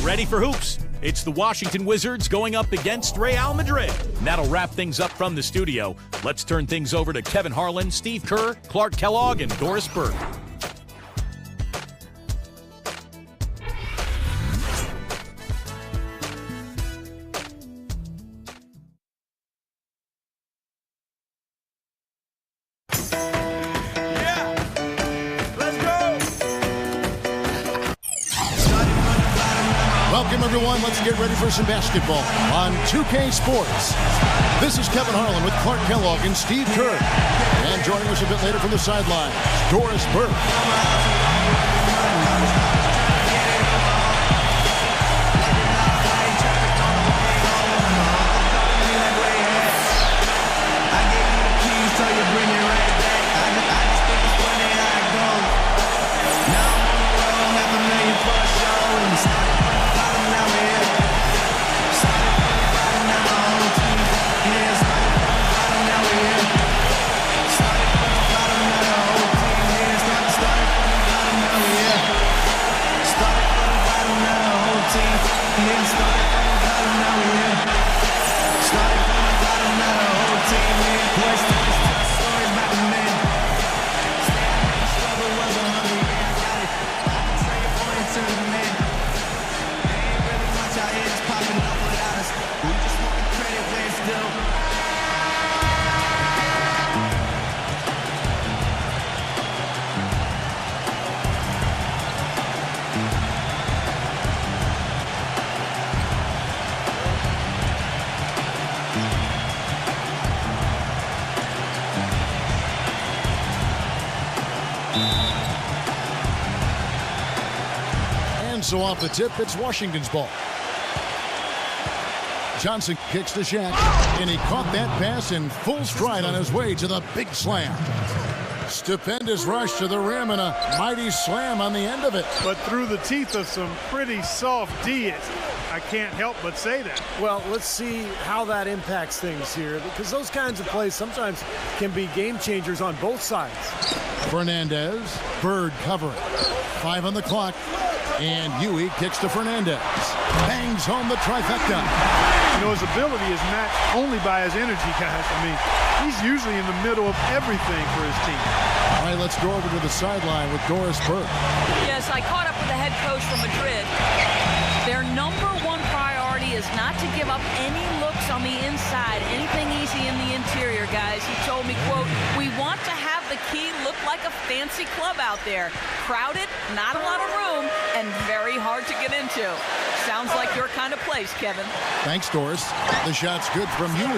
ready for hoops. It's the Washington Wizards going up against Real Madrid. And that'll wrap things up from the studio. Let's turn things over to Kevin Harlan, Steve Kerr, Clark Kellogg, and Doris Burke. Welcome, everyone. Let's get ready for some basketball on 2K Sports. This is Kevin Harlan with Clark Kellogg and Steve Kerr. And joining us a bit later from the sideline, Doris Burke. So off the tip, it's Washington's ball. Johnson kicks to Shaq, and he caught that pass in full stride on his way to the big slam. Stupendous rush to the rim and a mighty slam on the end of it. But through the teeth of some pretty soft D. I can't help but say that. Well, let's see how that impacts things here, because those kinds of plays sometimes can be game changers on both sides. Fernandez, Bird covering. 5 on the clock. And Huey kicks to Fernandez. Bangs home the trifecta. You know, his ability is matched only by his energy, guys. I mean, he's usually in the middle of everything for his team. All right, let's go over to the sideline with Doris Burke. Yes, I caught up with the head coach from Madrid. Their number one priority is not to give up any looks on the inside, anything easy in the interior, guys. He told me, quote, "We want to have the key look like a fancy club out there. Crowded, not a lot of room, and very hard to get into." Sounds like your kind of place, Kevin. Thanks, Doris. The shot's good from you.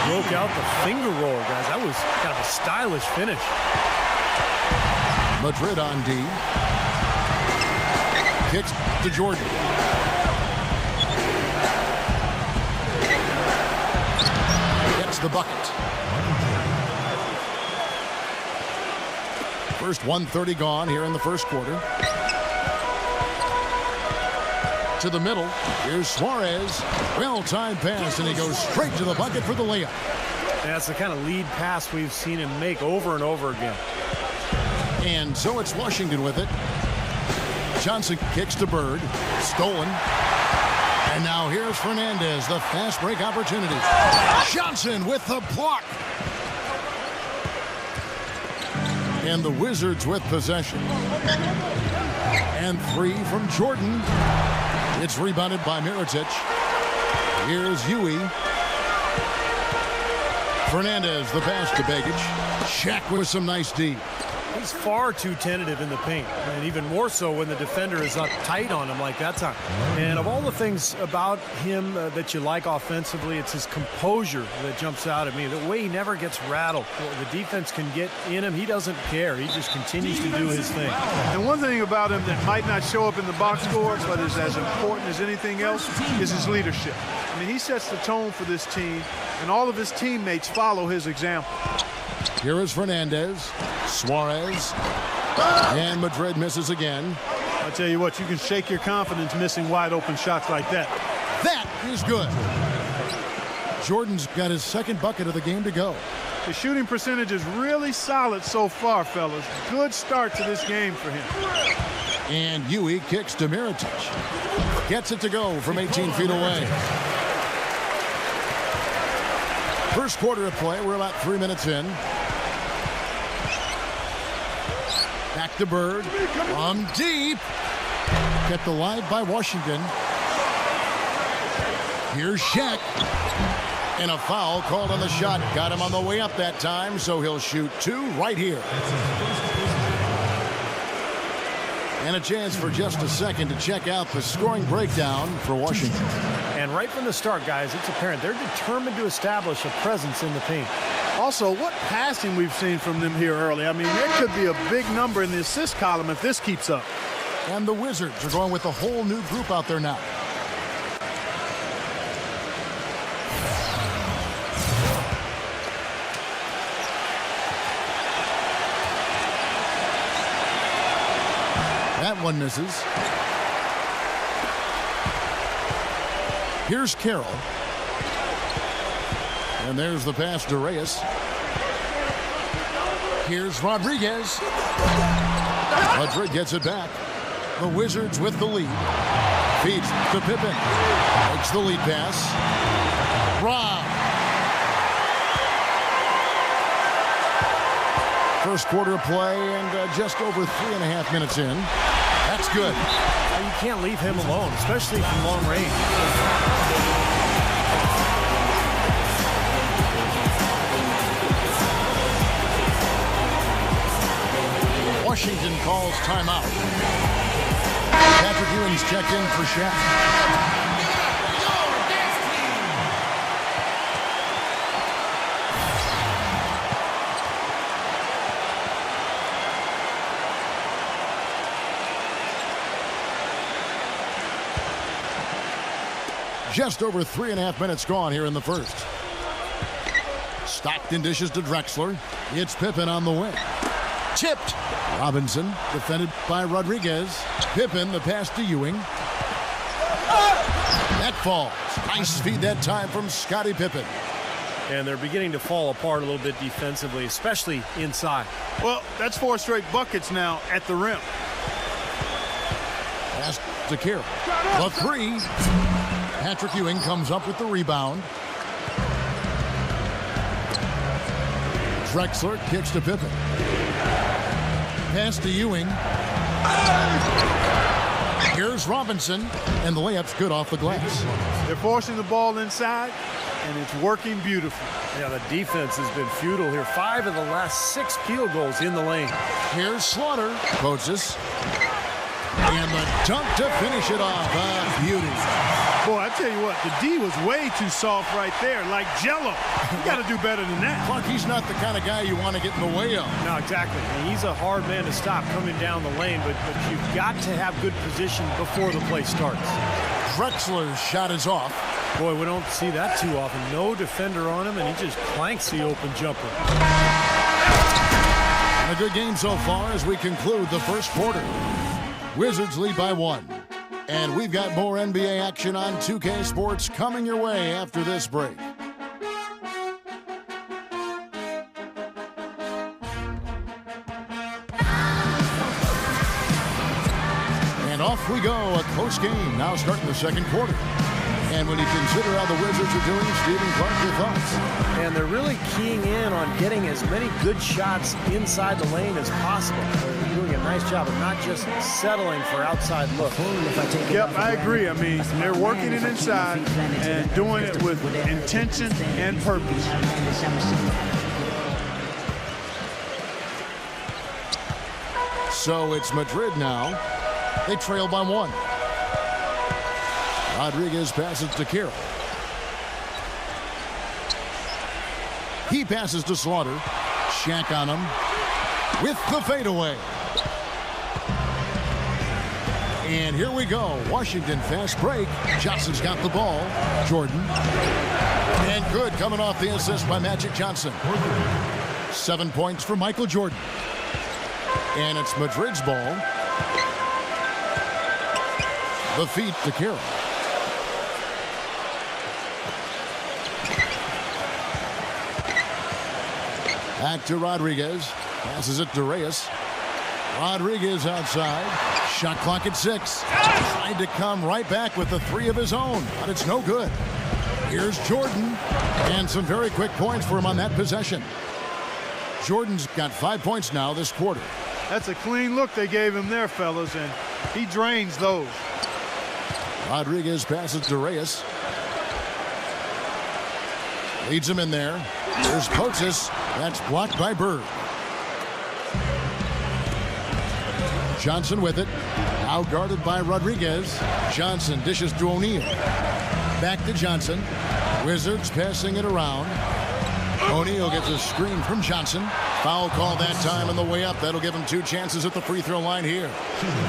Broke out the finger roll, guys. That was kind of a stylish finish. Madrid on D. Kicks to Jordan. Gets the bucket. First 1:30 gone here in the first quarter. To the middle. Here's Suarez. Well-timed pass, and he goes straight to the bucket for the layup. And that's the kind of lead pass we've seen him make over and over again. And so it's Washington with it. Johnson kicks to Bird. Stolen. And now here's Fernandez, the fast break opportunity. Johnson with the block. And the Wizards with possession. And 3 from Jordan. It's rebounded by Mirotic. Here's Huey. Fernandez, the pass to Begic. Shaq with some nice D. He's far too tentative in the paint, and even more so when the defender is up tight on him like that time. And of all the things about him that you like offensively, it's his composure that jumps out at me. The way he never gets rattled. The defense can get in him. He doesn't care. He just continues to do his thing. And one thing about him that might not show up in the box score, but is as important as anything else, is his leadership. I mean, he sets the tone for this team, and all of his teammates follow his example. Here is Fernandez. Suarez. And Madrid misses again. I tell you what, you can shake your confidence missing wide open shots like that. That is good. Jordan's got his second bucket of the game to go. The shooting percentage is really solid so far, fellas. Good start to this game for him. And Yui kicks to Mirotic. Gets it to go from 18 feet away. First quarter of play. We're about 3 minutes in. Back to Bird. From deep. Kept alive by Washington. Here's Shaq. And a foul called on the shot. Got him on the way up that time, so he'll shoot 2 right here. And a chance for just a second to check out the scoring breakdown for Washington. And right from the start, guys, it's apparent they're determined to establish a presence in the paint. Also, what passing we've seen from them here early. I mean, there could be a big number in the assist column if this keeps up. And the Wizards are going with a whole new group out there now. That one misses. Here's Carroll. And there's the pass to Reyes. Here's Rodriguez. Madrid gets it back. The Wizards with the lead. Feeds to Pippen. Makes the lead pass. Rob. First quarter of play and just over 3.5 minutes in. That's good. You can't leave him alone, especially from long range. Washington calls timeout. Patrick Ewing's checked in for Shaq. Just over 3.5 minutes gone here in the first. Stockton dishes to Drexler. It's Pippen on the wing. Tipped. Robinson defended by Rodriguez. Pippen the pass to Ewing. That falls. Nice feed that time from Scottie Pippen. And they're beginning to fall apart a little bit defensively, especially inside. Well, that's 4 straight buckets now at the rim. Pass to Carroll. The 3. Patrick Ewing comes up with the rebound. Drexler kicks to Pippen. Pass to Ewing. Here's Robinson, and the layup's good off the glass. They're forcing the ball inside, and it's working beautifully. Yeah, the defense has been futile here. 5 of the last 6 field goals in the lane. Here's Slaughter. Moses. And the dunk to finish it off. Beauty. Boy, I tell you what, the D was way too soft right there, like Jell-O. You got to do better than that. Clark, he's not the kind of guy you want to get in the way of. No, exactly. And he's a hard man to stop coming down the lane, but you've got to have good position before the play starts. Drexler's shot is off. Boy, we don't see that too often. No defender on him, and he just clanks the open jumper. And a good game so far as we conclude the first quarter. Wizards lead by 1. And we've got more NBA action on 2K Sports coming your way after this break. And off we go, a close game now starting the second quarter. And when you consider how the Wizards are doing, Stephen Clark, your thoughts? And they're really keying in on getting as many good shots inside the lane as possible. They're doing a nice job of not just settling for outside look. Yep, I agree. I mean, they're working it inside and doing it with intention and purpose. So it's Madrid now. They trail by 1. Rodriguez passes to Carroll. He passes to Slaughter. Shaq on him with the fadeaway. And here we go. Washington fast break. Johnson's got the ball. Jordan. And good coming off the assist by Magic Johnson. 7 points for Michael Jordan. And it's Madrid's ball. The feed to Carroll. Back to Rodriguez. Passes it to Reyes. Rodriguez outside. Shot clock at 6. Tried to come right back with the 3 of his own, but it's no good. Here's Jordan, and some very quick points for him on that possession. Jordan's got 5 points now this quarter. That's a clean look they gave him there, fellas, and he drains those. Rodriguez passes to Reyes. Leads him in there. Here's Potzis. That's blocked by Bird. Johnson with it. Now guarded by Rodriguez. Johnson dishes to O'Neal. Back to Johnson. Wizards passing it around. O'Neal gets a screen from Johnson. Foul call that time on the way up. That'll give him 2 chances at the free throw line here.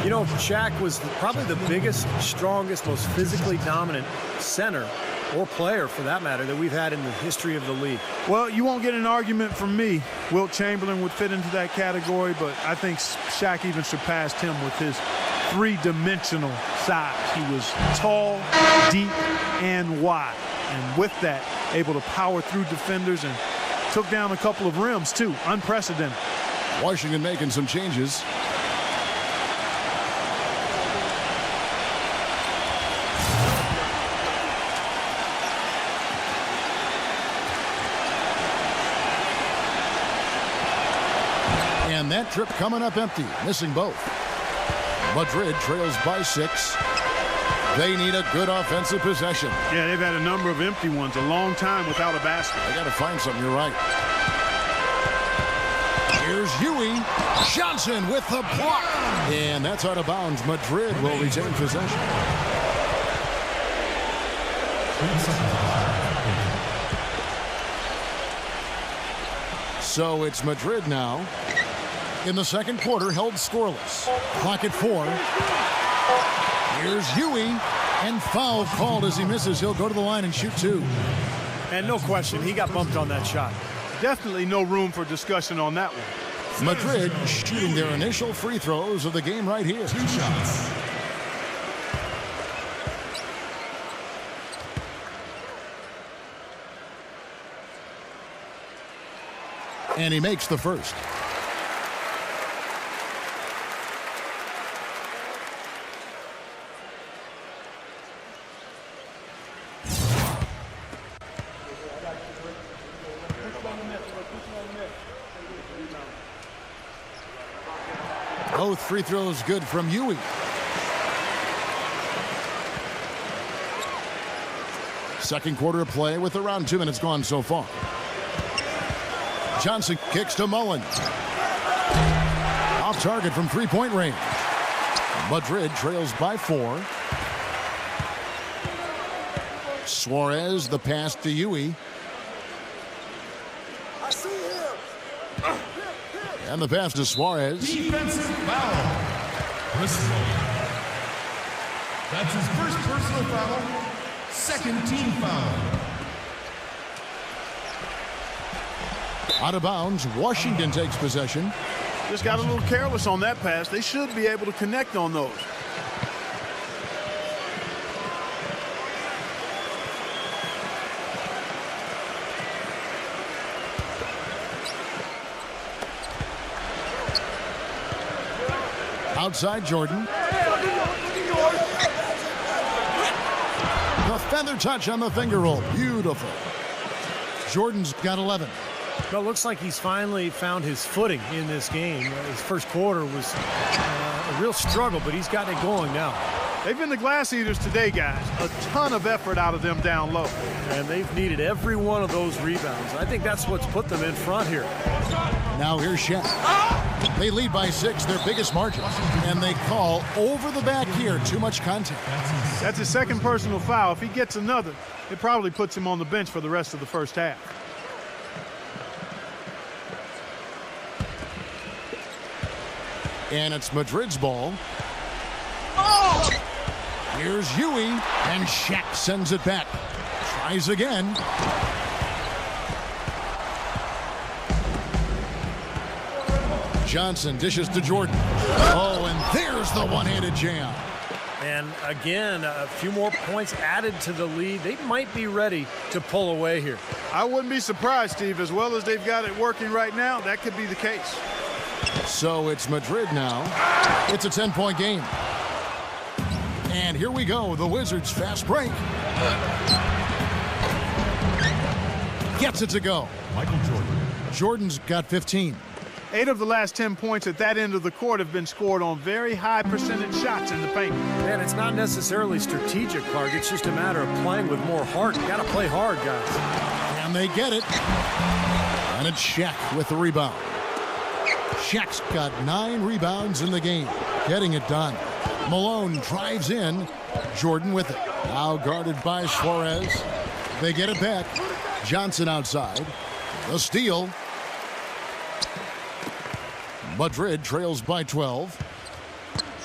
You know, Shaq was probably the biggest, strongest, most physically dominant center, or player for that matter, that we've had in the history of the league. Well, you won't get an argument from me. Wilt Chamberlain would fit into that category, but I think Shaq even surpassed him with his 3-dimensional size. He was tall, deep, and wide. And with that, able to power through defenders and took down a couple of rims, too. Unprecedented. Washington making some changes. And that trip coming up empty, missing both. Madrid trails by 6. They need a good offensive possession. Yeah, they've had a number of empty ones, a long time without a basket. They got to find something, you're right. Here's Huey. Johnson with the block. And that's out of bounds. Madrid will retain possession. So it's Madrid now. In the second quarter, held scoreless. Clock at 4. Here's Huey, and foul called as he misses. He'll go to the line and shoot 2. And no question, he got bumped on that shot. Definitely no room for discussion on that one. Madrid shooting their initial free throws of the game right here. 2 shots. And he makes the first. Both free throws good from Huey. Second quarter of play with around 2 minutes gone so far. Johnson kicks to Mullen. Off target from 3-point range. Madrid trails by 4. Suarez, the pass to Huey. And the pass to Suarez. Defensive foul. Bristol. That's his first personal foul. Second team foul. Out of bounds. Washington takes possession. Just got a little careless on that pass. They should be able to connect on those. Outside Jordan. The feather touch on the finger roll. Beautiful. Jordan's got 11. Well, it looks like he's finally found his footing in this game. His first quarter was a real struggle, but he's got it going now. They've been the glass eaters today, guys. A ton of effort out of them down low. And they've needed every one of those rebounds. I think that's what's put them in front here. Now here's Shaq. They lead by 6, their biggest margin. And they call over the back here. Too much contact. That's his second personal foul. If he gets another, it probably puts him on the bench for the rest of the first half. And it's Madrid's ball. Here's Huey, and Shaq sends it back. Tries again. Johnson dishes to Jordan. Oh, and there's the one-handed jam. And again, a few more points added to the lead. They might be ready to pull away here. I wouldn't be surprised, Steve. As well as they've got it working right now, that could be the case. So it's Madrid now. It's a 10-point game. And here we go, the Wizards fast break. Gets it to go. Michael Jordan. Jordan's got 15. 8 of the last 10 points at that end of the court have been scored on very high percentage shots in the paint. And it's not necessarily strategic, Clark. It's just a matter of playing with more heart. You got to play hard, guys. And they get it. And it's Shaq with the rebound. Shaq's got 9 rebounds in the game. Getting it done. Malone drives in. Jordan with it. Now guarded by Suarez. They get it back. Johnson outside. The steal. Madrid trails by 12.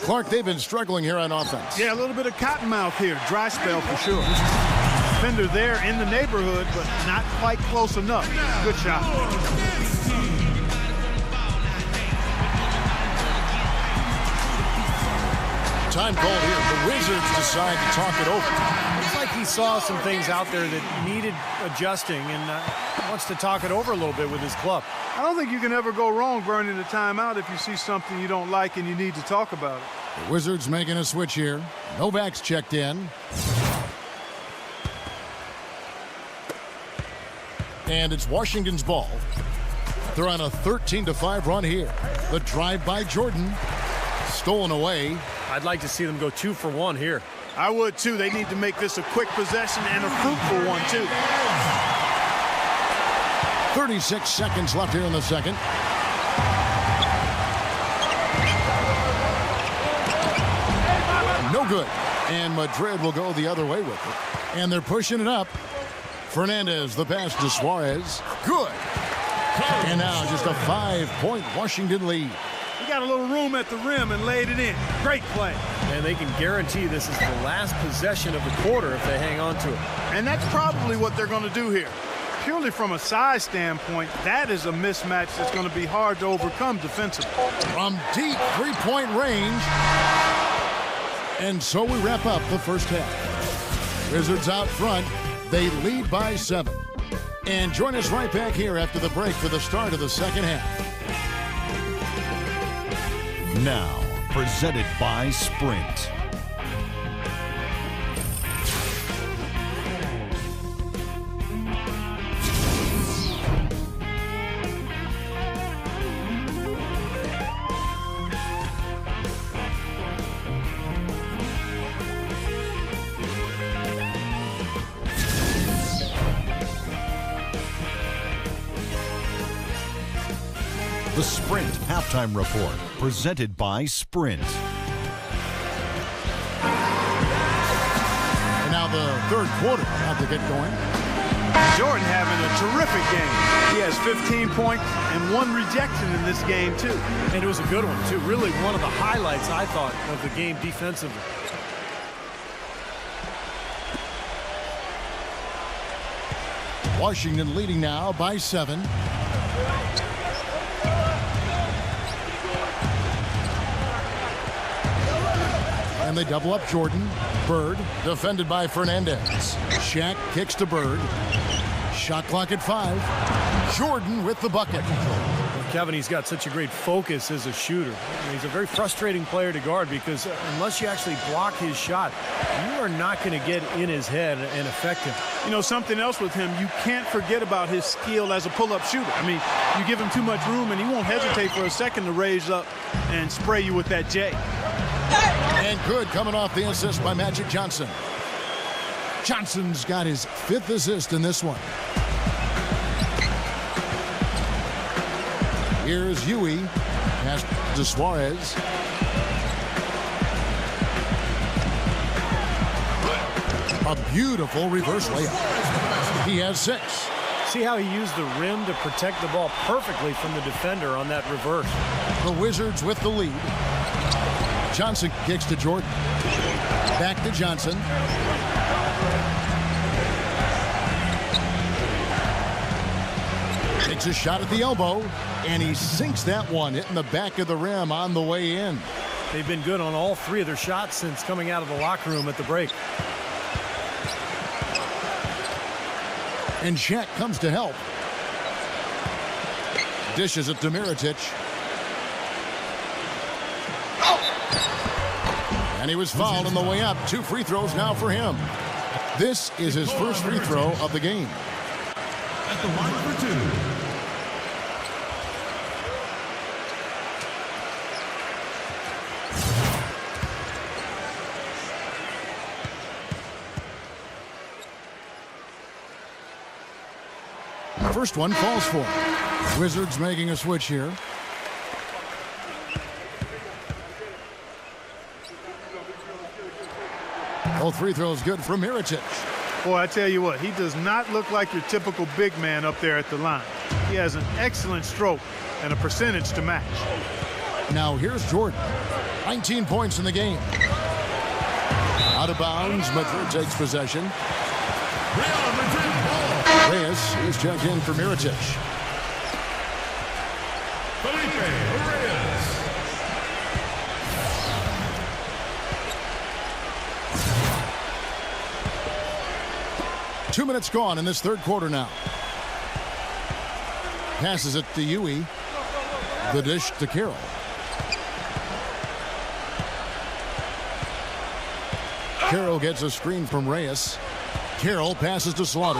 Clark, they've been struggling here on offense. Yeah, a little bit of cottonmouth here. Dry spell for sure. Defender there in the neighborhood, but not quite close enough. Good shot. Time called here. The Wizards decide to talk it over. It's like he saw some things out there that needed adjusting and wants to talk it over a little bit with his club. I don't think you can ever go wrong burning a timeout if you see something you don't like and you need to talk about it. The Wizards making a switch here. Novak's checked in. And it's Washington's ball. They're on a 13-5 run here. The drive by Jordan. Stolen away. I'd like to see them go 2 for 1 here. I would too. They need to make this a quick possession and a fruitful one too. 36 seconds left here in the second. No good. And Madrid will go the other way with it. And they're pushing it up. Fernandez, the pass to Suarez. Good. And now just a 5-point Washington lead. He got a little room at the rim and laid it in. Great play. And they can guarantee this is the last possession of the quarter if they hang on to it. And that's probably what they're going to do here. Purely from a size standpoint, that is a mismatch that's going to be hard to overcome defensively. From deep three-point range. And so we wrap up the first half. Wizards out front. They lead by 7. And join us right back here after the break for the start of the second half. Now, presented by Sprint. The Sprint Halftime Report, presented by Sprint. And now the third quarter about to get going. Jordan having a terrific game. He has 15 points and 1 rejection in this game, too. And it was a good one, too. Really one of the highlights, I thought, of the game defensively. Washington leading now by 7. And they double up Jordan. Bird defended by Fernandez. Shaq kicks to Bird. Shot clock at 5. Jordan with the bucket. Kevin, he's got such a great focus as a shooter. He's a very frustrating player to guard because unless you actually block his shot, you are not going to get in his head and affect him. You know, something else with him, you can't forget about his skill as a pull-up shooter. I mean, you give him too much room and he won't hesitate for a second to raise up and spray you with that J. And good coming off the assist by Magic Johnson. Johnson's got his 5th assist in this one. Here's Huey. Pass to Suarez. A beautiful reverse layup. He has 6. See how he used the rim to protect the ball perfectly from the defender on that reverse. The Wizards with the lead. Johnson kicks to Jordan. Back to Johnson. Takes a shot at the elbow, and he sinks that one, hitting the back of the rim on the way in. They've been good on all 3 of their shots since coming out of the locker room at the break. And Shaq comes to help. Dishes it to Mirotic. And he was fouled on the way up. 2 free throws now for him. This is his first free throw of the game. At the line for 2. First one falls for him. Wizards making a switch here. Both free throws good from Mirotic. Boy, I tell you what, he does not look like your typical big man up there at the line. He has an excellent stroke and a percentage to match. Now here's Jordan. 19 points in the game. Out of bounds, Madrid takes possession. Real Madrid ball. Reyes is checked in for Mirotic. Felipe Reyes. Two minutes gone in this third quarter now. Passes it to Yui. The dish to Carroll. Carroll gets a screen from Reyes. Carroll passes to Slaughter.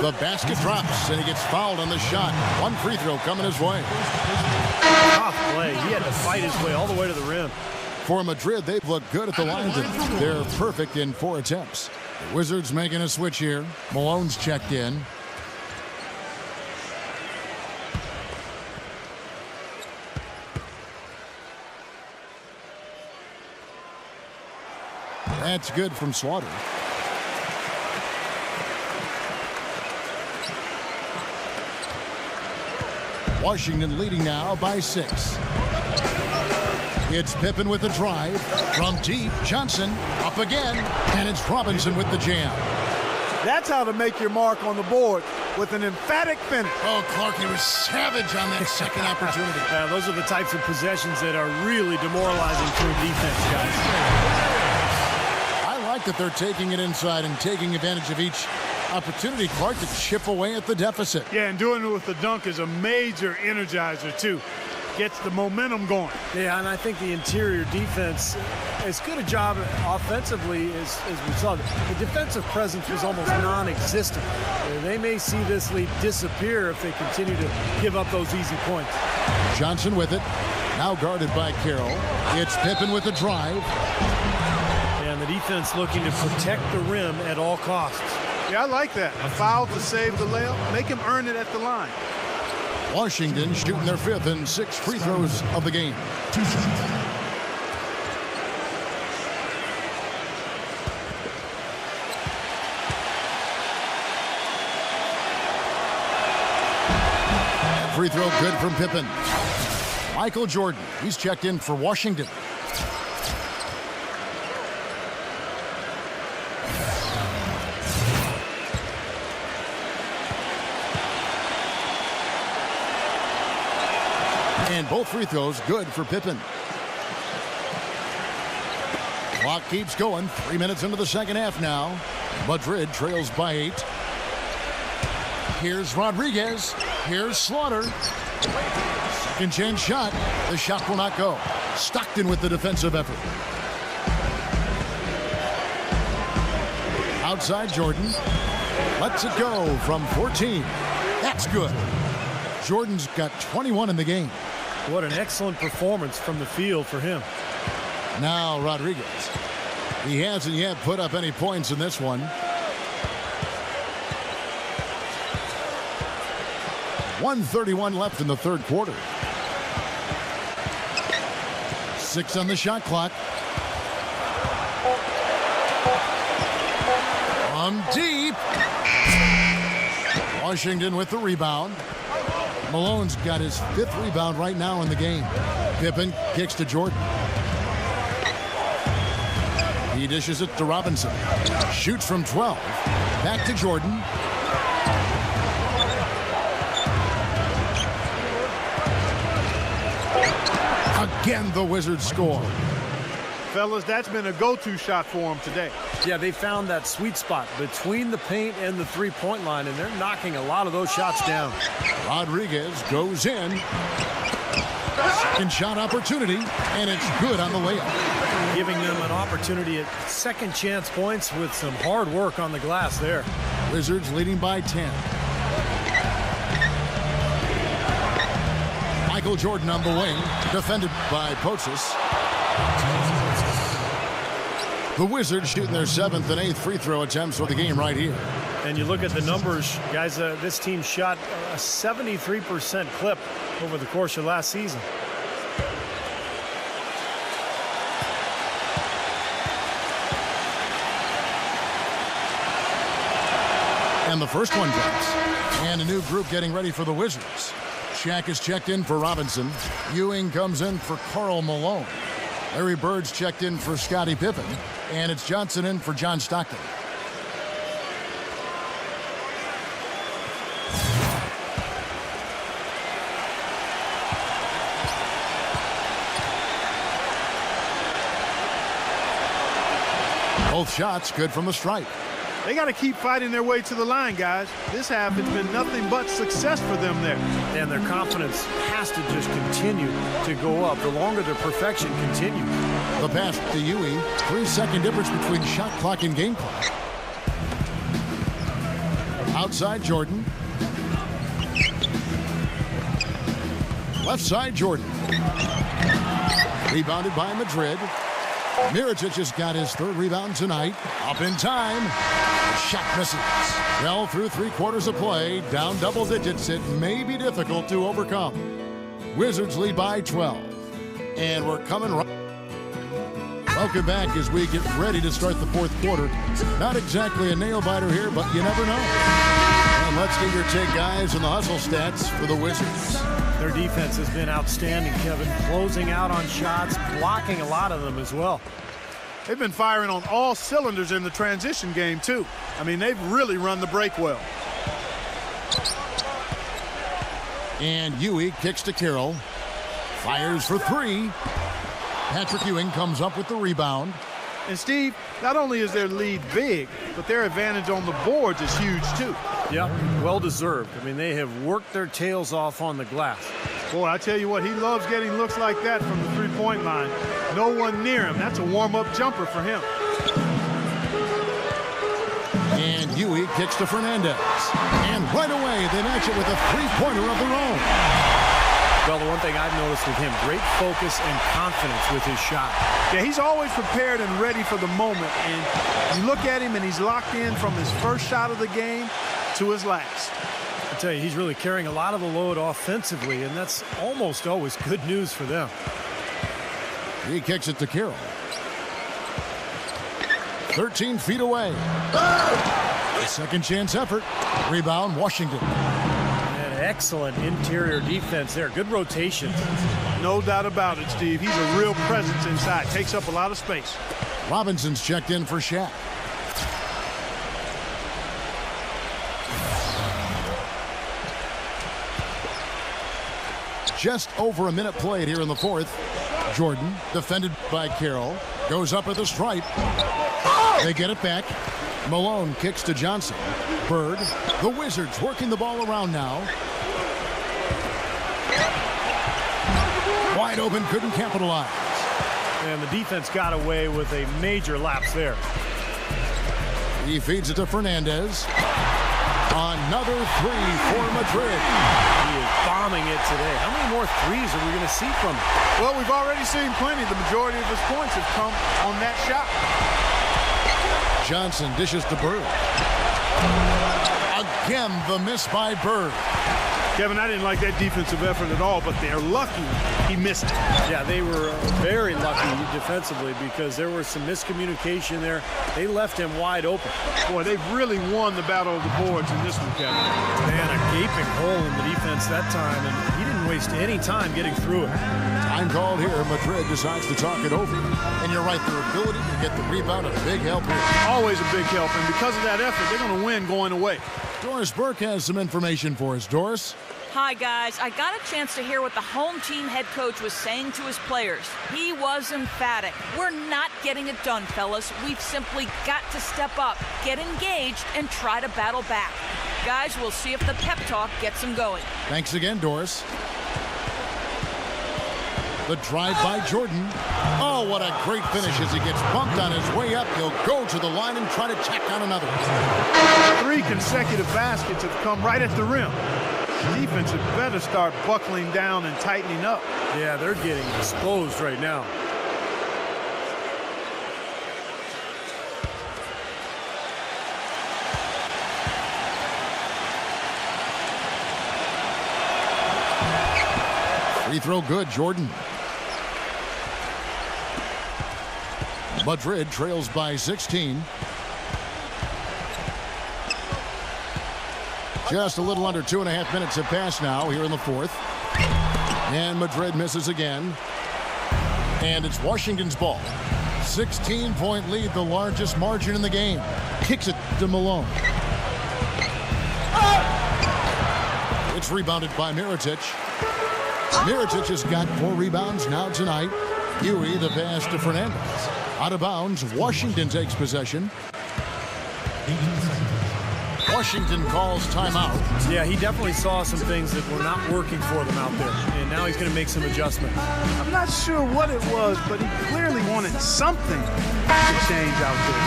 The basket drops, and he gets fouled on the shot. One free throw coming his way. Tough play. He had to fight his way all the way to the rim. For Madrid, they've looked good at the line. They're perfect in 4 attempts. The Wizards making a switch here. Malone's checked in. That's good from Slaughter. Washington leading now by 6. It's Pippen with the drive. From deep, Johnson up again. And it's Robinson with the jam. That's how to make your mark on the board, with an emphatic finish. Oh, Clark, he was savage on that second opportunity. Those are the types of possessions that are really demoralizing for a defense, guys. I like that they're taking it inside and taking advantage of each opportunity, Clark, to chip away at the deficit. Yeah, and doing it with the dunk is a major energizer, too. Gets the momentum going. Yeah, and I think the interior defense, as good a job offensively as we saw, the defensive presence was almost non-existent. They may see this lead disappear if they continue to give up those easy points. Johnson with it. Now guarded by Carroll. It's Pippen with the drive. And the defense looking to protect the rim at all costs. Yeah, I like that. A foul to save the layup. Make him earn it at the line. Washington shooting their 5th and 6th free throws of the game. 2 shots. Free throw good from Pippen. Michael Jordan, he's checked in for Washington. And both free throws good for Pippen. Clock keeps going. 3 minutes into the second half now. Madrid trails by 8. Here's Rodriguez. Here's Slaughter. Second chance shot. The shot will not go. Stockton with the defensive effort. Outside Jordan. Lets it go from 14. That's good. Jordan's got 21 in the game. What an excellent performance from the field for him. Now Rodriguez. He hasn't yet put up any points in this one. 1:31 left in the third quarter. 6 on the shot clock. From deep. Washington with the rebound. Malone's got his 5th rebound right now in the game. Pippen kicks to Jordan. He dishes it to Robinson. Shoots from 12. Back to Jordan. Again, the Wizards score. Fellas, that's been a go-to shot for him today. Yeah, they found that sweet spot between the paint and the three-point line, and they're knocking a lot of those shots down. Rodriguez goes in. Second shot opportunity, and it's good on the layup. Giving them an opportunity at second chance points with some hard work on the glass there. Wizards leading by 10. Michael Jordan on the wing, defended by Potzis. The Wizards shooting their 7th and 8th free throw attempts for the game right here. And you look at the numbers, guys, this team shot a 73% clip over the course of last season. And the first one drops. And a new group getting ready for the Wizards. Shaq is checked in for Robinson. Ewing comes in for Karl Malone. Larry Bird's checked in for Scottie Pippen. And it's Johnson in for John Stockton. Both shots good from the stripe. They got to keep fighting their way to the line, guys. This half, it's been nothing but success for them there. And their confidence has to just continue to go up the longer their perfection continues. The pass to Ewing. 3-second difference between shot clock and game clock. Outside Jordan. Left side Jordan. Rebounded by Madrid. Mirotic just got his 3rd rebound tonight. Up in time. The shot misses. Well, through 3/4 of play, down double digits, it may be difficult to overcome. Wizards lead by 12. And we're coming right. Welcome back as we get ready to start the 4th quarter. Not exactly a nail-biter here, but you never know. And let's get your take, guys, on the hustle stats for the Wizards. Their defense has been outstanding, Kevin. Closing out on shots, blocking a lot of them as well. They've been firing on all cylinders in the transition game, too. I mean, they've really run the break well. And Ewing kicks to Carroll. Fires for 3. Patrick Ewing comes up with the rebound. And, Steve, not only is their lead big, but their advantage on the boards is huge, too. Yeah, well-deserved. I mean, they have worked their tails off on the glass. Boy, I tell you what, he loves getting looks like that from the three-point line. No one near him. That's a warm-up jumper for him. And Ewing kicks to Fernandez. And right away, they match it with a three-pointer of their own. Well, the one thing I've noticed with him, great focus and confidence with his shot. Yeah, he's always prepared and ready for the moment. And you look at him, and he's locked in from his first shot of the game to his last. I tell you, he's really carrying a lot of the load offensively, and that's almost always good news for them. He kicks it to Carroll. 13 feet away. A second chance effort. Rebound, Washington. Excellent interior defense there. Good rotation. No doubt about it, Steve. He's a real presence inside. Takes up a lot of space. Robinson's checked in for Shaq. Just over a minute played here in the 4th. Jordan, defended by Carroll, goes up at the stripe. They get it back. Malone kicks to Johnson. Bird. The Wizards working the ball around now. Wide open, couldn't capitalize. And the defense got away with a major lapse there. He feeds it to Fernandez. Another 3 for Madrid. He is bombing it today. How many more threes are we going to see from him? Well, we've already seen plenty. The majority of his points have come on that shot. Johnson dishes to Bird. Again, the miss by Bird. Kevin, I didn't like that defensive effort at all, but they're lucky he missed it. Yeah, they were very lucky defensively because there was some miscommunication there. They left him wide open. Boy, they've really won the battle of the boards in this one, Kevin. They had a gaping hole in the defense that time, and he didn't waste any time getting through it. Time called here. Madrid decides to talk it over. And you're right, their ability to get the rebound, a big help here. Always a big help, and because of that effort, they're going to win going away. Doris Burke has some information for us. Doris? Hi, guys. I got a chance to hear what the home team head coach was saying to his players. He was emphatic. We're not getting it done, fellas. We've simply got to step up, get engaged, and try to battle back. Guys, we'll see if the pep talk gets them going. Thanks again, Doris. The drive by Jordan. Oh, what a great finish as he gets bumped on his way up. He'll go to the line and try to tack on another. 3 consecutive baskets have come right at the rim. Defense had better start buckling down and tightening up. Yeah, they're getting exposed right now. Free throw good, Jordan. Madrid trails by 16. Just a little under 2.5 minutes have passed now here in the fourth. And Madrid misses again. And it's Washington's ball. 16-point lead, the largest margin in the game. Kicks it to Malone. It's rebounded by Mirotic. Mirotic has got 4 rebounds now tonight. Huey the pass to Fernandez. Out of bounds, Washington takes possession. Washington calls timeout. Yeah, he definitely saw some things that were not working for them out there, and now he's going to make some adjustments. I'm not sure what it was, but he clearly wanted something to change out there.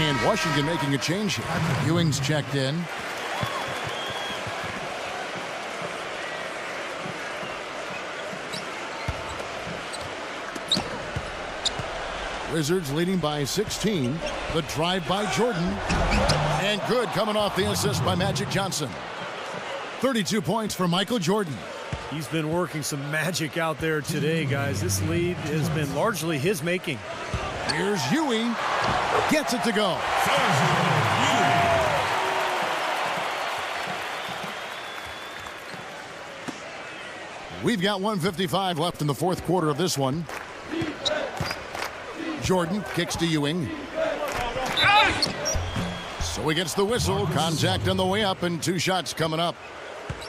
And Washington making a change here. Ewing's checked in. Wizards leading by 16. The drive by Jordan. And good coming off the assist by Magic Johnson. 32 points for Michael Jordan. He's been working some magic out there today, guys. This lead has been largely his making. Here's Huey. Gets it to go. We've got 1:55 left in the fourth quarter of this one. Jordan kicks to Ewing. So he gets the whistle. Contact on the way up and 2 shots coming up.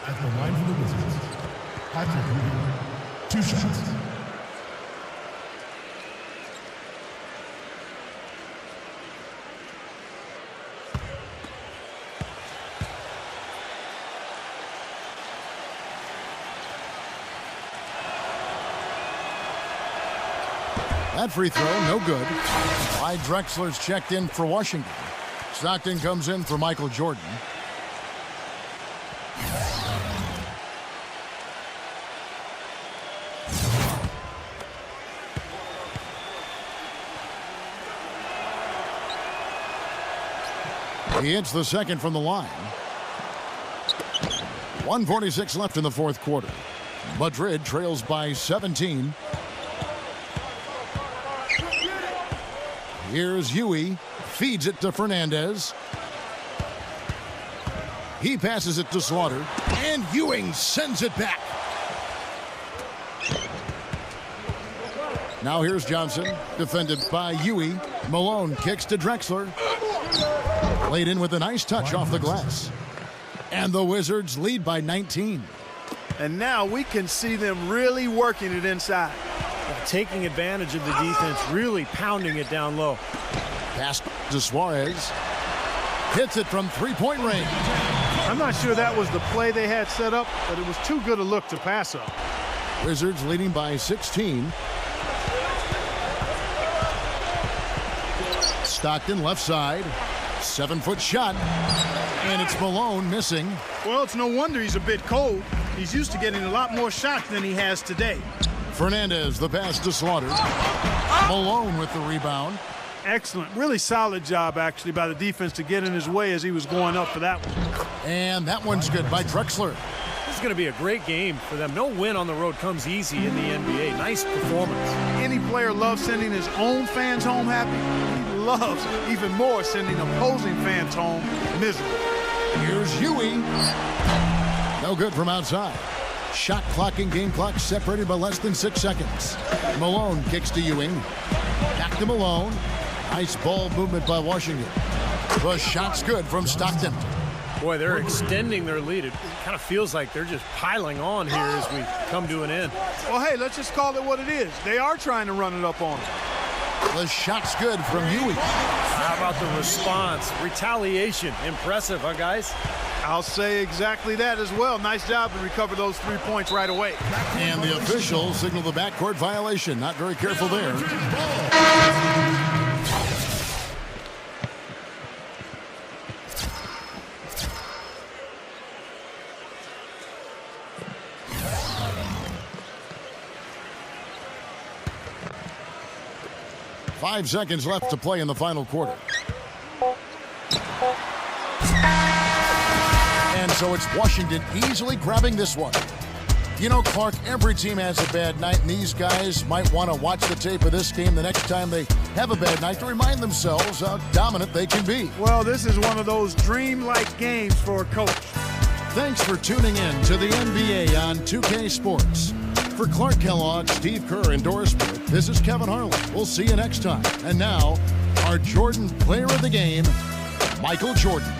At the line for the Wizards, Patrick Ewing, 2 shots. That free throw, no good. Clyde Drexler's checked in for Washington. Stockton comes in for Michael Jordan. He hits the second from the line. 1:46 left in the fourth quarter. Madrid trails by 17. Here's Huey. Feeds it to Fernandez. He passes it to Slaughter. And Ewing sends it back. Now here's Johnson. Defended by Huey. Malone kicks to Drexler. Played in with a nice touch off the glass. And the Wizards lead by 19. And now we can see them really working it inside. Taking advantage of the defense, really pounding it down low. Pass to Suarez. Hits it from 3-point range. I'm not sure that was the play they had set up, but it was too good a look to pass up. Wizards leading by 16. Stockton left side. 7-foot shot. And it's Malone missing. Well, it's no wonder he's a bit cold. He's used to getting a lot more shots than he has today. Fernandez, the pass to Slaughter. Malone with the rebound. Excellent. Really solid job, actually, by the defense to get in his way as he was going up for that one. And that one's good by Drexler. This is going to be a great game for them. No win on the road comes easy in the NBA. Nice performance. Any player loves sending his own fans home happy. He loves even more sending opposing fans home miserable. Here's Huey. No good from outside. Shot clock and game clock separated by less than 6 seconds. Malone kicks to Ewing. Back to Malone. Nice ball movement by Washington. The shot's good from Stockton. Boy, they're extending their lead. It kind of feels like they're just piling on here as we come to an end. Well, hey, let's just call it what it is. They are trying to run it up on them. The shot's good from Huey. How about the response? Retaliation. Impressive, huh, guys? I'll say exactly that as well. Nice job to recover those 3 points right away. And the officials signal the backcourt violation. Not very careful there. Five seconds left to play in the final quarter. And so it's Washington easily grabbing this one. You know, Clark, every team has a bad night, and these guys might want to watch the tape of this game the next time they have a bad night to remind themselves how dominant they can be. Well, this is one of those dream-like games for a coach. Thanks for tuning in to the NBA on 2K Sports. For Clark Kellogg, Steve Kerr, and Doris Burke, this is Kevin Harlan. We'll see you next time. And now, our Jordan Player of the Game, Michael Jordan.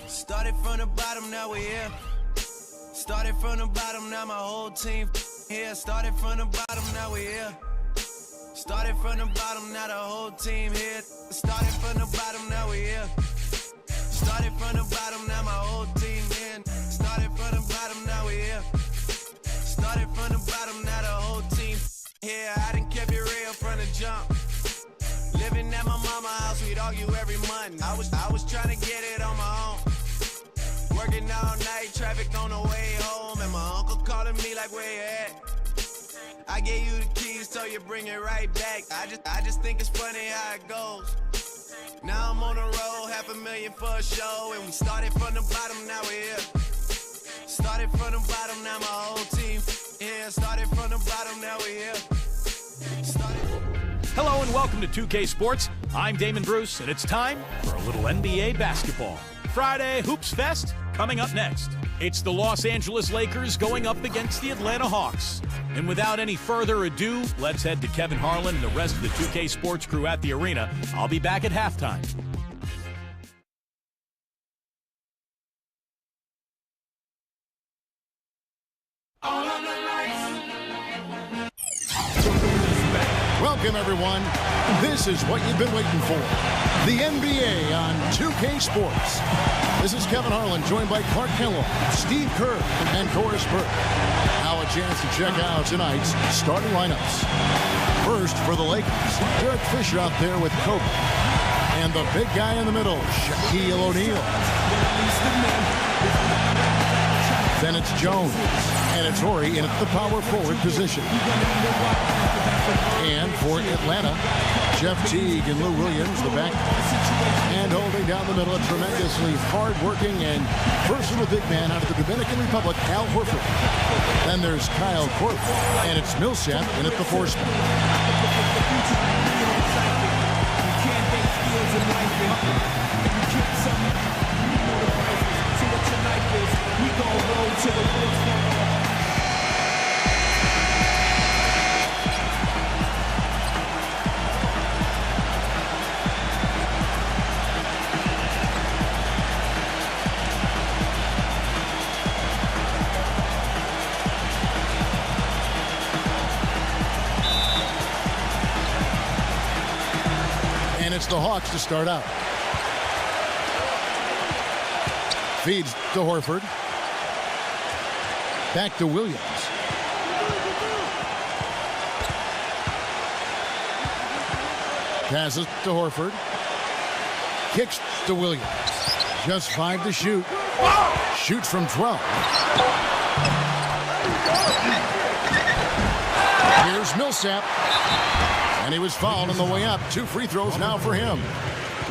Started from the bottom, now we're here. Started from the bottom, now my whole team here. Started from the bottom, now we're here. Started from the bottom, now the whole team here. Started from the bottom, now we're here. Started from the bottom, now my whole team in. Started from the bottom, now we're here. Started from the bottom, now the whole team here. I done kept it real from the jump. Living at my mama's house, we'd argue every month. I was trying to get it on my own. Working all night, traffic on the way home, and my uncle calling me like, where you at? I gave you the keys, so you bring it right back. I just think it's funny how it goes. Now I'm on the road, $500,000 for a show, and we started from the bottom, now we're here. Started from the bottom, now my whole team here. Started from the bottom, now we're here. Hello and welcome to 2K Sports. I'm Damon Bruce, and it's time for a little NBA basketball. Friday Hoops Fest coming up next. It's the Los Angeles Lakers going up against the Atlanta Hawks. And without any further ado, let's head to Kevin Harlan and the rest of the 2K Sports crew at the arena. I'll be back at halftime. Welcome, everyone. This is what you've been waiting for. The NBA on 2K Sports. This is Kevin Harlan, joined by Clark Kellogg, Steve Kerr, and Doris Burke. Now a chance to check out tonight's starting lineups. First, for the Lakers, Derek Fisher out there with Kobe. And the big guy in the middle, Shaquille O'Neal. Then it's Jones, and it's Horry in the power forward position. And for Atlanta, Jeff Teague and Lou Williams, the back. And holding down the middle, a tremendously hard-working and versatile big man out of the Dominican Republic, Al Horford. Then there's Kyle Korver, and it's Millsap in at the four spot. And it's the Hawks to start out. Feeds to Horford. Back to Williams. Passes to Horford. Kicks to Williams. Just 5 to shoot. Shoots from 12. Here's Millsap. And he was fouled on the way up. 2 free throws now for him.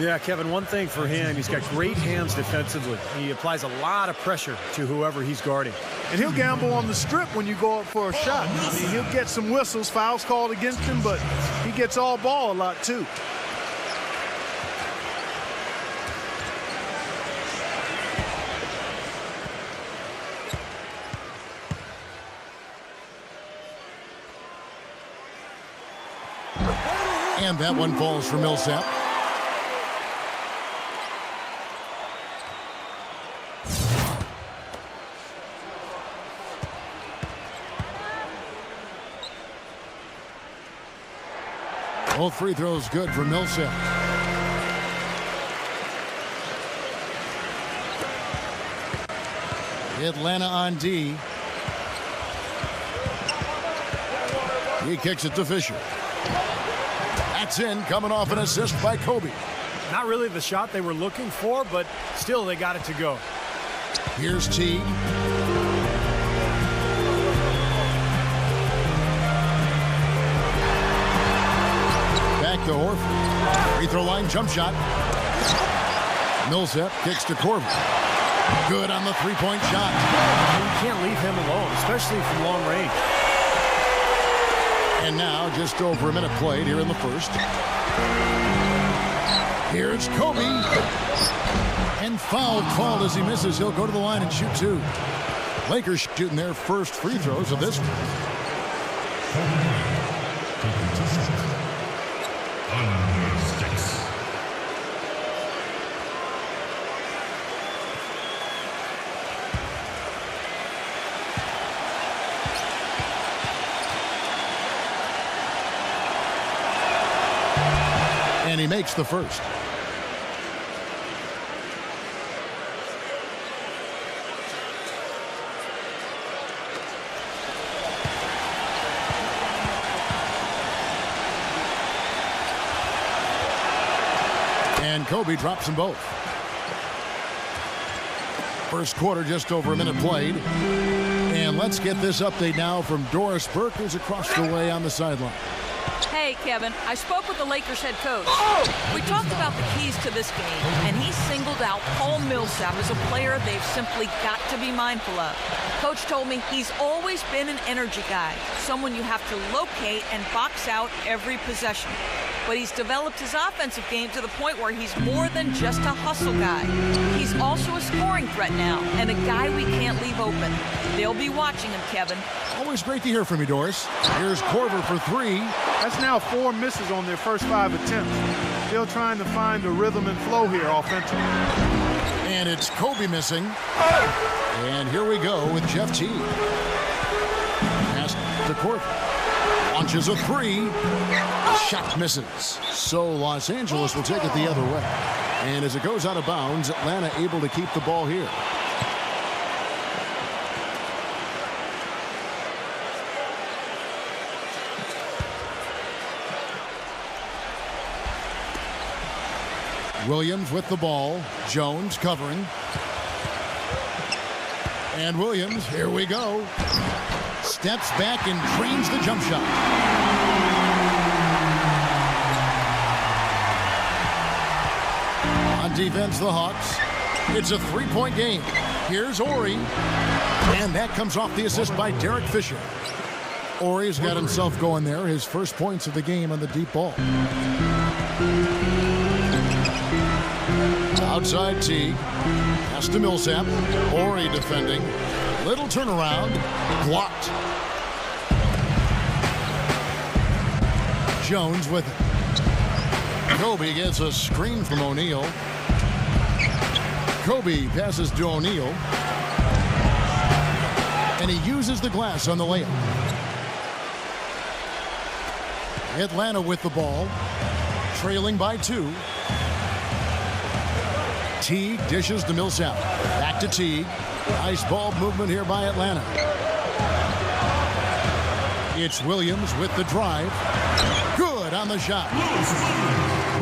Yeah, Kevin, one thing for him, he's got great hands defensively. He applies a lot of pressure to whoever he's guarding. And he'll gamble on the strip when you go up for a shot. I mean, he'll get some whistles, fouls called against him, but he gets all ball a lot too. And that one falls for Millsap. Both free throws good for Millsap. Atlanta on D. He kicks it to Fisher. That's in, coming off an assist by Kobe. Not really the shot they were looking for, but still they got it to go. Here's Teague. Back to Horford. Free throw line jump shot. Millsap kicks to Corbin. Good on the three-point shot. You can't leave him alone, especially from long range. And now just over a minute played here in the first. Here's Kobe. And foul called as he misses. He'll go to the line and shoot 2. Lakers shooting their first free throws of this one. And he makes the first. And Kobe drops them both. First quarter, just over a minute played. And let's get this update now from Doris Burke, who's across the way on the sideline. Hey, Kevin, I spoke with the Lakers head coach. We talked about the keys to this game, and he singled out Paul Millsap as a player they've simply got to be mindful of. Coach told me he's always been an energy guy, someone you have to locate and box out every possession. But he's developed his offensive game to the point where he's more than just a hustle guy. He's also a scoring threat now, and a guy we can't leave open. They'll be watching him, Kevin. Always great to hear from you, Doris. Here's Korver for 3. That's now 4 misses on their first 5 attempts. Still trying to find the rhythm and flow here offensively. And it's Kobe missing. And here we go with Jeff Teague. Pass to Korver. Launches a 3. Shot misses. So Los Angeles will take it the other way. And as it goes out of bounds, Atlanta able to keep the ball here. Williams with the ball. Jones covering. And Williams, here we go. Steps back and drains the jump shot. On defense, the Hawks. It's a 3-point game. Here's Horry. And that comes off the assist by Derek Fisher. Horry's got himself going there. His first points of the game on the deep ball. Outside Teague. Pass to Millsap. Horry defending. Little turnaround. Blocked. Jones with it. Kobe gets a screen from O'Neal. Kobe passes to O'Neal. And he uses the glass on the layup. Atlanta with the ball. Trailing by 2. Teague dishes to Millsap. Back to Teague. Nice ball movement here by Atlanta. It's Williams with the drive. Good on the shot.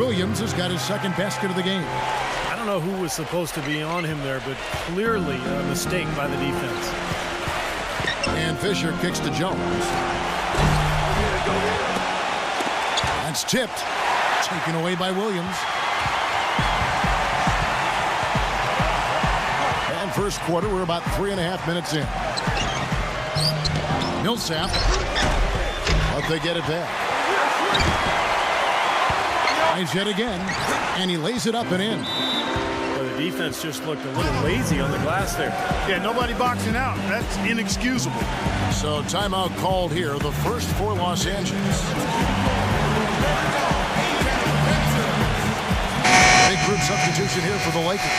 Williams has got his second basket of the game. I don't know who was supposed to be on him there, but clearly a mistake by the defense. And Fisher kicks to Jones. That's tipped. Taken away by Williams. And first quarter, we're about 3.5 minutes in. Millsap. But they get it back. Tries yet again. And he lays it up and in. Well, the defense just looked a little lazy on the glass there. Yeah, nobody boxing out. That's inexcusable. So timeout called here, the first for Los Angeles. Big group substitution here for the Lakers.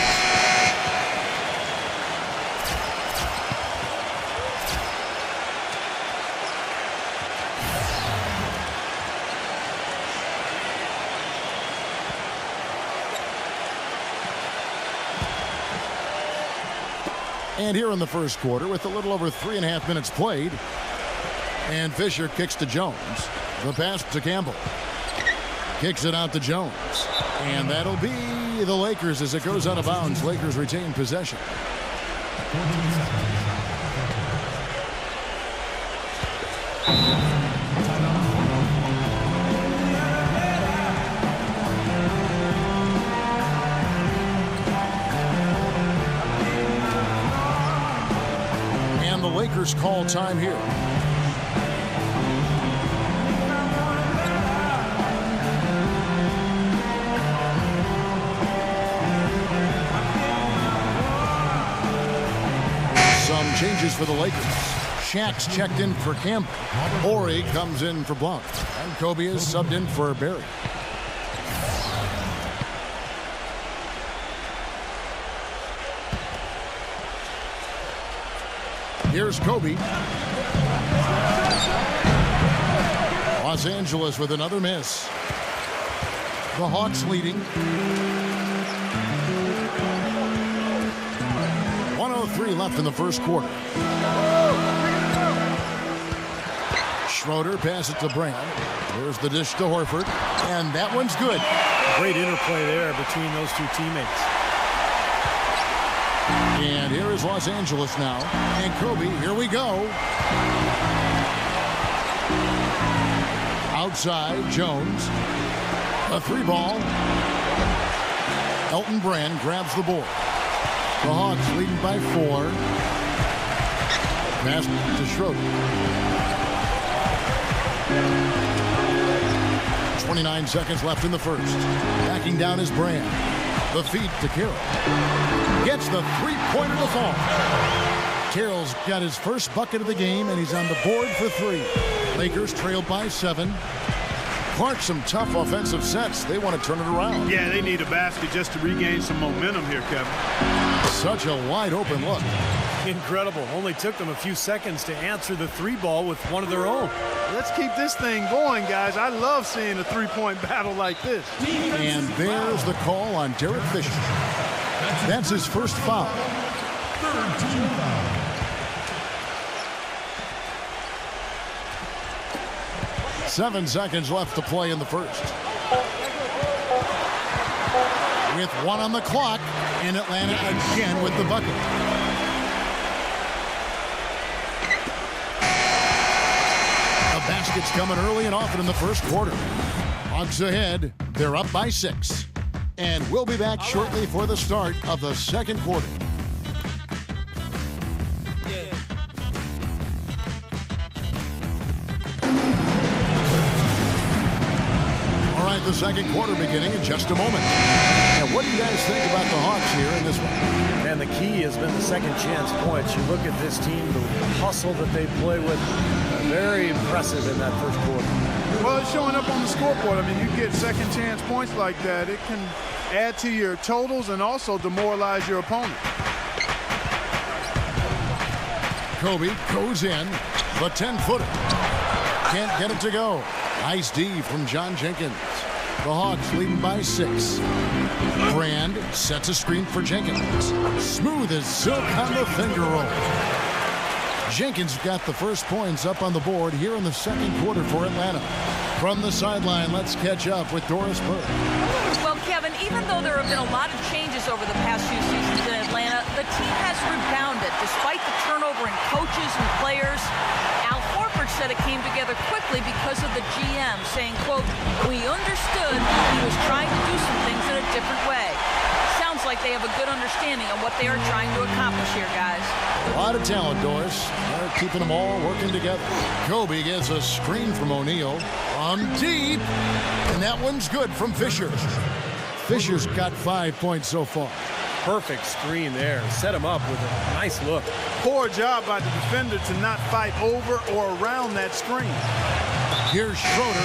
And here in the first quarter, with a little over 3.5 minutes played, and Fisher kicks to Jones. The pass to Campbell. Kicks it out to Jones. And that'll be the Lakers as it goes out of bounds. Lakers retain possession. And the Lakers call time here. Some changes for the Lakers. Shaq's checked in for Campbell. Horry comes in for Blount. And Kobe is subbed in for Barry. Here's Kobe. Los Angeles with another miss. The Hawks leading. 1:03 left in the first quarter. Schroeder passes to Brand. There's the dish to Horford. And that one's good. Great interplay there between those two teammates. And here is Los Angeles now. And Kobe, here we go. Outside, Jones. A three ball. Elton Brand grabs the board. The Hawks leading by 4. Pass to Schroeder. 29 seconds left in the first. Backing down is Brand. The feed to Carroll. Gets the three-pointer to fall. Carroll's got his first bucket of the game, and he's on the board for 3. Lakers trailed by 7. Clark, some tough offensive sets. They want to turn it around. Yeah, they need a basket just to regain some momentum here, Kevin. Such a wide-open look. Incredible. Only took them a few seconds to answer the 3-ball with one of their own. Let's keep this thing going, guys. I love seeing a three-point battle like this. And there's the call on Derek Fisher. That's his first foul. Third team foul. 7 seconds left to play in the first. With 1 on the clock, and Atlanta again with the bucket. The basket's coming early and often in the first quarter. Hawks ahead. They're up by 6. And we'll be back shortly for the start of the second quarter. All right, the second quarter beginning in just a moment. Now, what do you guys think about the Hawks here in this one? And the key has been the second chance points. You look at this team, the hustle that they play with, very impressive in that first quarter. Well, it's showing up on the scoreboard. I mean, you get second chance points like that, it can add to your totals and also demoralize your opponent. Kobe goes in, the 10-footer. Can't get it to go. Nice D from John Jenkins. The Hawks leading by 6. Brand sets a screen for Jenkins. Smooth as silk on the finger roll. Jenkins got the first points up on the board here in the second quarter for Atlanta. From the sideline, let's catch up with Doris Burke. Well, Kevin, even though there have been a lot of changes over the past few seasons in Atlanta, the team has rebounded despite the turnover in coaches and players. Al Horford said it came together quickly because of the GM, saying, quote, "We understood he was trying to do some things in a different way." Sounds like they have a good understanding of what they are trying to accomplish here, guys. A lot of talent, Doris. They're keeping them all working together. Kobe gets a screen from O'Neal. On deep. And that one's good from Fisher. Fisher's got 5 points so far. Perfect screen there. Set him up with a nice look. Poor job by the defender to not fight over or around that screen. Here's Schroeder,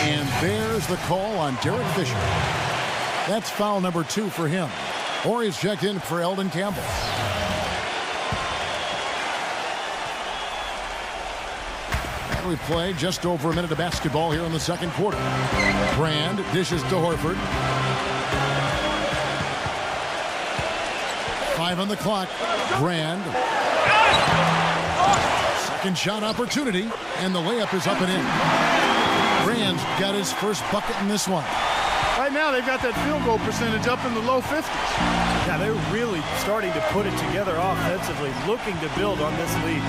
and there's the call on Derek Fisher. That's foul number 2 for him. Horry's checked in for Eldon Campbell. And we play just over a minute of basketball here in the second quarter. Brand dishes to Horford. 5 on the clock. Brand. Second shot opportunity, and the layup is up and in. Brand's got his first bucket in this one. Right now, they've got that field goal percentage up in the low 50s. Yeah, they're really starting to put it together offensively, looking to build on this lead.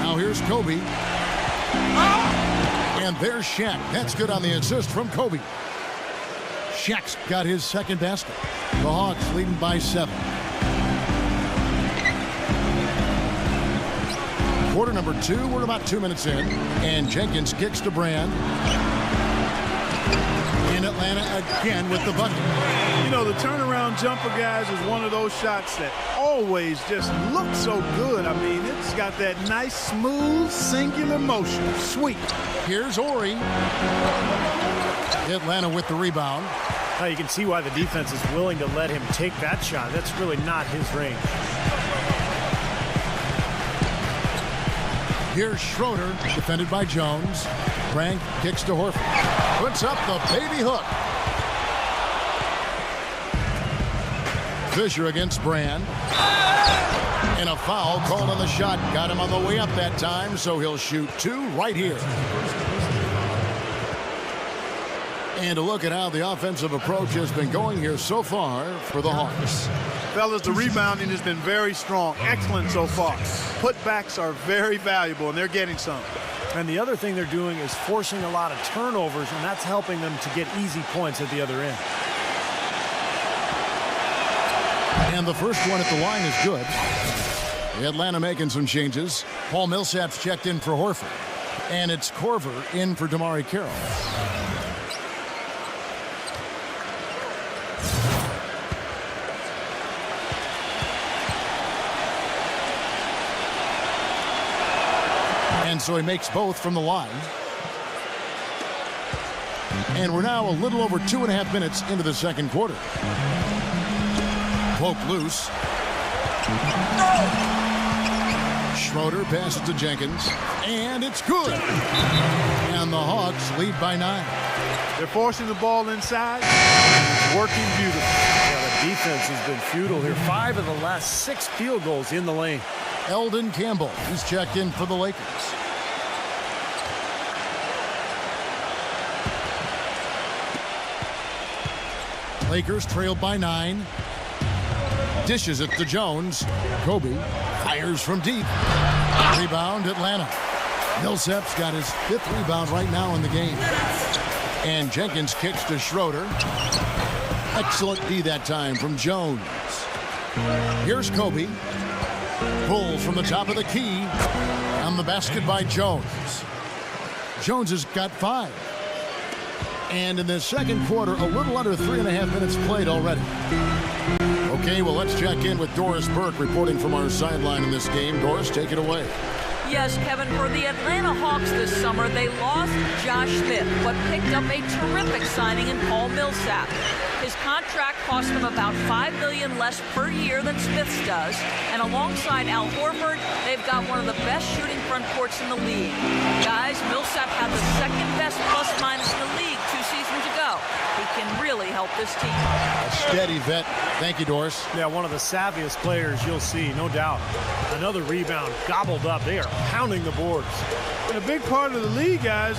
Now here's Kobe. And there's Shaq. That's good on the assist from Kobe. Shaq's got his second basket. The Hawks leading by 7. Quarter number 2. We're about 2 minutes in. And Jenkins kicks to Brand. In Atlanta again with the bucket. You know, the turnaround jumper, guys, is one of those shots that always just look so good. I mean, it's got that nice, smooth, singular motion. Sweet. Here's Horry. Atlanta with the rebound. Now you can see why the defense is willing to let him take that shot. That's really not his range. Here's Schroeder, defended by Jones. Frank kicks to Horford. Puts up the baby hook. Fisher against Brand. And a foul called on the shot. Got him on the way up that time, so he'll shoot 2 right here. And a look at how the offensive approach has been going here so far for the Hawks. Fellas, the rebounding has been very strong. Excellent so far. Putbacks are very valuable, and they're getting some. And the other thing they're doing is forcing a lot of turnovers, and that's helping them to get easy points at the other end. And the first one at the line is good. Atlanta making some changes. Paul Millsap's checked in for Horford. And it's Korver in for Damari Carroll. And so he makes both from the line. And we're now a little over 2.5 minutes into the second quarter. Poke loose. Schroeder passes to Jenkins. And it's good. And the Hawks lead by 9. They're forcing the ball inside. It's working beautifully. Yeah, the defense has been futile here. 5 of the last 6 field goals in the lane. Eldon Campbell, he's checked in for the Lakers. Lakers trailed by 9. Dishes it to Jones. Kobe fires from deep. Rebound, Atlanta. Millsap's got his 5th rebound right now in the game. And Jenkins kicks to Schroeder. Excellent D that time from Jones. Here's Kobe. Pulls from the top of the key. On the basket by Jones. Jones has got 5. And in the second quarter, a little under 3.5 minutes played already. Okay, well, let's check in with Doris Burke reporting from our sideline in this game. Doris, take it away. Yes, Kevin, for the Atlanta Hawks this summer, they lost Josh Smith, but picked up a terrific signing in Paul Millsap. His contract cost them about $5 million less per year than Smith's does. And alongside Al Horford, they've got one of the best shooting front courts in the league. Guys, Millsap had the second best plus-minus in the league 2 seasons ago. He can really help this team. A steady vet. Thank you, Doris. Yeah, one of the savviest players you'll see, no doubt. Another rebound, gobbled up. They are pounding the boards. And a big part of the lead, guys,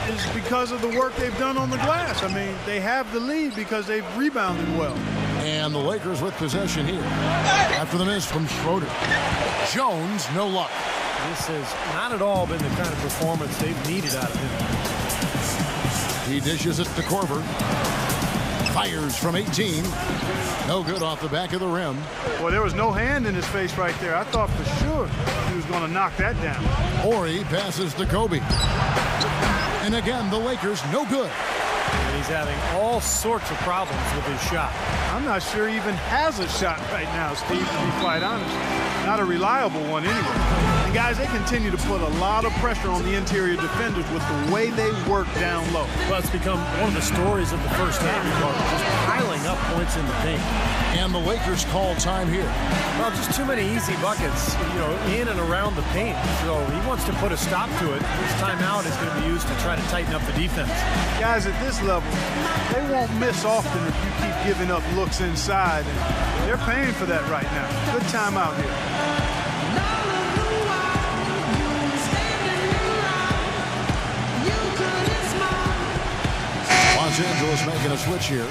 is because of the work they've done on the glass. I mean, they have the lead because they've rebounded well. And the Lakers with possession here. After the miss from Schroeder. Jones, no luck. This has not at all been the kind of performance they've needed out of him. He dishes it to Korver. Fires from 18. No good off the back of the rim. Well, there was no hand in his face right there. I thought for sure he was going to knock that down. Horry passes to Kobe. And again, the Lakers no good. And he's having all sorts of problems with his shot. I'm not sure he even has a shot right now, Steve, to be quite honest. Not a reliable one anyway. And guys, they continue to put a lot of pressure on the interior defenders with the way they work down low. Well, it's become one of the stories of the first half, just piling up points in the paint. And the Lakers call time here. Well, just too many easy buckets, in and around the paint. So he wants to put a stop to it. This timeout is going to be used to try to tighten up the defense. Guys, at this level, they won't miss often if you keep giving up looks inside. And they're paying for that right now. Good timeout here. Los Angeles making a switch here.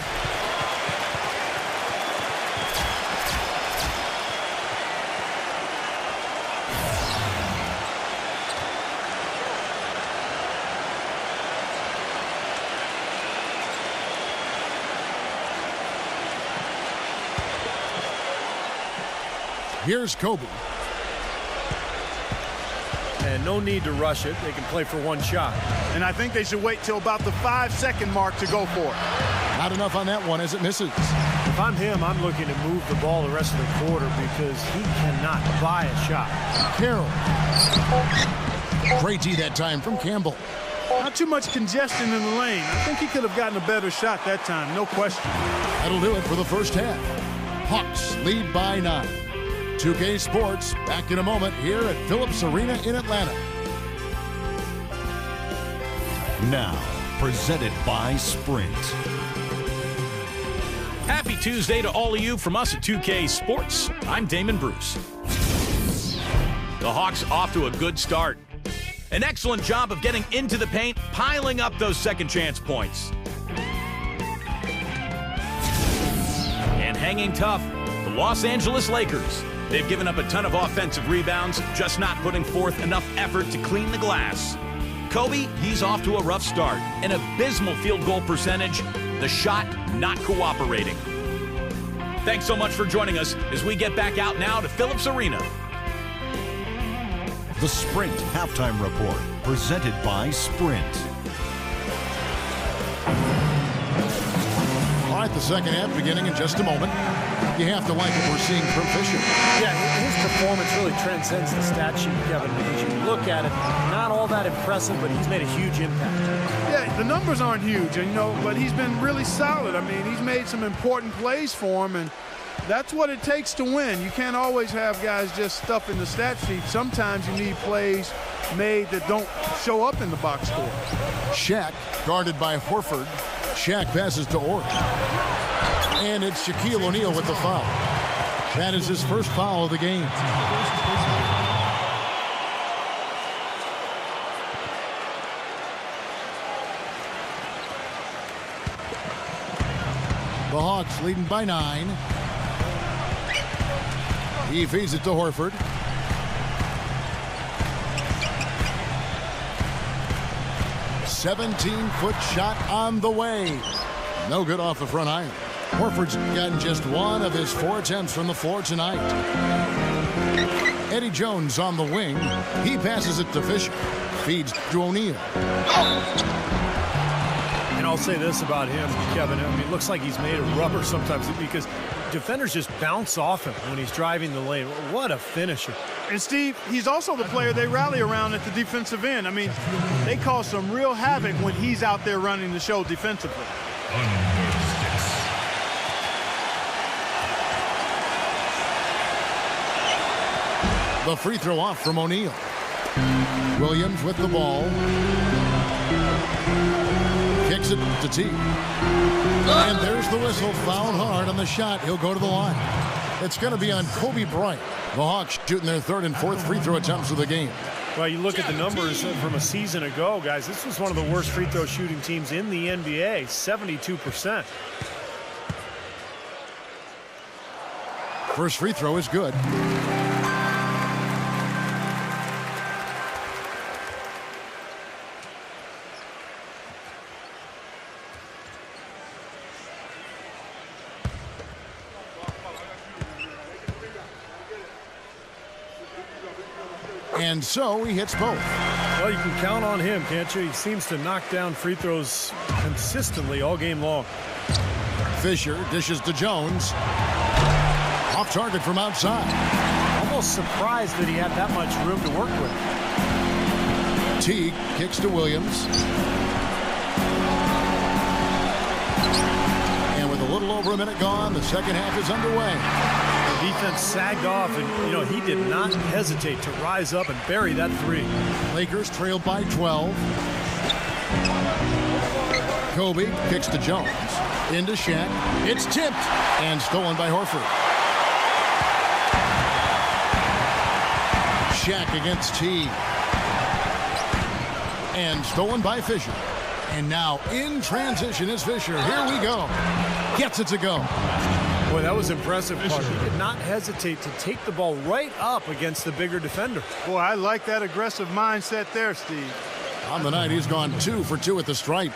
Here's Kobe. And no need to rush it. They can play for one shot. And I think they should wait till about the 5-second mark to go for it. Not enough on that one as it misses. If I'm him, I'm looking to move the ball the rest of the quarter because he cannot buy a shot. Carroll. Great D that time from Campbell. Not too much congestion in the lane. I think he could have gotten a better shot that time, no question. That'll do it for the first half. Hawks lead by 9. 2K Sports back in a moment here at Phillips Arena in Atlanta. Now, presented by Sprint. Happy Tuesday to all of you from us at 2K Sports. I'm Damon Bruce. The Hawks off to a good start. An excellent job of getting into the paint, piling up those second chance points. And hanging tough, the Los Angeles Lakers. They've given up a ton of offensive rebounds, just not putting forth enough effort to clean the glass. Kobe, he's off to a rough start. An abysmal field goal percentage, the shot not cooperating. Thanks so much for joining us as we get back out now to Phillips Arena. The Sprint Halftime Report, presented by Sprint. All right, the second half beginning in just a moment. You have to like what we're seeing from Fisher. Yeah, his performance really transcends the stat sheet, Kevin, because you look at it, not all that impressive, but he's made a huge impact. Yeah, the numbers aren't huge, but he's been really solid. I mean, he's made some important plays for him, and that's what it takes to win. You can't always have guys just stuffing the stat sheet. Sometimes you need plays made that don't show up in the box score. Shaq guarded by Horford. Shaq passes to Orr. And it's Shaquille O'Neal with the foul. That is his first foul of the game. The Hawks leading by 9. He feeds it to Horford. "17-foot shot on the way." No good off the front iron. Horford's gotten just one of his 4 attempts from the floor tonight. Eddie Jones on the wing. He passes it to Fisher. Feeds to O'Neal. And I'll say this about him, Kevin. I mean, it looks like he's made of rubber sometimes because defenders just bounce off him when he's driving the lane. What a finisher. And, Steve, he's also the player they rally around at the defensive end. I mean, they cause some real havoc when he's out there running the show defensively. The free throw off from O'Neal. Williams with the ball. Kicks it to T. And there's the whistle. Fouled hard on the shot. He'll go to the line. It's going to be on Kobe Bryant. The Hawks shooting their 3rd and 4th free throw attempts of the game. Well, you look at the numbers from a season ago, guys. This was one of the worst free throw shooting teams in the NBA, 72%. First free throw is good. And so he hits both. Well, you can count on him, can't you? He seems to knock down free throws consistently all game long. Fisher dishes to Jones. Off target from outside. Almost surprised that he had that much room to work with. Teague kicks to Williams. And with a little over a minute gone, the second half is underway. The defense sagged off, and, he did not hesitate to rise up and bury that three. Lakers trailed by 12. Kobe kicks to Jones. Into Shaq. It's tipped and stolen by Horford. Shaq against Teague. And stolen by Fisher. And now in transition is Fisher. Here we go. Gets it to go. Boy, that was impressive, Clark. He did not hesitate to take the ball right up against the bigger defender. Boy, I like that aggressive mindset there, Steve. On the night, he's gone 2 for 2 at the stripe.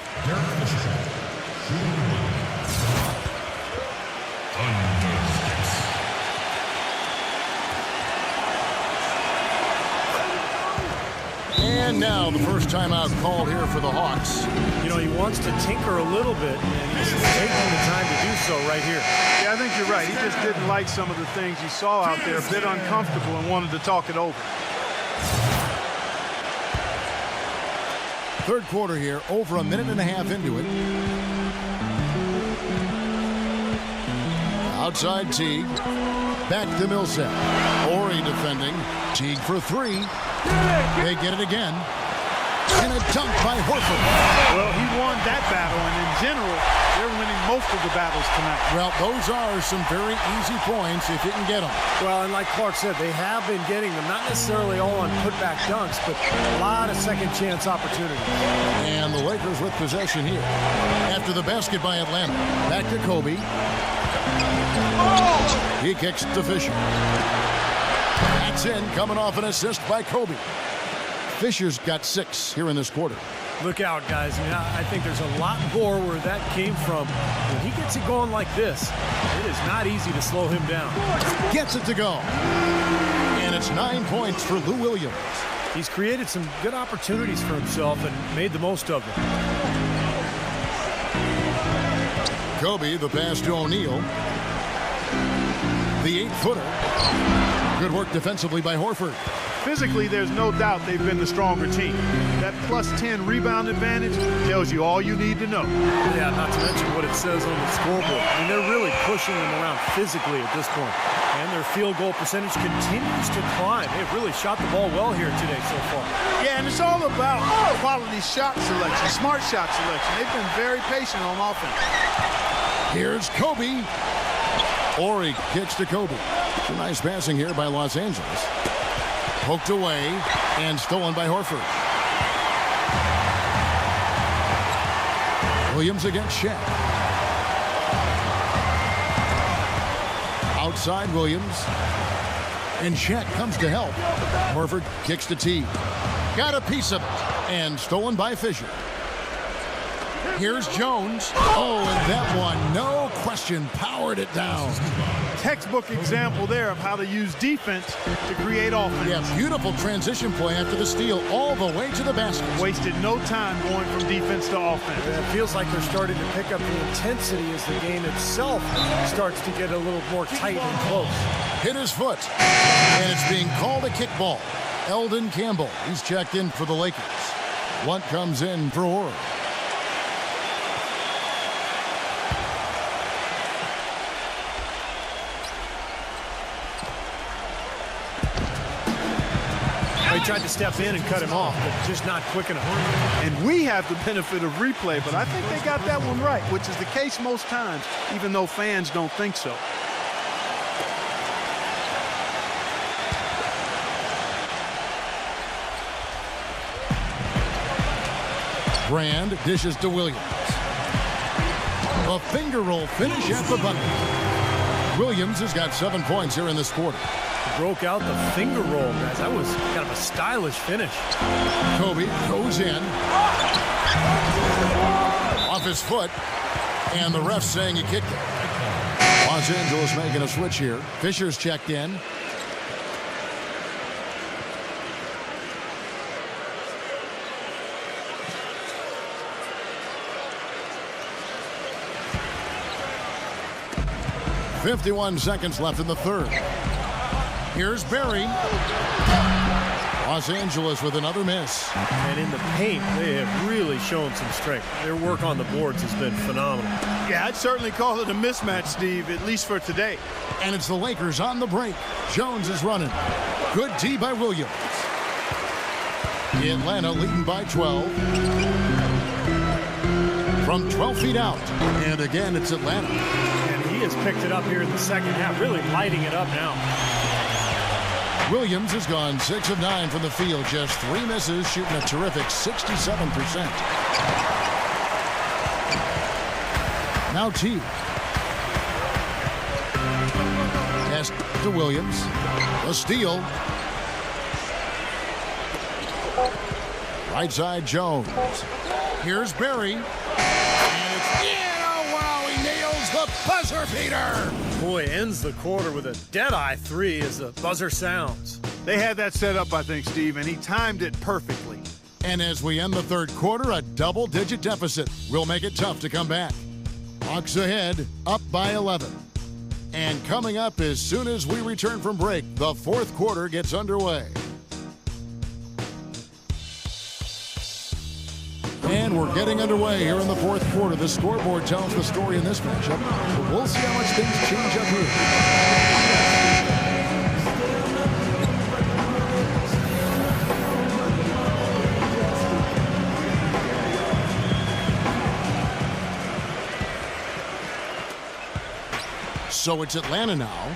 And now the first timeout called here for the Hawks. He wants to tinker a little bit, and he's taking the time to do so right here. Yeah, I think you're right. He just didn't like some of the things he saw out there, a bit uncomfortable, and wanted to talk it over. Third quarter here, over a minute and a half into it. Outside Teague. Back to Millsap. Horry defending. Teague for 3. They get it again. And a dunk by Horford. Well, he won that battle, and in general, they're winning most of the battles tonight. Well, those are some very easy points if you can get them. Well, and like Clark said, they have been getting them, not necessarily all on putback dunks, but a lot of second chance opportunities. And the Lakers with possession here. After the basket by Atlanta. Back to Kobe. He kicks to Fisher. That's in, coming off an assist by Kobe. Fisher's got 6 here in this quarter. Look out, guys. I think there's a lot more where that came from. When he gets it going like this, it is not easy to slow him down. Gets it to go. And it's 9 points for Lou Williams. He's created some good opportunities for himself and made the most of them. Kobe, the pass to O'Neal. The 8-footer. Good work defensively by Horford. Physically, there's no doubt they've been the stronger team. That plus 10 rebound advantage tells you all you need to know. Yeah, not to mention what it says on the scoreboard. They're really pushing them around physically at this point. And their field goal percentage continues to climb. They've really shot the ball well here today so far. Yeah, and it's all about quality shot selection, smart shot selection. They've been very patient on offense. Here's Kobe. Horry kicks to Kobe. Nice passing here by Los Angeles. Poked away and stolen by Horford. Williams against Shaq. Outside Williams. And Shaq comes to help. Horford kicks to Teague. Got a piece of it. And stolen by Fisher. Here's Jones. Oh, and that one, no question, powered it down. Textbook example there of how to use defense to create offense. Yeah, beautiful transition play after the steal all the way to the basket. Wasted no time going from defense to offense. It feels like they're starting to pick up the intensity as the game itself starts to get a little more tight and close. Hit his foot, and it's being called a kickball. Eldon Campbell, he's checked in for the Lakers. Lunt comes in for Horry. They tried to step in and cut him off, but just not quick enough. And we have the benefit of replay, but I think they got that one right, which is the case most times, even though fans don't think so. Brand dishes to Williams. A finger roll finish at the bucket. Williams has got 7 points here in this quarter. Broke out the finger roll, guys. That was kind of a stylish finish. Kobe goes in. Off his foot. And the ref saying he kicked it. Los Angeles making a switch here. Fisher's checked in. .51 seconds left in the third. Here's Barry. Los Angeles with another miss. And in the paint, they have really shown some strength. Their work on the boards has been phenomenal. Yeah, I'd certainly call it a mismatch, Steve, at least for today. And it's the Lakers on the break. Jones is running. Good D by Williams. Atlanta leading by 12. From 12 feet out. And again, it's Atlanta. And he has picked it up here in the second half, really lighting it up now. Williams has gone 6 of 9 from the field. Just 3 misses, shooting a terrific 67%. Now T. Pass to Williams. A steal. Right side, Jones. Here's Barry. And it's in. Oh, wow, he nails the buzzer beater. Boy, ends the quarter with a dead-eye 3 as the buzzer sounds. They had that set up, I think, Steve, and he timed it perfectly. And as we end the third quarter, a double-digit deficit will make it tough to come back. Hawks ahead, up by 11. And coming up as soon as we return from break, the fourth quarter gets underway. And we're getting underway here in the fourth quarter. The scoreboard tells the story in this matchup. But we'll see how much things change up here. So it's Atlanta now.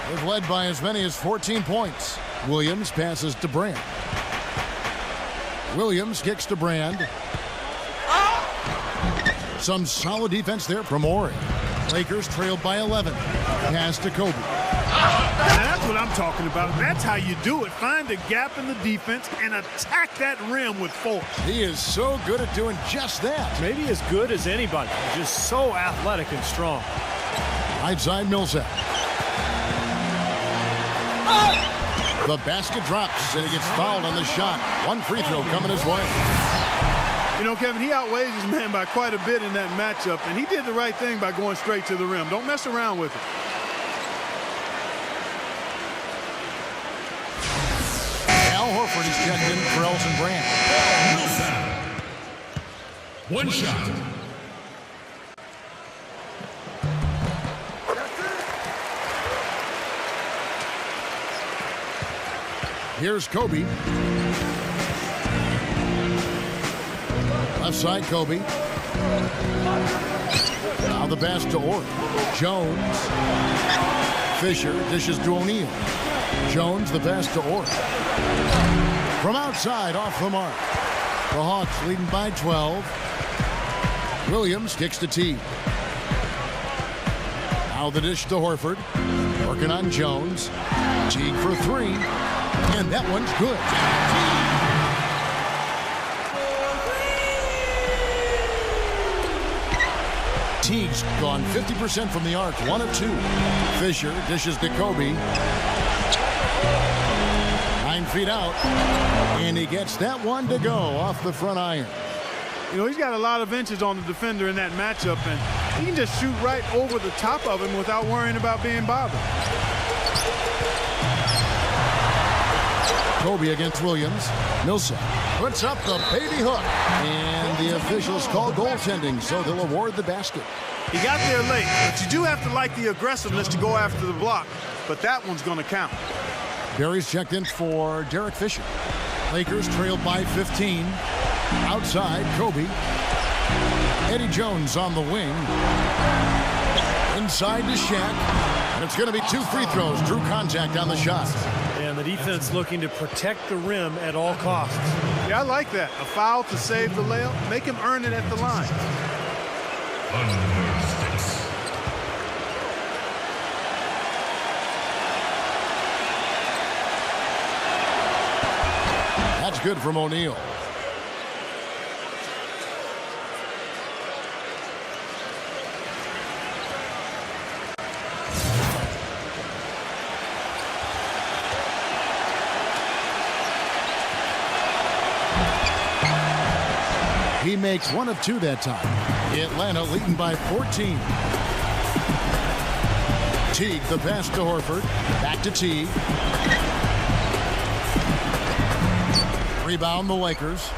They've led by as many as 14 points. Williams passes to Brand. Williams kicks to Brand. Some solid defense there from Ori. Lakers trailed by 11. Pass to Kobe. Now that's what I'm talking about. That's how you do it. Find a gap in the defense and attack that rim with force. He is so good at doing just that. Maybe as good as anybody. Just so athletic and strong. Right side, Millsap. The basket drops, and he gets fouled on the shot. One free throw coming his way. You know, Kevin, he outweighs his man by quite a bit in that matchup, and he did the right thing by going straight to the rim. Don't mess around with it. Al Horford is checked in for Elton Brand. One shot. Here's Kobe. Left side, Kobe. Now the pass to Ori. Jones. Fisher dishes to O'Neal. Jones, the pass to Ori. From outside, off the mark. The Hawks leading by 12. Williams kicks to T. Now the dish to Horford. Working on Jones. Teague for 3. And that one's good. Teague's gone 50% from the arc, 1 of 2. Fisher dishes to Kobe. 9 feet out. And he gets that one to go off the front iron. You know, he's got a lot of inches on the defender in that matchup, and he can just shoot right over the top of him without worrying about being bothered. Kobe against Williams. Millsap puts up the baby hook. And the officials call goaltending, so they'll award the basket. He got there late, but you do have to like the aggressiveness to go after the block. But that one's going to count. Barry's checked in for Derek Fisher. Lakers trailed by 15. Outside, Kobe. Eddie Jones on the wing. Inside to Shaq. And it's going to be 2 free throws. Drew contact on the shot. And the defense looking to protect the rim at all costs. Yeah, I like that. A foul to save the layup. Make him earn it at the line. That's good from O'Neal. He makes one of two that time. Atlanta leading by 14. Teague, the pass to Horford. Back to Teague. Rebound the Lakers.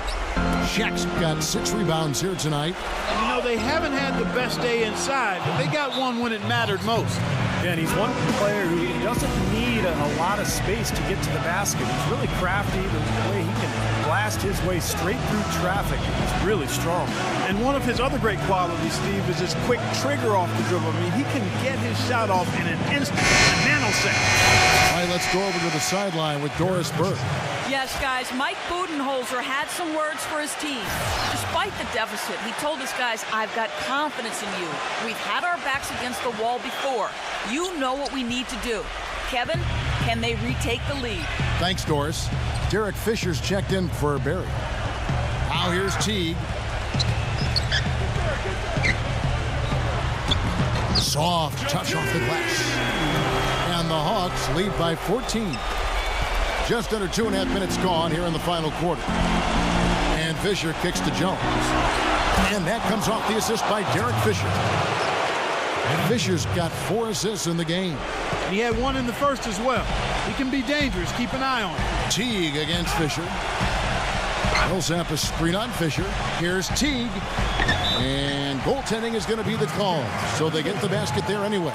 Shaq's got 6 rebounds here tonight. You know, they haven't had the best day inside, but they got one when it mattered most. Yeah, and he's one player who doesn't need a lot of space to get to the basket. He's really crafty. The way he can blast his way straight through traffic is really strong. And one of his other great qualities, Steve, is his quick trigger off the dribble. I mean, he can get his shot off in an instant, a nanosecond. All right, let's go over to the sideline with Doris Burke. Yes, guys, Mike Budenholzer had some words for his team. Despite the deficit, he told his guys, I've got confidence in you. We've had our backs against the wall before. You know what we need to do. Kevin, can they retake the lead? Thanks, Doris. Derek Fisher's checked in for Barry. Now here's Teague. Soft touch off the glass. And the Hawks lead by 14. Just under 2.5 minutes gone here in the final quarter. And Fisher kicks to Jones. And that comes off the assist by Derek Fisher. And Fisher's got 4 assists in the game. He had one in the first as well. He can be dangerous. Keep an eye on him. Teague against Fisher. Millsap a screen on Fisher. Here's Teague. And goaltending is going to be the call. So they get the basket there anyway.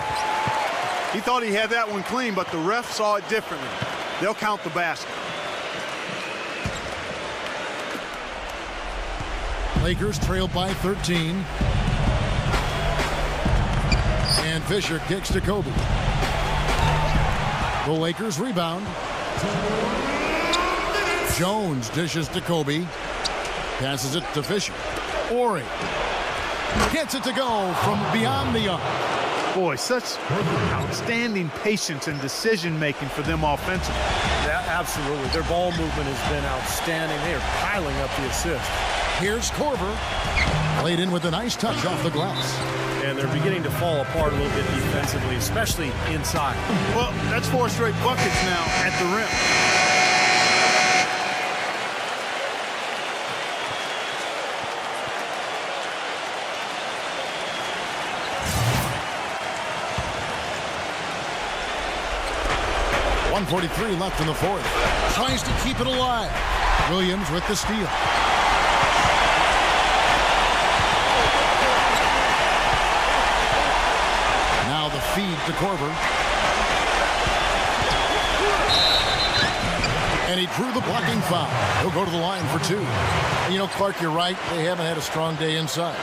He thought he had that one clean, but the ref saw it differently. They'll count the basket. Lakers trail by 13. And Fisher kicks to Kobe. The Lakers rebound. Jones dishes to Kobe. Passes it to Fisher. Ori gets it to go from beyond the arc. Boy, such outstanding patience and decision-making for them offensively. Yeah, absolutely. Their ball movement has been outstanding. They are piling up the assist. Here's Korver. Played in with a nice touch off the glass. And they're beginning to fall apart a little bit defensively, especially inside. Well, that's 4 straight buckets now at the rim. .143 left in the fourth. Tries to keep it alive. Williams with the steal. Now the feed to Korver. And he drew the blocking foul. He'll go to the line for 2. And you know, Clark, you're right. They haven't had a strong day inside.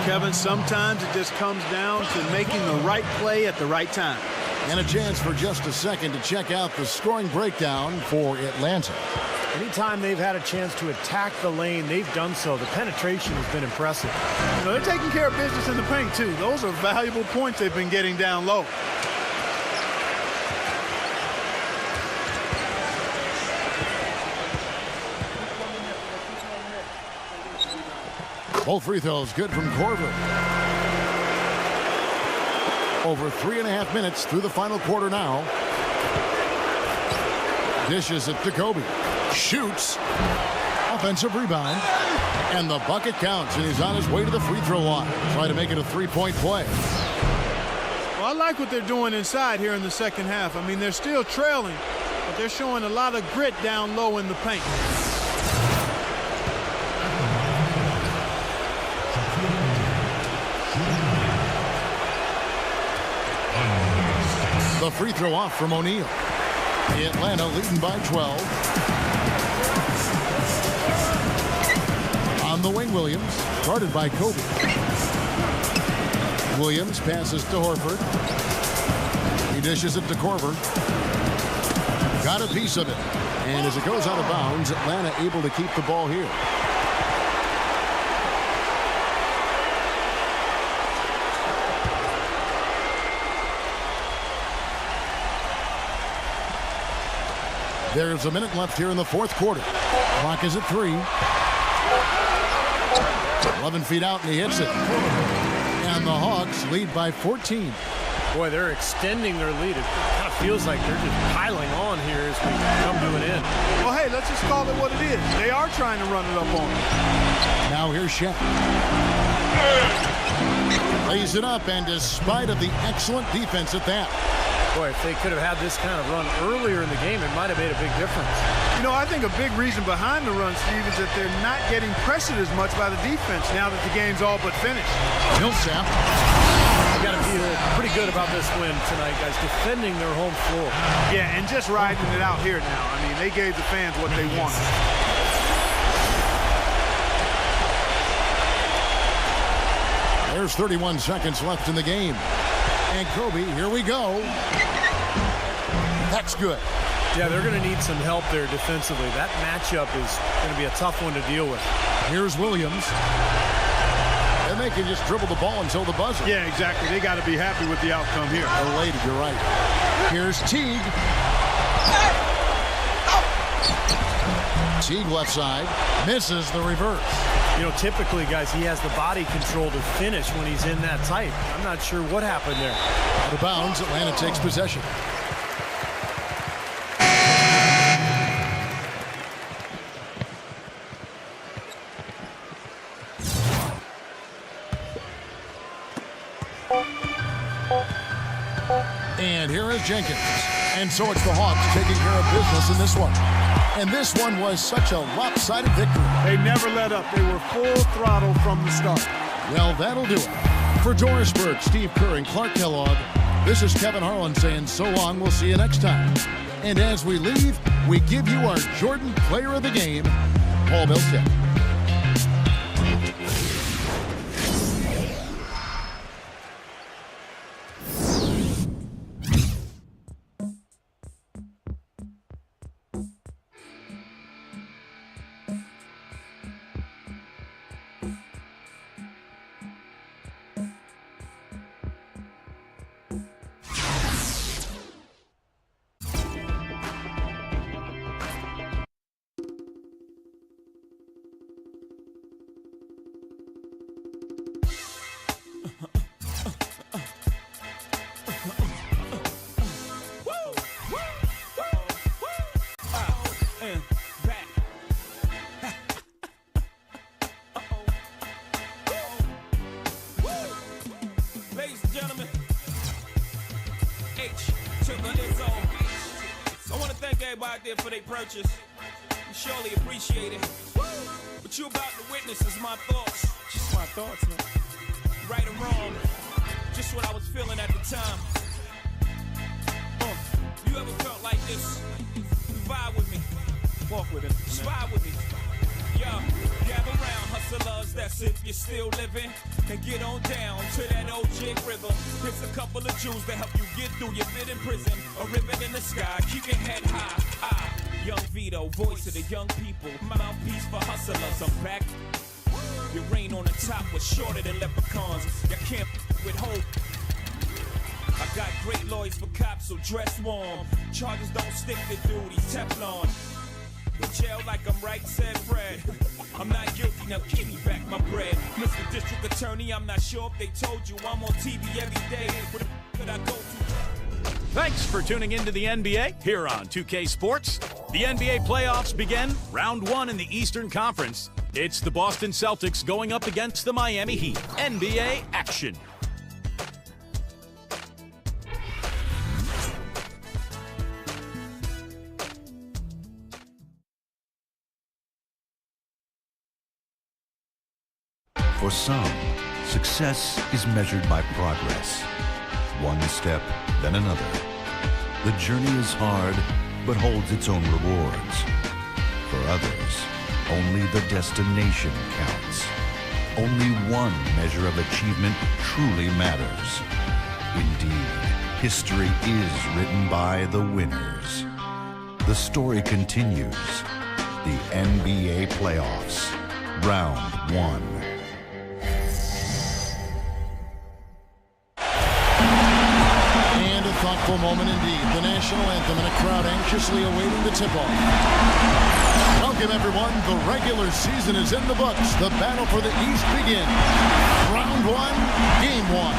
Kevin, sometimes it just comes down to making the right play at the right time. And a chance for just a second to check out the scoring breakdown for Atlanta. Anytime they've had a chance to attack the lane, they've done so. The penetration has been impressive. You know, they're taking care of business in the paint, too. Those are valuable points they've been getting down low. Both free throws good from Korver. Over 3.5 minutes through the final quarter now. Dishes it to Kobe. Shoots. Offensive rebound. And the bucket counts, and he's on his way to the free throw line. Try to make it a 3-point play. Well, I like what they're doing inside here in the second half. I mean, they're still trailing, but they're showing a lot of grit down low in the paint. The free throw off from O'Neal. Atlanta leading by 12. On the wing, Williams, guarded by Kobe. Williams passes to Horford. He dishes it to Korver. Got a piece of it. And as it goes out of bounds, Atlanta able to keep the ball here. There's a minute left here in the fourth quarter. Clock is at 3. 11 feet out, and he hits it. And the Hawks lead by 14. Boy, they're extending their lead. It kind of feels like they're just piling on here as we come to an end. Well, hey, let's just call it what it is. They are trying to run it up on them. Now here's Shaq. Lays it up, and despite of the excellent defense at that. Boy, if they could have had this kind of run earlier in the game, it might have made a big difference. You know, I think a big reason behind the run, Steve, is that they're not getting pressured as much by the defense now that the game's all but finished. Millsap. They've got to feel pretty good about this win tonight, guys, defending their home floor. Yeah, and just riding it out here now. I mean, they gave the fans what they wanted. There's 31 seconds left in the game. And Kobe, here we go. That's good. Yeah, they're going to need some help there defensively. That matchup is going to be a tough one to deal with. Here's Williams. And they can just dribble the ball until the buzzer. Yeah, exactly. They got to be happy with the outcome here. Elated, you're right. Here's Teague. Teague left side. Misses the reverse. You know, typically, guys, he has the body control to finish when he's in that tight. I'm not sure what happened there. Out of bounds, Atlanta takes possession. And here is Jenkins. And so it's the Hawks taking care of business in this one. And this one was such a lopsided victory. They never let up. They were full throttle from the start. Well, that'll do it. For Doris Burke, Steve Kerr, and Clark Kellogg, this is Kevin Harlan saying so long. We'll see you next time. And as we leave, we give you our Jordan Player of the Game, Paul Milton. For their purchase, we surely appreciate it. What you about to witness is my thoughts. Just my thoughts, man. Right or wrong, just what I was feeling at the time. You ever felt like this? Vibe with me. Walk with it. Spy with me. Yo, gather round, hustlers, that's if you're still living. And get on down to that old jig rhythm. Here's a couple of Jews to help you get through your bit in prison. A ribbon in the sky, keep your head high. Young Vito, voice of the young people. Mouthpiece for hustlers, I'm back. Your reign on the top was shorter than leprechauns. You can't with hope. I got great lawyers for cops, so dress warm. Charges don't stick to duties, Teflon. In jail like I'm right, said Fred. I'm not guilty, now give me back my bread. Mr. District Attorney, I'm not sure if they told you I'm on TV every day. Where the could I go to? Thanks for tuning into the NBA here on 2K Sports. The NBA playoffs begin round 1 in the Eastern Conference. It's the Boston Celtics going up against the Miami Heat. NBA action. For some, success is measured by progress. One step, then another. The journey is hard, but holds its own rewards. For others, only the destination counts. Only one measure of achievement truly matters. Indeed, history is written by the winners. The story continues. The NBA playoffs. Round 1. Thoughtful moment indeed. The national anthem and a crowd anxiously awaiting the tip-off. Welcome, everyone. The regular season is in the books. The battle for the East begins. Round 1, Game 1.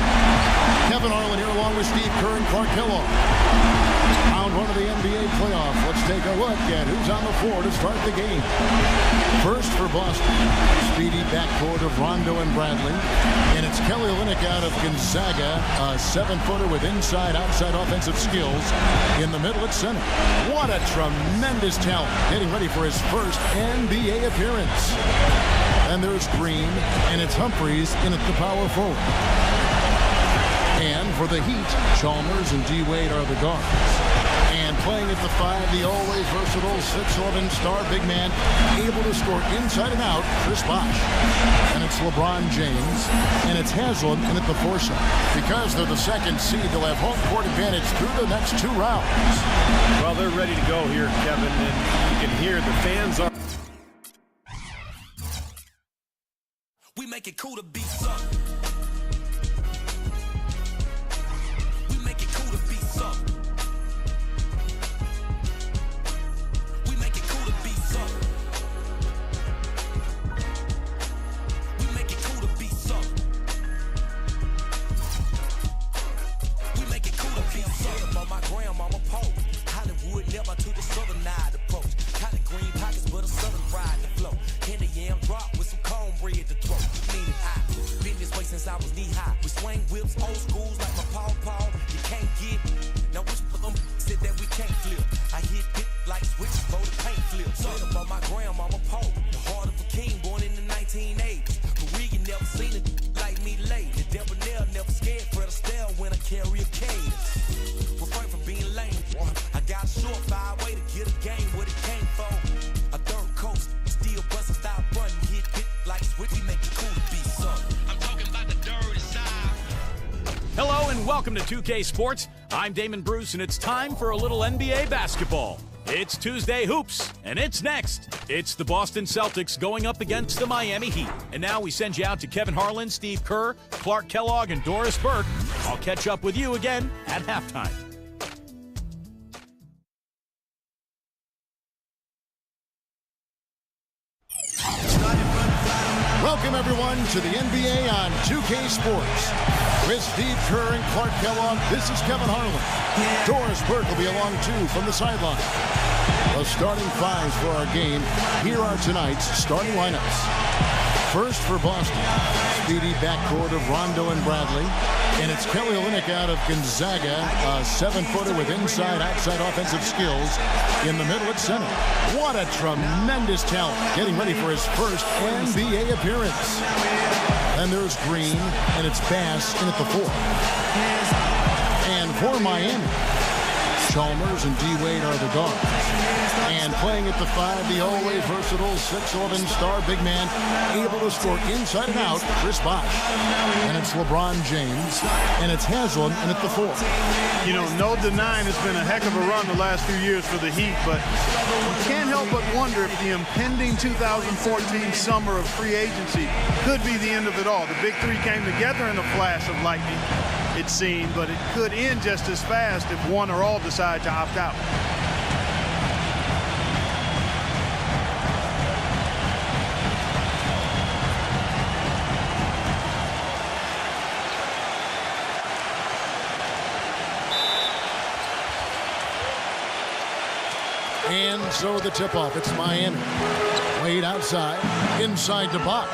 Kevin Harlan here along with Steve Kerr and Clark Kellogg. Round 1 of the NBA playoffs. Let's take a look at who's on the floor to start the game. First for Boston, speedy backcourt of Rondo and Bradley. And it's Kelly Olynyk out of Gonzaga, a 7-footer with inside-outside offensive skills. In the middle at center. What a tremendous talent, getting ready for his first NBA appearance. And there's Green, and it's Humphries in at the power forward. And for the Heat, Chalmers and D. Wade are the guards. And playing at the 5, the always versatile 6'11" star big man, able to score inside and out, Chris Bosh. And it's LeBron James, and it's Haslam in at the 4 side. Because they're the second seed, they'll have home court advantage through the next 2 rounds. Well, they're ready to go here, Kevin, and you can hear the fans are. We make it cool to be sucked. I was knee high. We swing whips, old schools like my paw. You can't get. Now which of them said that we can't flip? I hit it like switches, blow the paint flip. Straight up on my grandmama pole. The heart of a king, born in the 1980s. Korean never seen it like me late. The debonair never scared Fred Astaire when I carry a cadence. Refrain from being lame. I got a surefire way to get a game what it came for. A third coast, still bustin', stop running. Hit it like switch, we make it cool to be something. Hello and welcome to 2K Sports. I'm Damon Bruce, and it's time for a little NBA basketball. It's Tuesday Hoops, and it's next. It's the Boston Celtics going up against the Miami Heat. And now we send you out to Kevin Harlan, Steve Kerr, Clark Kellogg, and Doris Burke. I'll catch up with you again at halftime. Welcome, everyone, to the NBA on 2K Sports. With Steve Kerr and Clark Kellogg, this is Kevin Harlan. Doris Burke will be along, too, from the sideline. The starting 5s for our game. Here are tonight's starting lineups. First for Boston, speedy backcourt of Rondo and Bradley. And it's Kelly Olynyk out of Gonzaga, a 7-footer with inside-outside offensive skills. In the middle at center. What a tremendous talent, getting ready for his first NBA appearance. And there's Green, and it's Bass in at the 4. And for Miami, Chalmers and D. Wade are the guards. And playing at the 5, the always versatile 6'11" star big man, able to score inside and out, Chris Bosh. And it's LeBron James, and it's Haslam in at the 4. You know, no denying it's been a heck of a run the last few years for the Heat, but you can't help but wonder if the impending 2014 summer of free agency could be the end of it all. The Big Three came together in a flash of lightning, it seemed, but it could end just as fast if one or all decide to opt out. And so the tip-off, it's Miami. Wade outside, inside to Bosh.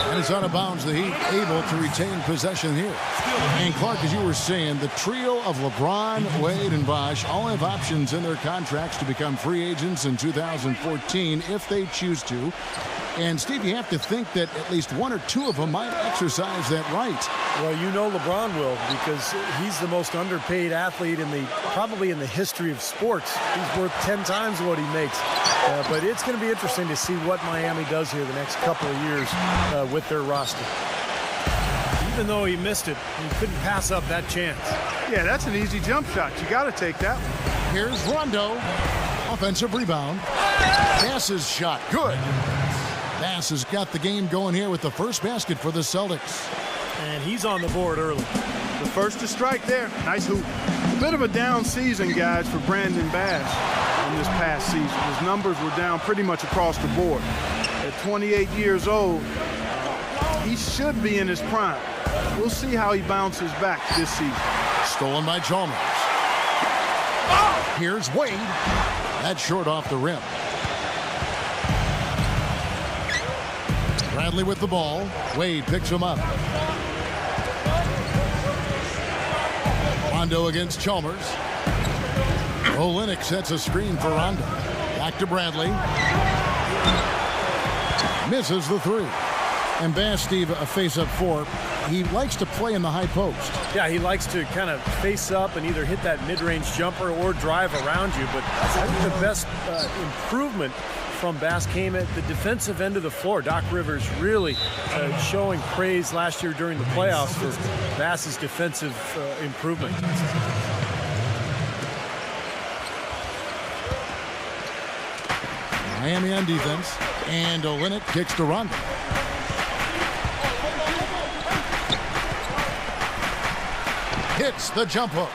And it's out of bounds. The Heat able to retain possession here. And Clark, as you were saying, the trio of LeBron, Wade, and Bosh all have options in their contracts to become free agents in 2014 if they choose to. And, Steve, you have to think that at least one or two of them might exercise that right. Well, you know LeBron will, because he's the most underpaid athlete probably in the history of sports. He's worth 10 times what he makes. But it's going to be interesting to see what Miami does here the next couple of years with their roster. Even though he missed it, he couldn't pass up that chance. Yeah, that's an easy jump shot. You got to take that one. Here's Rondo. Offensive rebound. Bass's shot. Good. Bass has got the game going here with the first basket for the Celtics. And he's on the board early. The first to strike there. Nice hoop. A bit of a down season, guys, for Brandon Bass in this past season. His numbers were down pretty much across the board. At 28 years old, he should be in his prime. We'll see how he bounces back this season. Stolen by Chalmers. Here's Wade. That's short off the rim. Bradley with the ball. Wade picks him up. Rondo against Chalmers. Olynyk sets a screen for Rondo. Back to Bradley. Misses the three. And Bass, Steve, a face-up four. He likes to play in the high post. Yeah, he likes to kind of face up and either hit that mid-range jumper or drive around you. But I think the best improvement from Bass came at the defensive end of the floor. Doc Rivers really showing praise last year during the playoffs for Bass's defensive improvement. Miami on defense. And Olynyk kicks to Rondo. Hits the jump hook.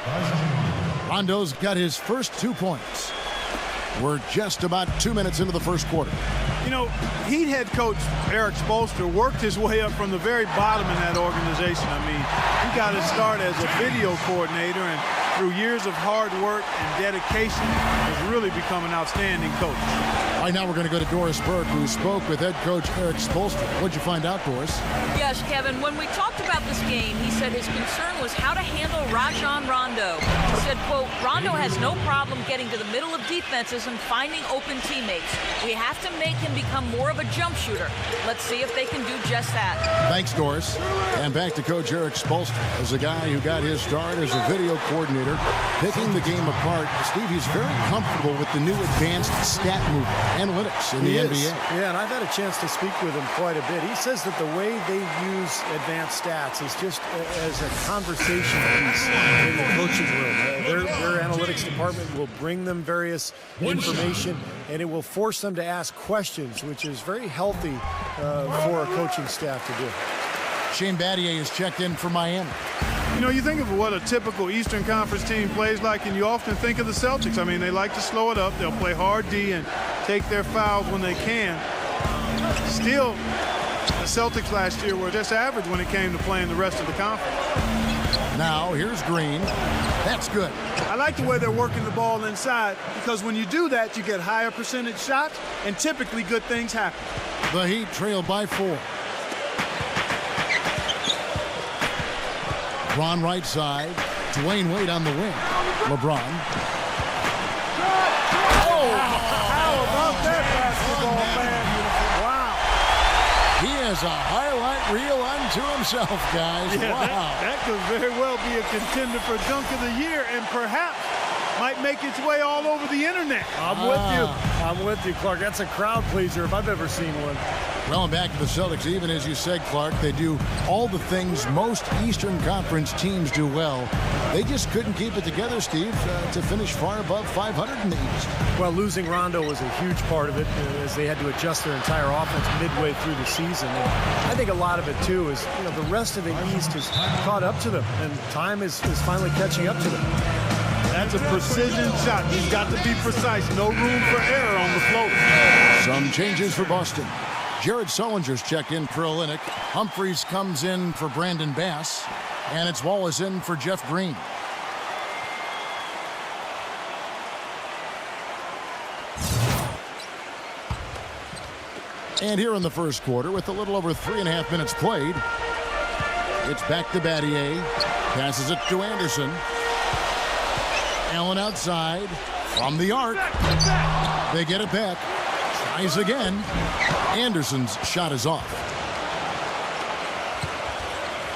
Rondo's got his first 2 points. We're just about 2 minutes into the first quarter. You know, Heat head coach Eric Spoelstra worked his way up from the very bottom in that organization. I mean, he got his start as a video coordinator, and through years of hard work and dedication, has really become an outstanding coach. Right now we're going to go to Doris Burke, who spoke with head coach Eric Spoelstra. What'd you find out, Doris? Yes, Kevin, when we talked about this game, he said his concern was how to handle Rajon Rondo. He said, quote, Rondo has no problem getting to the middle of defenses and finding open teammates. We have to make him become more of a jump shooter. Let's see if they can do just that. Thanks, Doris. And back to coach Eric Spoelstra. As a guy who got his start as a video coordinator, picking the game apart, Steve, he's very comfortable with the new advanced stat movement. Analytics in the NBA. Yeah, and I've had a chance to speak with him quite a bit. He says that the way they use advanced stats is just as a conversation piece in the coaching room. Their analytics department will bring them various information, and it will force them to ask questions, which is very healthy for a coaching staff to do. Shane Battier is checked in for Miami. You know, you think of what a typical Eastern Conference team plays like, and you often think of the Celtics. I mean, they like to slow it up. They'll play hard D and take their fouls when they can. Still, the Celtics last year were just average when it came to playing the rest of the conference. Now, here's Green. That's good. I like the way they're working the ball inside, because when you do that, you get higher percentage shots, and typically good things happen. The Heat trail by 4. LeBron right side. Dwayne Wade on the wing. LeBron. Oh, how about that basketball, man? Wow. He has a highlight reel unto himself, guys. Yeah, wow. That could very well be a contender for Dunk of the Year, and perhaps might make its way all over the internet. I'm with you. I'm with you, Clark. That's a crowd pleaser if I've ever seen one. Well, and back to the Celtics, even as you said, Clark, they do all the things most Eastern Conference teams do well. They just couldn't keep it together, Steve, to finish far above 500 in the East. Well, losing Rondo was a huge part of it, as they had to adjust their entire offense midway through the season. And I think a lot of it, too, is the rest of the East has caught up to them, and time is finally catching up to them. That's a precision shot. He's got to be precise. No room for error on the float. Some changes for Boston. Jared Sullinger's checked in for Olynyk. Humphries comes in for Brandon Bass. And it's Wallace in for Jeff Green. And here in the first quarter, with a little over 3.5 minutes played, it's back to Battier. Passes it to Anderson. Allen outside from the arc. They get it back. Tries again. Anderson's shot is off.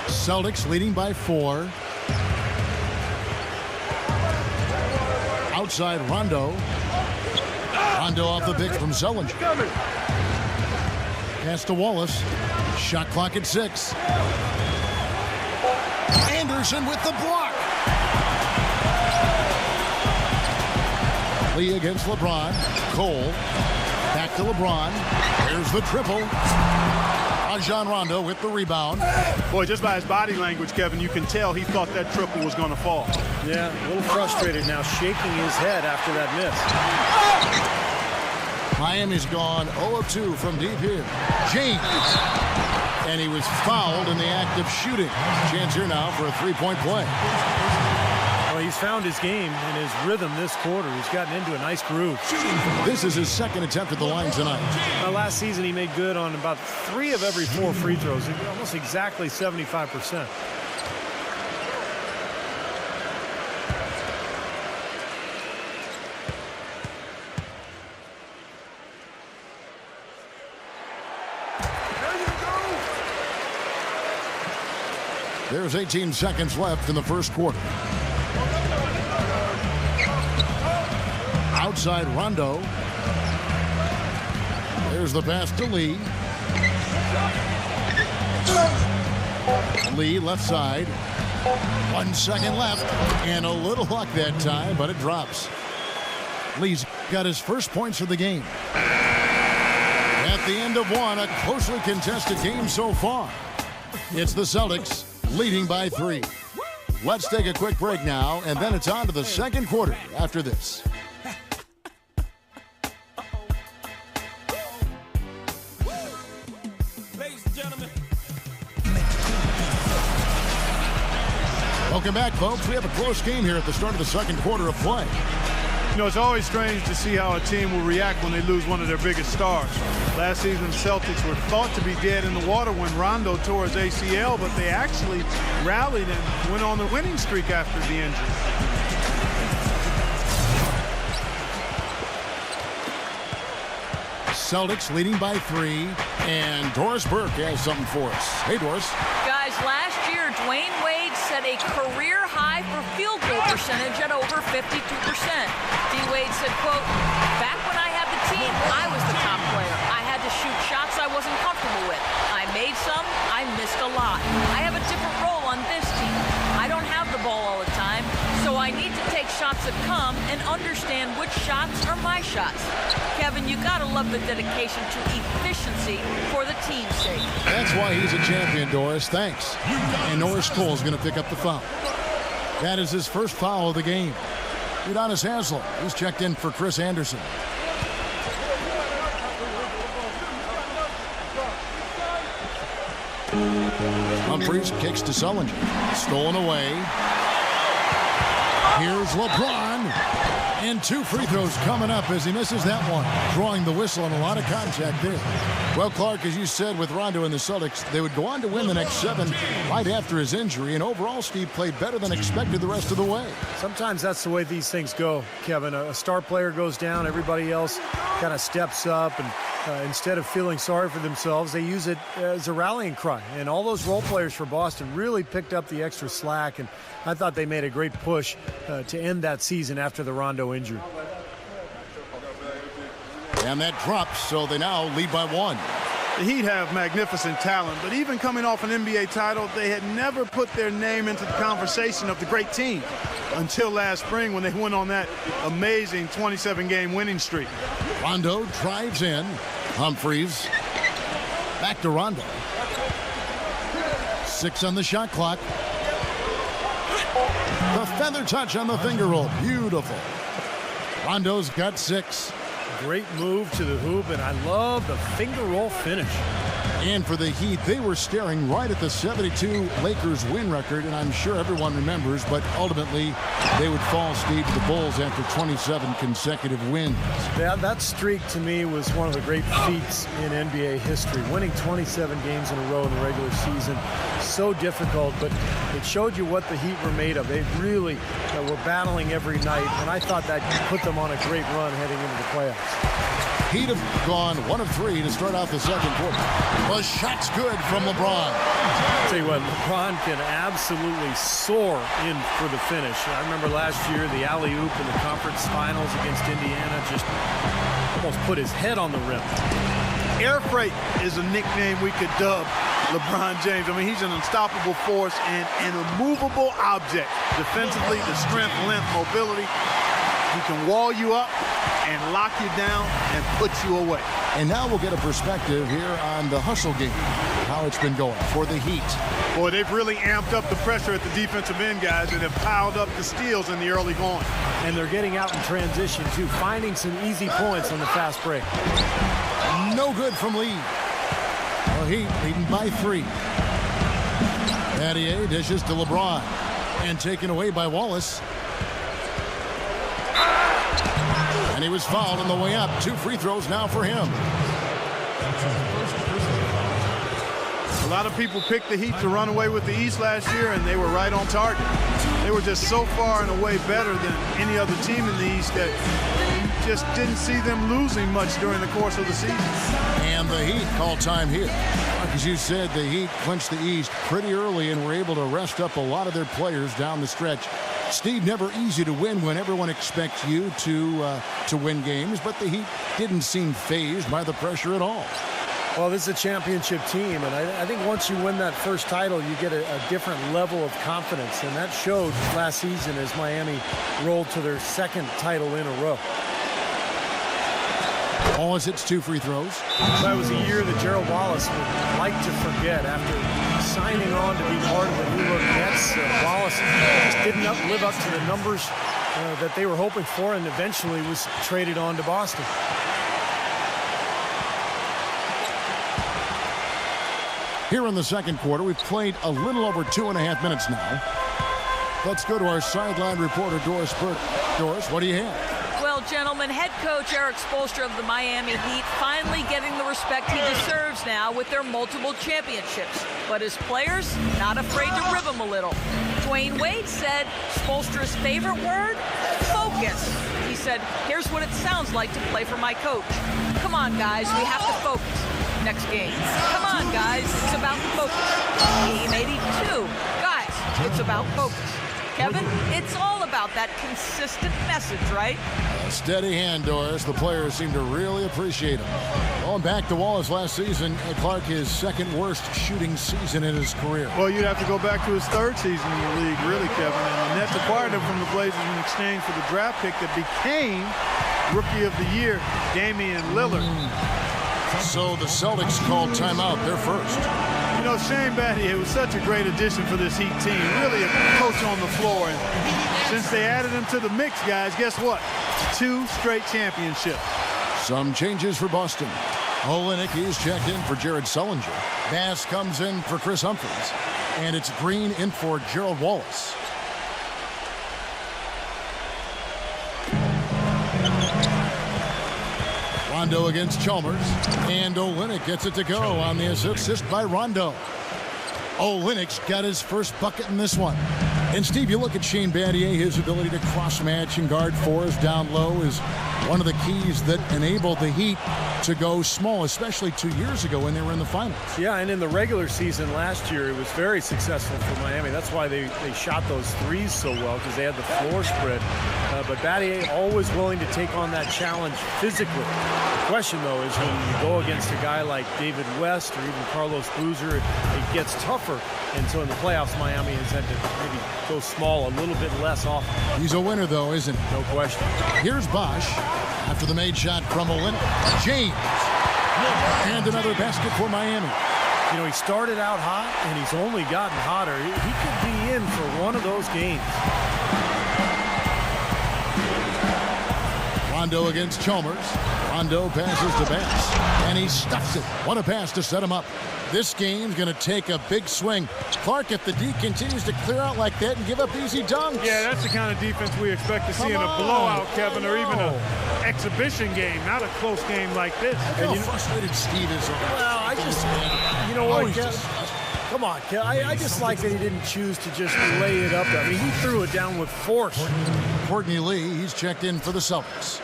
Celtics leading by 4. Outside Rondo. Rondo off the pick from Sullinger. Pass to Wallace. Shot clock at 6. Anderson with the block. Lee against LeBron. Cole. Back to LeBron. There's the triple. Rajon Rondo with the rebound. Boy, just by his body language, Kevin, you can tell he thought that triple was going to fall. Yeah, a little frustrated now, shaking his head after that miss. Miami's gone 0 of 2 from deep here. James. And he was fouled in the act of shooting. Chance here now for a three-point play. Well, he's found his game and his rhythm this quarter. He's gotten into a nice groove. This is his second attempt at the line tonight. Last season, he made good on about 3 of every 4 free throws, almost exactly 75%. There's 18 seconds left in the first quarter. Outside Rondo. There's the pass to Lee. Lee left side. 1 second left. And a little luck that time, but it drops. Lee's got his first points of the game. At the end of one, a closely contested game so far. It's the Celtics leading by 3. Let's take a quick break now, and then it's on to the second quarter after this. Welcome back, folks. We have a close game here at the start of the second quarter of play. You know, it's always strange to see how a team will react when they lose one of their biggest stars. Last season, the Celtics were thought to be dead in the water when Rondo tore his ACL, but they actually rallied and went on the winning streak after the injury. Celtics leading by 3, and Doris Burke has something for us. Hey, Doris. Guys, last year, Dwayne Wade set a career high for field goal percentage at over 52%. D-Wade said, quote, "Back when I had the team, I was the top player. I had to shoot shots I wasn't comfortable with. I made some, I missed a lot. I have a different role on this team. I don't have the ball all the time, so I need to take shots that come and understand which shots are my shots." Kevin, you gotta love the dedication to efficiency for the team's sake. That's why he's a champion, Doris. Thanks. And Norris Cole is going to pick up the foul. That is his first foul of the game. Udonis Haslem, who's checked in for Chris Anderson. Humphries kicks to Sullinger. Stolen away. Here's LeBron. And 2 free throws coming up as he misses that one. Drawing the whistle and a lot of contact there. Well, Clark, as you said, with Rondo and the Celtics, they would go on to win the next 7 right after his injury. And overall, Steve played better than expected the rest of the way. Sometimes that's the way these things go, Kevin. A star player goes down, everybody else kind of steps up, and instead of feeling sorry for themselves, they use it as a rallying cry. And all those role players for Boston really picked up the extra slack, and I thought they made a great push to end that season after the Rondo injury. And that drops, so they now lead by 1. The Heat have magnificent talent, but even coming off an NBA title, they had never put their name into the conversation of the great team until last spring when they went on that amazing 27-game winning streak. Rondo drives in. Humphries. Back to Rondo. 6 on the shot clock. The feather touch on the finger roll. Beautiful. Rondo's got 6. Great move to the hoop, and I love the finger roll finish. And for the Heat, they were staring right at the 72 Lakers win record, and I'm sure everyone remembers, but ultimately they would fall, Steve, to the Bulls after 27 consecutive wins. Yeah, that streak to me was one of the great feats in NBA history. Winning 27 games in a row in the regular season, so difficult, but it showed you what the Heat were made of. They really were battling every night, and I thought that put them on a great run heading into the playoffs. Heat have gone 1 of 3 to start out the second quarter. The shot's good from LeBron. I'll tell you what, LeBron can absolutely soar in for the finish. I remember last year, the alley-oop in the conference finals against Indiana just almost put his head on the rim. Air freight is a nickname we could dub LeBron James. I mean, he's an unstoppable force and an immovable object. Defensively, the strength, length, mobility. He can wall you up and lock you down and put you away. And now we'll get a perspective here on the hustle game, how it's been going for the Heat. Boy, they've really amped up the pressure at the defensive end, guys, and have piled up the steals in the early going. And they're getting out in transition, too, finding some easy points on the fast break. No good from Lee. Well, Heat leading by 3. Battier dishes to LeBron. And taken away by Wallace. And he was fouled on the way up. 2 free throws now for him. A lot of people picked the Heat to run away with the East last year, and they were right on target. They were just so far and away better than any other team in the East that you just didn't see them losing much during the course of the season. And the Heat call time here. As you said, the Heat clinched the East pretty early and were able to rest up a lot of their players down the stretch. Steve, never easy to win when everyone expects you to win games, but the Heat didn't seem fazed by the pressure at all. Well, this is a championship team, and I think once you win that first title, you get a different level of confidence, and that showed last season as Miami rolled to their 2nd title in a row. Wallace hits 2 free throws. That was a year that Gerald Wallace would like to forget. After signing on to be part of the New York Nets, Wallace just didn't live up to the numbers that they were hoping for, and eventually was traded on to Boston. Here in the second quarter, we've played a little over 2.5 minutes now. Let's go to our sideline reporter, Doris Burke. Doris, what do you have? Well, gentlemen, head coach Eric Spoelstra of the Miami Heat finally getting the respect he deserves now with their multiple championships. But his players, not afraid to rib him a little. Dwayne Wade said Spoelstra's favorite word, focus. He said, here's what it sounds like to play for my coach. Come on, guys, we have to focus. Next game. Come on, guys, it's about focus. Game 82. Guys, it's about focus. Kevin, it's all about that consistent message, right? A steady hand, Doris. The players seem to really appreciate him. Going back to Wallace last season, Clark, his 2nd worst shooting season in his career. Well, you'd have to go back to his 3rd season in the league, really, Kevin. And the Nets acquired him from the Blazers in exchange for the draft pick that became Rookie of the Year, Damian Lillard. So the Celtics called timeout. They're first. You know, Shane Battier was such a great addition for this Heat team. Really a coach on the floor. And since they added him to the mix, guys, guess what? 2 straight championships. Some changes for Boston. Olynyk is checked in for Jared Sullinger. Bass comes in for Chris Humphries. And it's Green in for Gerald Wallace. Rondo against Chalmers, and Olynyk gets it to go on the assist by Rondo. Olynyk's got his first bucket in this one. And Steve, you look at Shane Battier, his ability to cross-match and guard 4s down low is one of the keys that enabled the Heat to go small, especially 2 years ago when they were in the finals. Yeah, and in the regular season last year, it was very successful for Miami. That's why they shot those 3s so well, because they had the floor spread. But Battier always willing to take on that challenge physically. The question, though, is when you go against a guy like David West or even Carlos Boozer, it gets tougher. And so in the playoffs, Miami has had to maybe go small a little bit less often. He's a winner, though, isn't he? No question. Here's Bosch after the made shot from Olynyk. James. And another basket for Miami. You know, he started out hot, and he's only gotten hotter. He could be in for one of those games. Rondo against Chalmers. Rondo passes to Bass, and he stuffs it. What a pass to set him up. This game's going to take a big swing. Clark, if the D continues to clear out like that and give up easy dunks. Yeah, that's the kind of defense we expect to see in a blowout, Kevin, or even an exhibition game, not a close game like this. Look how frustrated Steve is. Well, I just, you know what, come on, I just like that he didn't choose to just lay it up. I mean, he threw it down with force. Courtney Lee, he's checked in for the Celtics.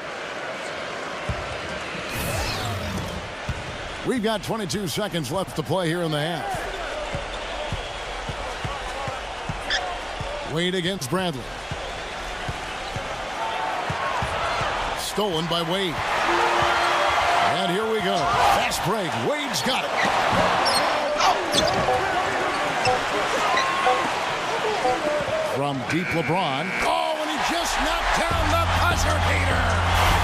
We've got 22 seconds left to play here in the half. Wade against Bradley. Stolen by Wade. And here we go. Fast break. Wade's got it. From deep LeBron. Oh, and he just knocked down the buzzer beater.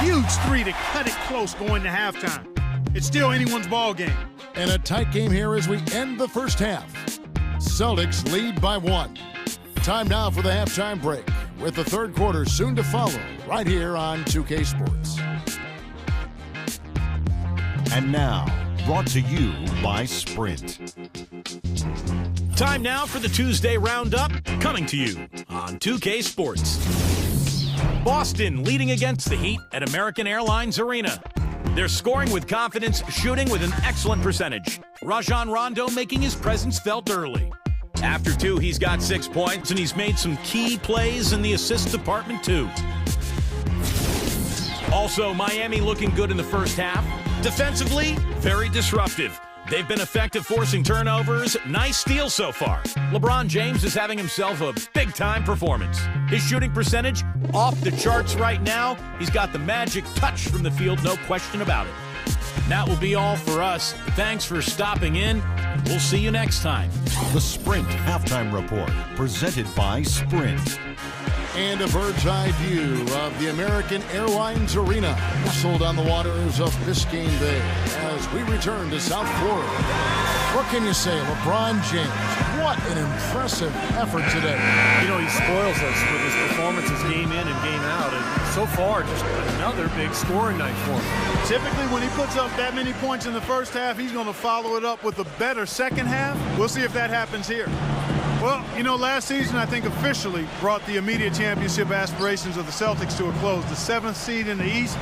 Huge three to cut it close going to halftime. It's still anyone's ball game. And a tight game here as we end the first half. Celtics lead by 1. Time now for the halftime break, with the third quarter soon to follow right here on 2K Sports. And now, brought to you by Sprint. Time now for the Tuesday Roundup, coming to you on 2K Sports. Boston leading against the Heat at American Airlines Arena. They're scoring with confidence, shooting with an excellent percentage. Rajon Rondo making his presence felt early. After 2, he's got 6 points, and he's made some key plays in the assist department, too. Also, Miami looking good in the first half. Defensively, very disruptive. They've been effective forcing turnovers. Nice steal so far. LeBron James is having himself a big-time performance. His shooting percentage off the charts right now. He's got the magic touch from the field, no question about it. That will be all for us. Thanks for stopping in. We'll see you next time. The Sprint Halftime Report, presented by Sprint. And a bird's-eye view of the American Airlines Arena, nestled on the waters of Biscayne Bay, as we return to South Florida. What can you say, LeBron James? What an impressive effort today. You know, he spoils us with his performances game in and game out, and so far, just another big scoring night for him. Typically, when he puts up that many points in the first half, he's going to follow it up with a better second half. We'll see if that happens here. Well, you know, last season, I think officially brought the immediate championship aspirations of the Celtics to a close. The 7th seed in the East,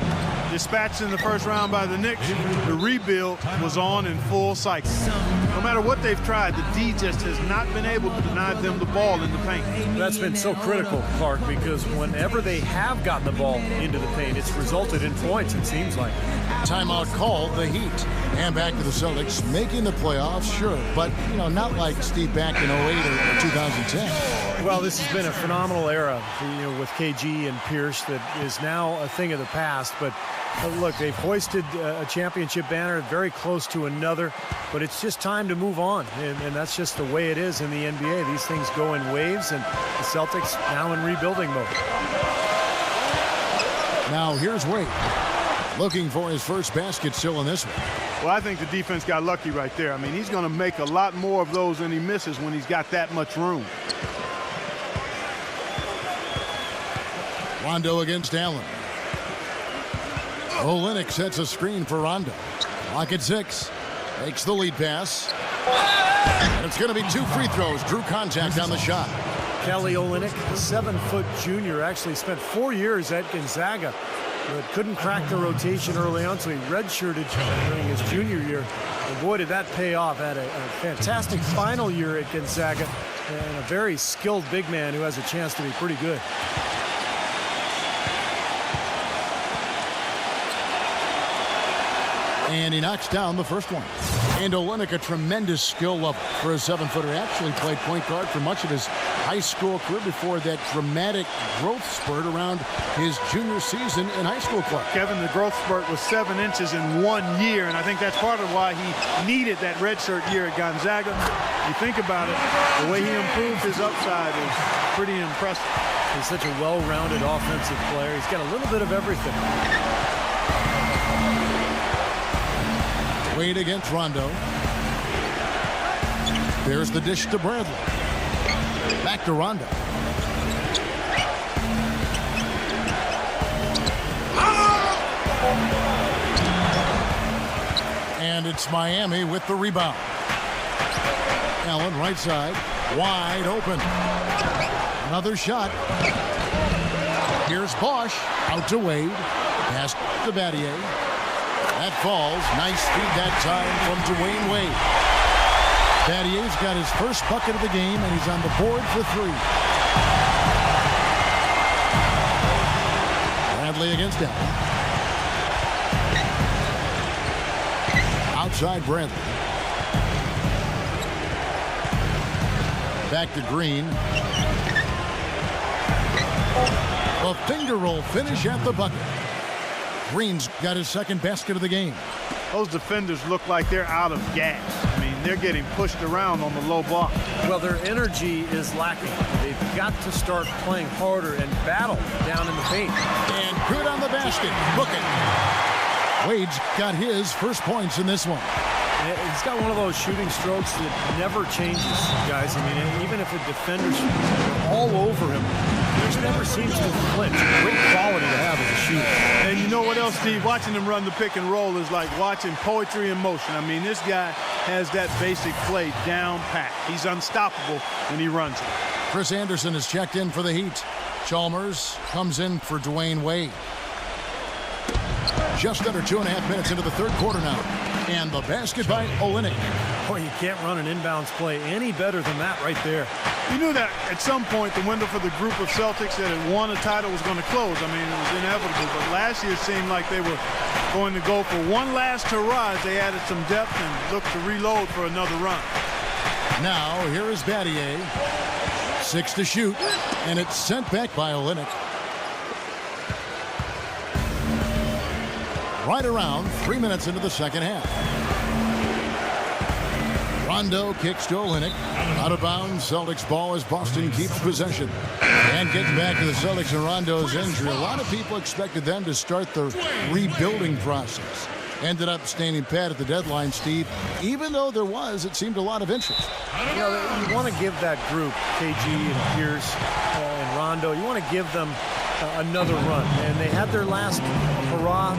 dispatched in the first round by the Knicks. The rebuild was on in full cycle. No matter what they've tried, the D just has not been able to deny them the ball in the paint. That's been so critical, Clark, because whenever they have gotten the ball into the paint, it's resulted in points, it seems like. Timeout called, the Heat. And back to the Celtics, making the playoffs, sure, but, you know, not like Steve back in 08 or 2010. Well, this has been a phenomenal era, you know, with KG and Pierce that is now a thing of the past. But look, they've hoisted a championship banner, very close to another, but it's just time to move on. And that's just the way it is in the NBA. These things go in waves, and the Celtics now in rebuilding mode. Now here's Wade, looking for his first basket still in this one. Well, I think the defense got lucky right there. I mean, he's going to make a lot more of those than he misses when he's got that much room. Rondo against Allen. Olynyk sets a screen for Rondo. Clock at 6. Makes the lead pass. And it's going to be 2 free throws. Drew contact on the shot. Kelly Olynyk, a 7-foot junior, actually spent 4 years at Gonzaga, but couldn't crack the rotation early on, so he redshirted during his junior year. And boy, did that pay off. Had a fantastic final year at Gonzaga, and a very skilled big man who has a chance to be pretty good. And he knocks down the first one. And Olynyk, a tremendous skill level for a 7-footer. Actually played point guard for much of his high school career before that dramatic growth spurt around his junior season in high school club. Kevin, the growth spurt was 7 inches in 1 year, and I think that's part of why he needed that redshirt year at Gonzaga. You think about it, the way he improved his upside is pretty impressive. He's such a well-rounded offensive player. He's got a little bit of everything. Wade against Rondo. There's the dish to Bradley. Back to Rondo. And it's Miami with the rebound. Allen right side, wide open. Another shot. Here's Bosch out to Wade. Pass to Battier. That falls. Nice feed that time from Dwayne Wade. Battier's got his first bucket of the game, and he's on the board for 3. Bradley against Allen. Outside Bradley. Back to Green. A finger roll finish at the bucket. Green's got his second basket of the game. those defenders look like they're out of gas. I mean, they're getting pushed around on the low block. Well, their energy is lacking. They've got to start playing harder and battle down in the paint. And good on the basket. Booking. Wade's got his first points in this one. He's got one of those shooting strokes that never changes, guys. I mean, even if a defender's all over him, he just never seems to flinch. Great quality to have as a shooter. And you know what else, Steve? Watching him run the pick and roll is like watching poetry in motion. I mean, this guy has that basic play down pat. He's unstoppable when he runs it. Chris Anderson is checked in for the Heat. Chalmers comes in for Dwayne Wade. Just under 2.5 minutes into the third quarter now. And the basket by Olynyk. Boy, you can't run an inbounds play any better than that right there. You knew that at some point the window for the group of Celtics that had won a title was going to close. I mean, it was inevitable. But last year it seemed like they were going to go for one last hurrah as they added some depth and looked to reload for another run. Now, here is Battier. 6 to shoot. And it's sent back by Olynyk. Right around 3 minutes into the second half. Rondo kicks to Olynyk. Out of bounds. Celtics ball as Boston keeps possession. And gets back to the Celtics and Rondo's injury. A lot of people expected them to start the rebuilding process. Ended up standing pat at the deadline, Steve. Even though there was, it seemed, a lot of interest. You know, you want to give that group, KG and Pierce and Rondo, you want to give them another run. And they had their last hurrah.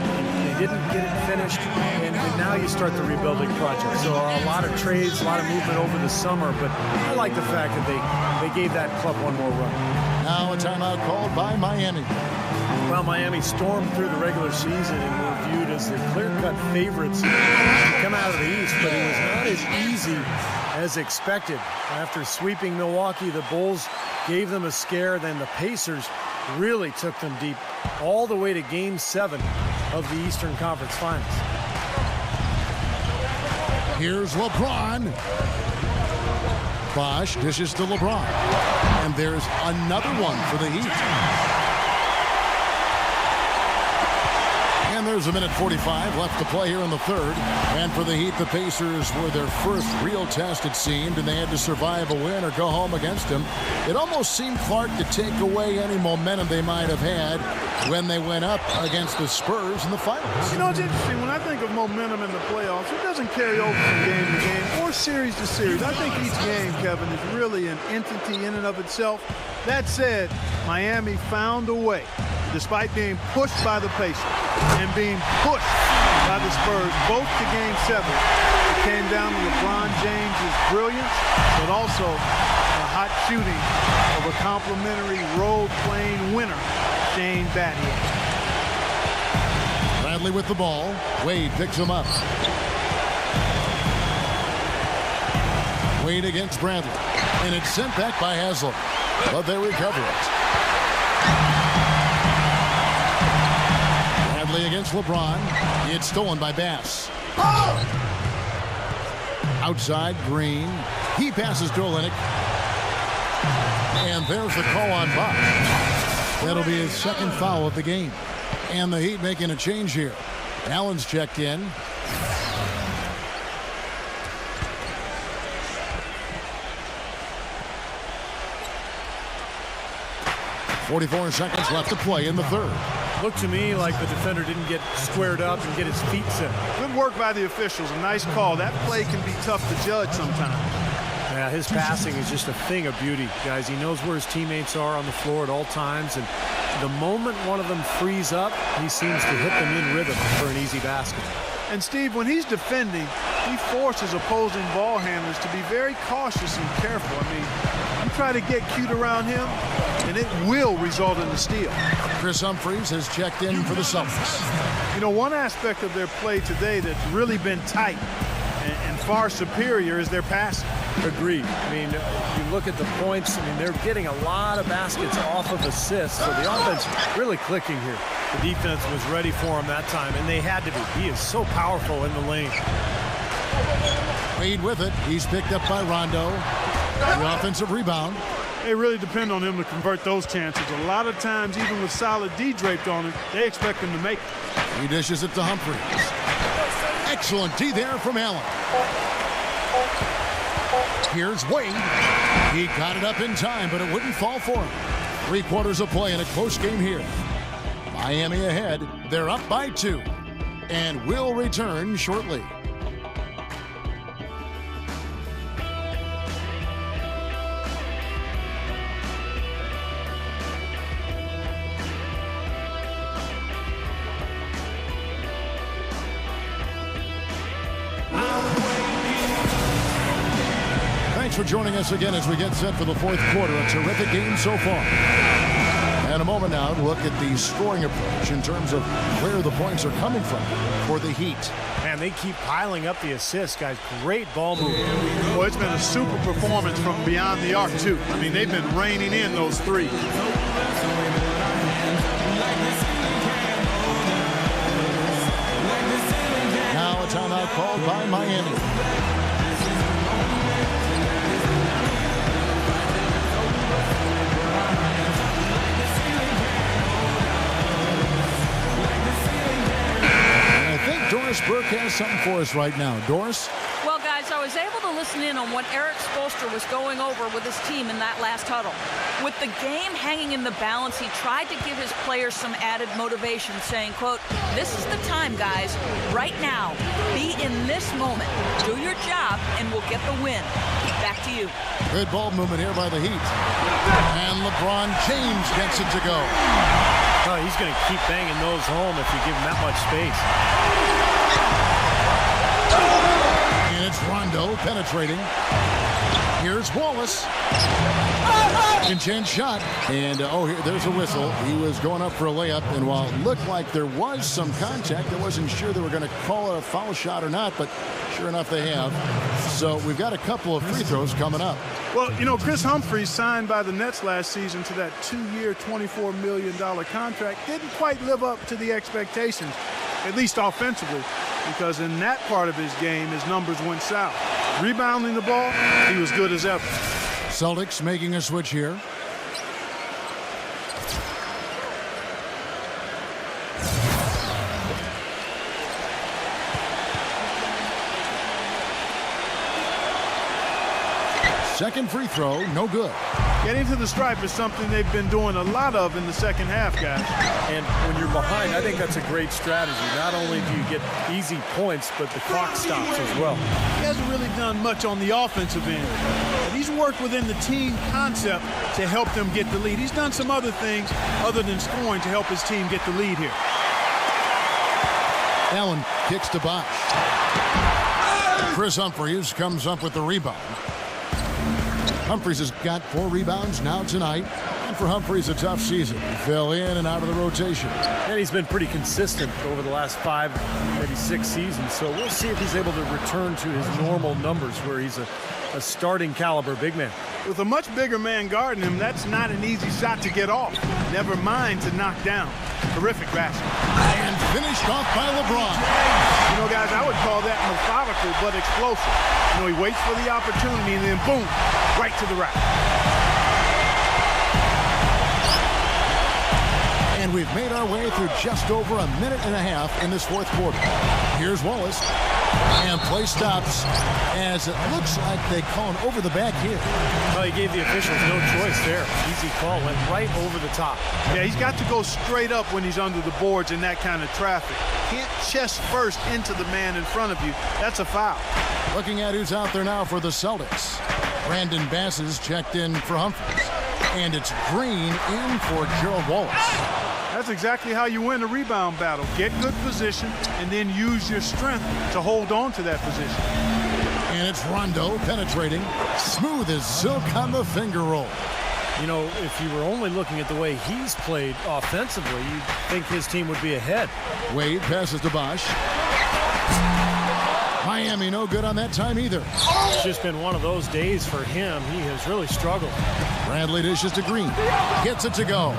They didn't get it finished. And now you start the rebuilding project. So a lot of trades, a lot of movement over the summer. But I like the fact that they gave that club one more run. Now a timeout called by Miami. Well, Miami stormed through the regular season and were viewed as the clear-cut favorites to come out of the East, but it was not as easy as expected. After sweeping Milwaukee, the Bulls gave them a scare. Then the Pacers really took them deep all the way to Game 7 of the Eastern Conference Finals. Here's LeBron. Bosh dishes to LeBron. And there's another one for the Heat. And there's 1:45 left to play here in the third. And for the Heat, the Pacers were their first real test, it seemed, and they had to survive a win or go home against him. It almost seemed, Clark, to take away any momentum they might have had when they went up against the Spurs in the finals. You know, it's interesting. When I think of momentum in the playoffs, it doesn't carry over from game to game or series to series. I think each game, Kevin, is really an entity in and of itself. That said, Miami found a way, despite being pushed by the Pacers and being pushed by the Spurs, both to Game 7. It came down to LeBron James' brilliance, but also the hot shooting of a complimentary role-playing winner, Shane Battier. Bradley with the ball. Wade picks him up. Wade against Bradley. And it's sent back by Haslam. But they recover it. Bradley against LeBron. It's stolen by Bass. Outside, Green. He passes to Olynyk. And there's the call on Bosh. That'll be his second foul of the game. And the Heat making a change here. Allen's checked in. .44 seconds left to play in the third. Looked to me like the defender didn't get squared up and get his feet set. Good work by the officials. A nice call. That play can be tough to judge sometimes. Yeah, his passing is just a thing of beauty, guys. He knows where his teammates are on the floor at all times, and the moment one of them frees up, he seems to hit them in rhythm for an easy basket. And Steve, when he's defending, he forces opposing ball handlers to be very cautious and careful. I mean, you try to get cute around him, and it will result in a steal. Chris Humphries has checked in for the Celtics. You know, one aspect of their play today that's really been tight and far superior is their passing. Agreed. I mean, you look at the points, I mean, they're getting a lot of baskets off of assists, so the offense really clicking here. The defense was ready for him that time, and they had to be. He is so powerful in the lane. Wade with it. He's picked up by Rondo. The offensive rebound. They really depend on him to convert those chances. A lot of times, even with solid D draped on him, they expect him to make it. He dishes it to Humphries. Excellent D there from Allen. Here's Wade. He got it up in time, but it wouldn't fall for him. 3 quarters of play in a close game here. Miami ahead. They're up by 2. And will return shortly. Thanks for joining us again as we get set for the 4th quarter. A terrific game so far. And a moment now to look at the scoring approach in terms of where the points are coming from for the Heat. Man, they keep piling up the assists, guys. Great ball movement. Well, it's been a super performance from beyond the arc, too. I mean, they've been raining in those threes. Now a timeout called by Miami. Doris Burke has something for us right now. Doris? Well, guys, I was able to listen in on what Eric Spoelstra was going over with his team in that last huddle. With the game hanging in the balance, he tried to give his players some added motivation, saying, quote, "This is the time, guys. Right now. Be in this moment. Do your job, and we'll get the win." Back to you. Good ball movement here by the Heat. And LeBron James gets it to go. Oh, he's going to keep banging those home if you give him that much space. And it's Rondo penetrating. Here's Wallace. Chance shot. And, there's a whistle. He was going up for a layup. And while it looked like there was some contact, I wasn't sure they were going to call it a foul shot or not. But sure enough, they have. So we've got a couple of free throws coming up. Well, Chris Humphries signed by the Nets last season to that 2-year, $24 million contract. Didn't quite live up to the expectations, at least offensively, because in that part of his game, his numbers went south. Rebounding the ball, he was good as ever. Celtics making a switch here. Second free throw, no good. Getting to the stripe is something they've been doing a lot of in the second half, guys. And when you're behind, I think that's a great strategy. Not only do you get easy points, but the clock stops as well. He hasn't really done much on the offensive end, but he's worked within the team concept to help them get the lead. He's done some other things other than scoring to help his team get the lead here. Allen kicks to Bosh. Chris Humphries comes up with the rebound. Humphries has got 4 rebounds now tonight. And for Humphries, a tough season. He fell in and out of the rotation. And he's been pretty consistent over the last 5, maybe 6 seasons. So we'll see if he's able to return to his normal numbers where he's a starting caliber big man. With a much bigger man guarding him, that's not an easy shot to get off. Never mind to knock down. Terrific basket. And finished off by LeBron. Guys, I would call that methodical but explosive. He waits for the opportunity and then boom, right to the rack. And we've made our way through just over a minute and a half in this 4th quarter. Here's Wallace. And play stops as it looks like they call an over the back here. Well, he gave the officials no choice there. Easy call, went right over the top. Yeah, he's got to go straight up when he's under the boards in that kind of traffic. Can't chest first into the man in front of you. That's a foul. Looking at who's out there now for the Celtics. Brandon Bass is checked in for Humphries. And it's Green in for Gerald Wallace. That's exactly how you win a rebound battle. Get good position and then use your strength to hold on to that position. And it's Rondo penetrating. Smooth as silk on the finger roll. If you were only looking at the way he's played offensively, you'd think his team would be ahead. Wade passes to Bosh. Miami no good on that time either. It's just been one of those days for him. He has really struggled. Bradley dishes to Green. Gets it to go.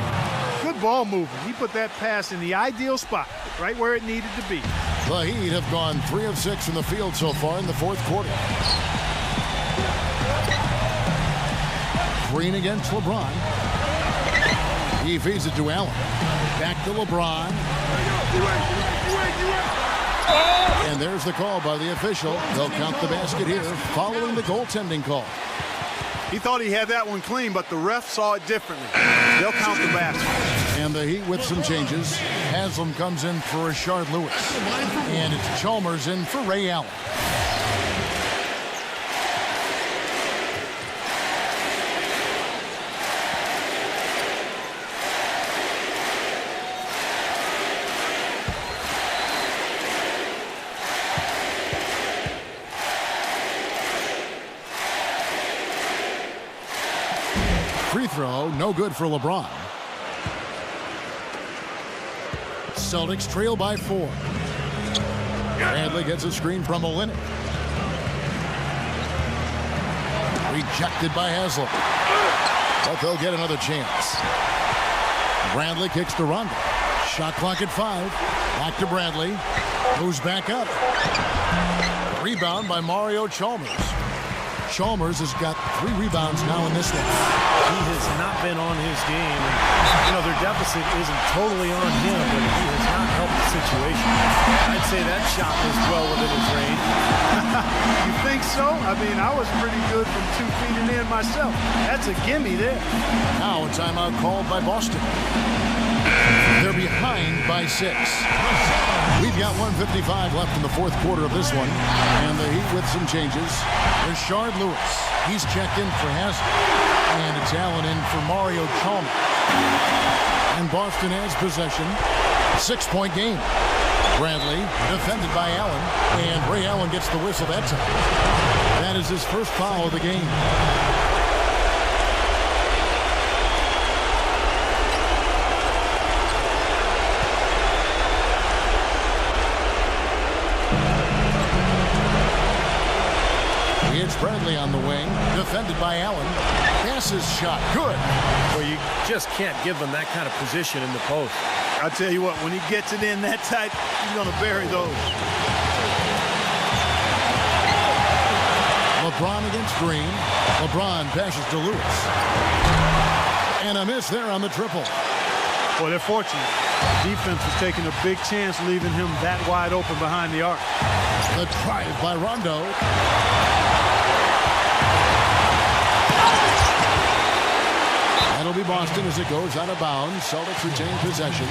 Good ball movement. He put that pass in the ideal spot, right where it needed to be. The Heat have gone 3 of 6 from the field so far in the 4th quarter. Green against LeBron. He feeds it to Allen. Back to LeBron. And there's the call by the official. They'll count the basket here following the goaltending call. He thought he had that one clean, but the ref saw it differently. They'll count the basket. And the Heat with some changes. Haslam comes in for Rashard Lewis. And it's Chalmers in for Ray Allen. Free throw, no good for LeBron. Celtics trail by 4. Bradley gets a screen from Olynyk. Rejected by Haslam. But they'll get another chance. Bradley kicks to Rondo. Shot clock at 5. Back to Bradley. Goes back up. Rebound by Mario Chalmers. Chalmers has got 3 rebounds now in this one. He has not been on his game. And, their deficit isn't totally on him, but he has not helped the situation. I'd say that shot was well within his range. You think so? I mean, I was pretty good from 2 feet and in myself. That's a gimme there. Now a timeout called by Boston. They're behind by 6. We've got 1:55 left in the 4th quarter of this one. And the Heat with some changes. Rashard Lewis. He's checked in for Haslam. And it's Allen in for Mario Chalmers. And Boston has possession. 6-point game. Bradley defended by Allen. And Ray Allen gets the whistle that time. That is his first foul of the game. It's Bradley on the wing, defended by Allen. Passes shot, good. Well, you just can't give him that kind of position in the post. I tell you what, when he gets it in that tight, he's going to bury those. LeBron against Green. LeBron passes to Lewis. And a miss there on the triple. Well, they're fortunate. Defense was taking a big chance leaving him that wide open behind the arc. The drive by Rondo. That'll be Boston as it goes out of bounds. Celtics retain possession.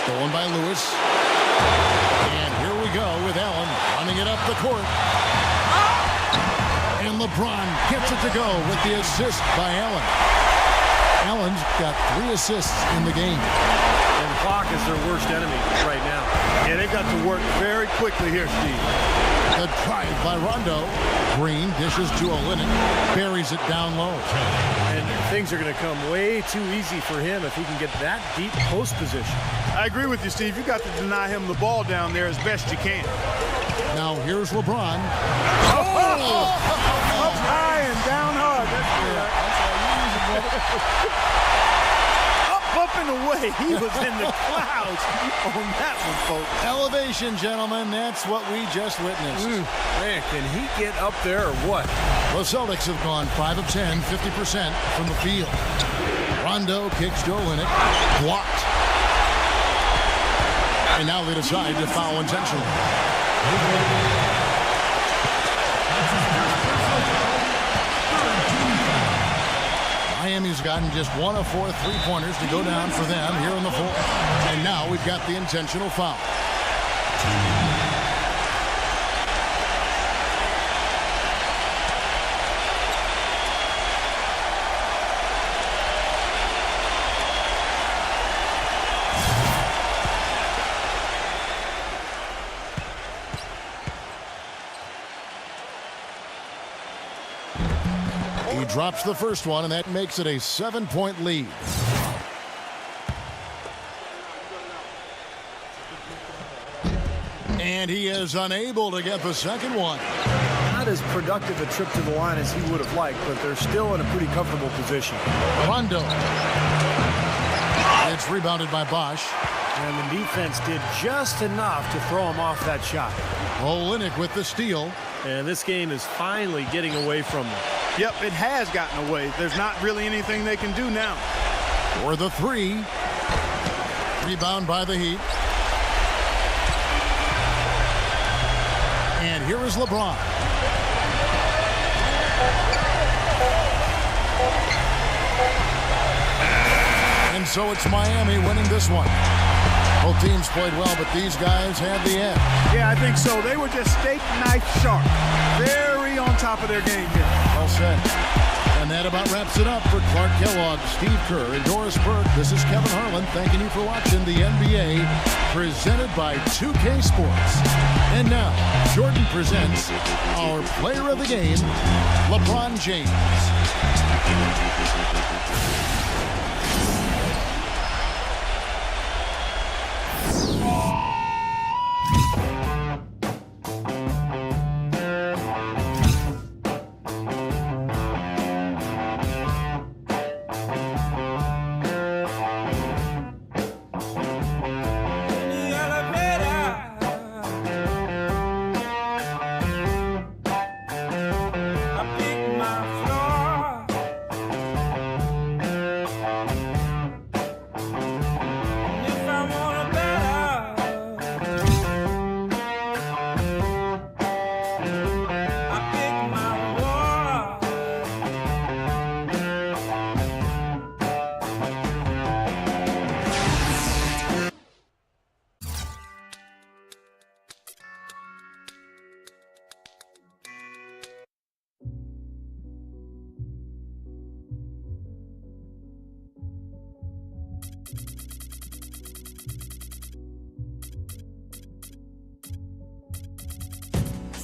Stolen by Lewis. And here we go with Allen running it up the court. And LeBron gets it to go with the assist by Allen. Allen's got 3 assists in the game. And the clock is their worst enemy right now. Yeah, they've got to work very quickly here, Steve. The drive by Rondo. Green dishes to Olynyk. Buries it down low. And things are going to come way too easy for him if he can get that deep post position. I agree with you, Steve. You got to deny him the ball down there as best you can. Now here's LeBron. Up high and down hard. Up and away. He was in the clouds on that one, folks. Elevation, gentlemen. That's what we just witnessed. Man, can he get up there or what? The Celtics have gone 5 of 10, 50% from the field. Rondo kicks to Olynyk. Blocked. And now they decide to foul intentionally. Miami's gotten just 1 of 4 3-pointers to go down for them here in the 4th. And now we've got the intentional foul. He drops the first one, and that makes it a 7-point lead. And he is unable to get the second one. Not as productive a trip to the line as he would have liked, but they're still in a pretty comfortable position. Rondo. It's rebounded by Bosch. And the defense did just enough to throw him off that shot. Olynyk with the steal. And this game is finally getting away from them. Yep, it has gotten away. There's not really anything they can do now. For the three. Rebound by the Heat. And here is LeBron. And so it's Miami winning this one. Both teams played well, but these guys had the edge. Yeah, I think so. They were just steak knife sharp. Very on top of their game here. Well said. And that about wraps it up for Clark Kellogg, Steve Kerr, and Doris Burke. This is Kevin Harlan thanking you for watching the NBA presented by 2K Sports. And now, Jordan presents our player of the game, LeBron James.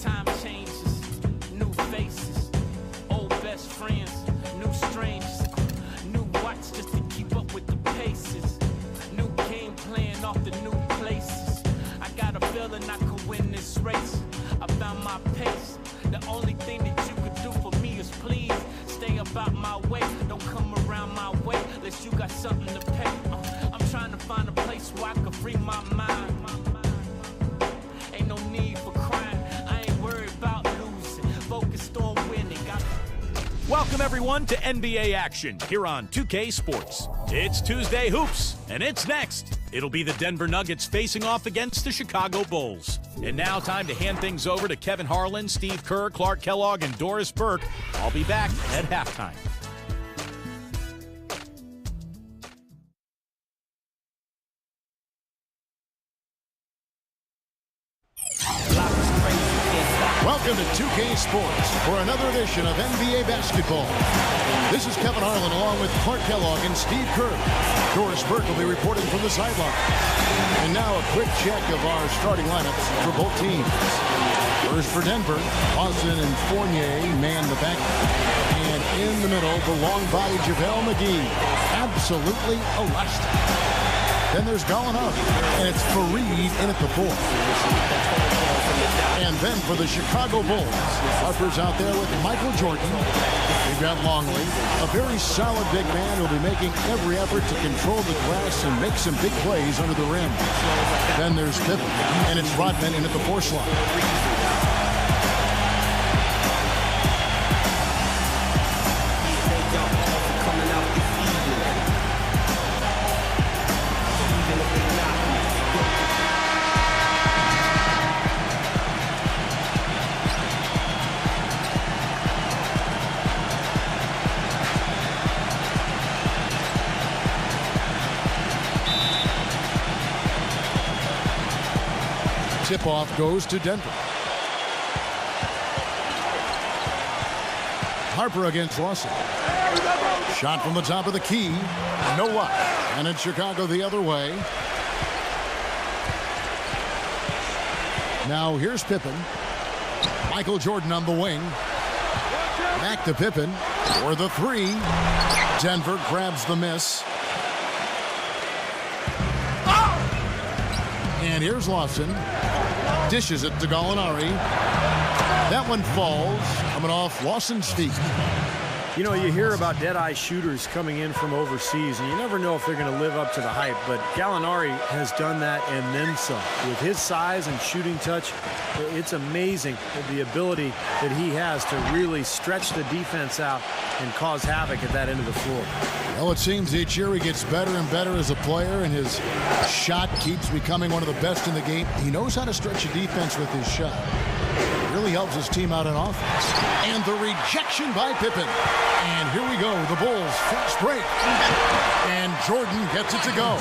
Time changes, new faces, old best friends, new strangers, new watch just to keep up with the paces, new game plan off the new places. I got a feeling I could win this race. I found my pace. The only thing that you could do for me is please stay about my way. Don't come around my way unless you got something to pay. I'm trying to find a place where I can free my mind. Ain't no need for crying. I ain't worried about losing. Focused on winning. Welcome, everyone, to NBA action here on 2K Sports. It's Tuesday Hoops, and it's next. It'll be the Denver Nuggets facing off against the Chicago Bulls. And now time to hand things over to Kevin Harlan, Steve Kerr, Clark Kellogg, and Doris Burke. I'll be back at halftime. Welcome to 2K Sports for another edition of NBA basketball. This is Kevin Harlan along with Clark Kellogg and Steve Kerr. Doris Burke will be reporting from the sideline. And now a quick check of our starting lineups for both teams. First for Denver, Austin and Fournier man the back. And in the middle, the long body JaVale McGee. Absolutely elastic. Then there's Gallinari, and it's Fareed in at the four. And then for the Chicago Bulls, Harper's out there with Michael Jordan. We've got Longley, a very solid big man who'll be making every effort to control the glass and make some big plays under the rim. Then there's Pippen, and it's Rodman in at the four slot. Tip-off goes to Denver. Harper against Lawson. Shot from the top of the key. No luck. And it's Chicago the other way. Now here's Pippen. Michael Jordan on the wing. Back to Pippen for the three. Denver grabs the miss. And here's Lawson. Dishes it to Gallinari. That one falls, coming off Lawson's feet. You know, you hear about dead-eye shooters coming in from overseas, and you never know if they're going to live up to the hype, but Gallinari has done that and then some. With his size and shooting touch, it's amazing the ability that he has to really stretch the defense out and cause havoc at that end of the floor. Well, it seems each year he gets better and better as a player, and his shot keeps becoming one of the best in the game. He knows how to stretch a defense with his shot. Really helps his team out on offense. And the rejection by Pippen. And here we go, the Bulls fast break. And Jordan gets it to go.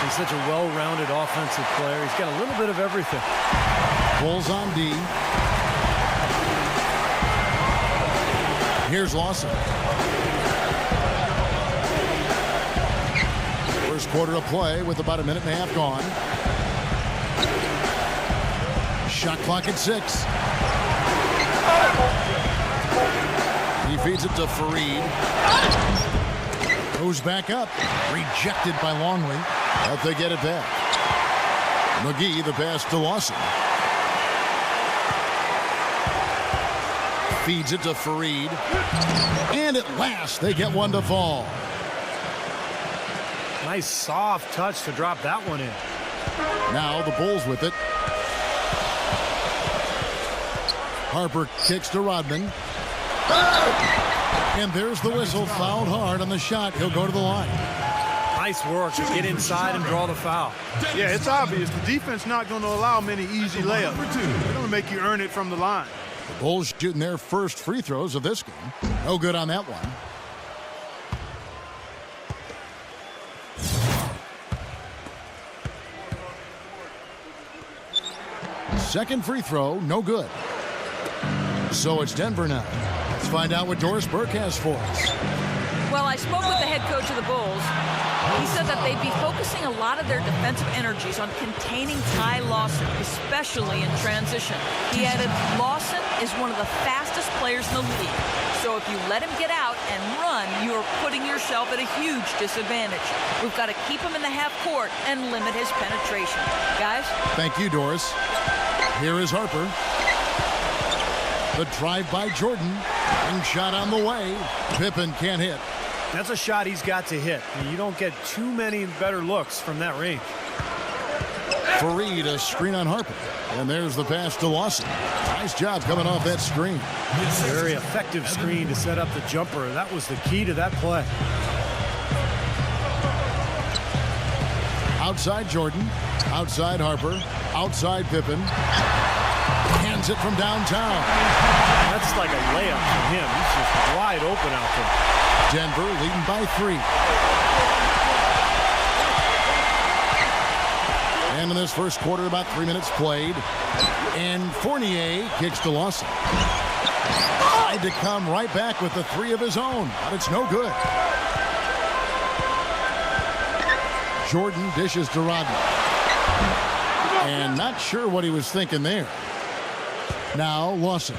He's such a well-rounded offensive player. He's got a little bit of everything. Bulls on D. Here's Lawson. First quarter of play with about a minute and a half gone. Shot clock at 6. He feeds it to Fareed. Goes back up. Rejected by Longley. But they get it back. McGee, the pass to Lawson. Feeds it to Fareed. And at last, they get one to fall. Nice soft touch to drop that one in. Now the Bulls with it. Harper kicks to Rodman. And there's the whistle. Fouled hard on the shot. He'll go to the line. Nice work to get inside and draw the foul. Yeah, it's obvious. The defense not going to allow many easy layups. They're going to make you earn it from the line. The Bulls shooting their first free throws of this game. No good on that one. Second free throw, no good. So it's Denver now. Let's find out what Doris Burke has for us. Well, I spoke with the head coach of the Bulls. He said that they'd be focusing a lot of their defensive energies on containing Ty Lawson, especially in transition. He added, Lawson is one of the fastest players in the league. So if you let him get out and run, you are putting yourself at a huge disadvantage. We've got to keep him in the half court and limit his penetration. Guys? Thank you, Doris. Here is Harper. The drive by Jordan. And shot on the way. Pippen can't hit. That's a shot he's got to hit. You don't get too many better looks from that range. Fareed, a screen on Harper. And there's the pass to Lawson. Nice job coming off that screen. Very effective screen to set up the jumper. That was the key to that play. Outside Jordan. Outside Harper. Outside Pippen. Hands it from downtown. That's like a layup for him. He's just wide open out there. Denver leading by 3. And in this first quarter, about 3 minutes played. And Fournier kicks to Lawson. Tried to come right back with the 3 of his own, but it's no good. Jordan dishes to Rodman. And not sure what he was thinking there. Now Lawson.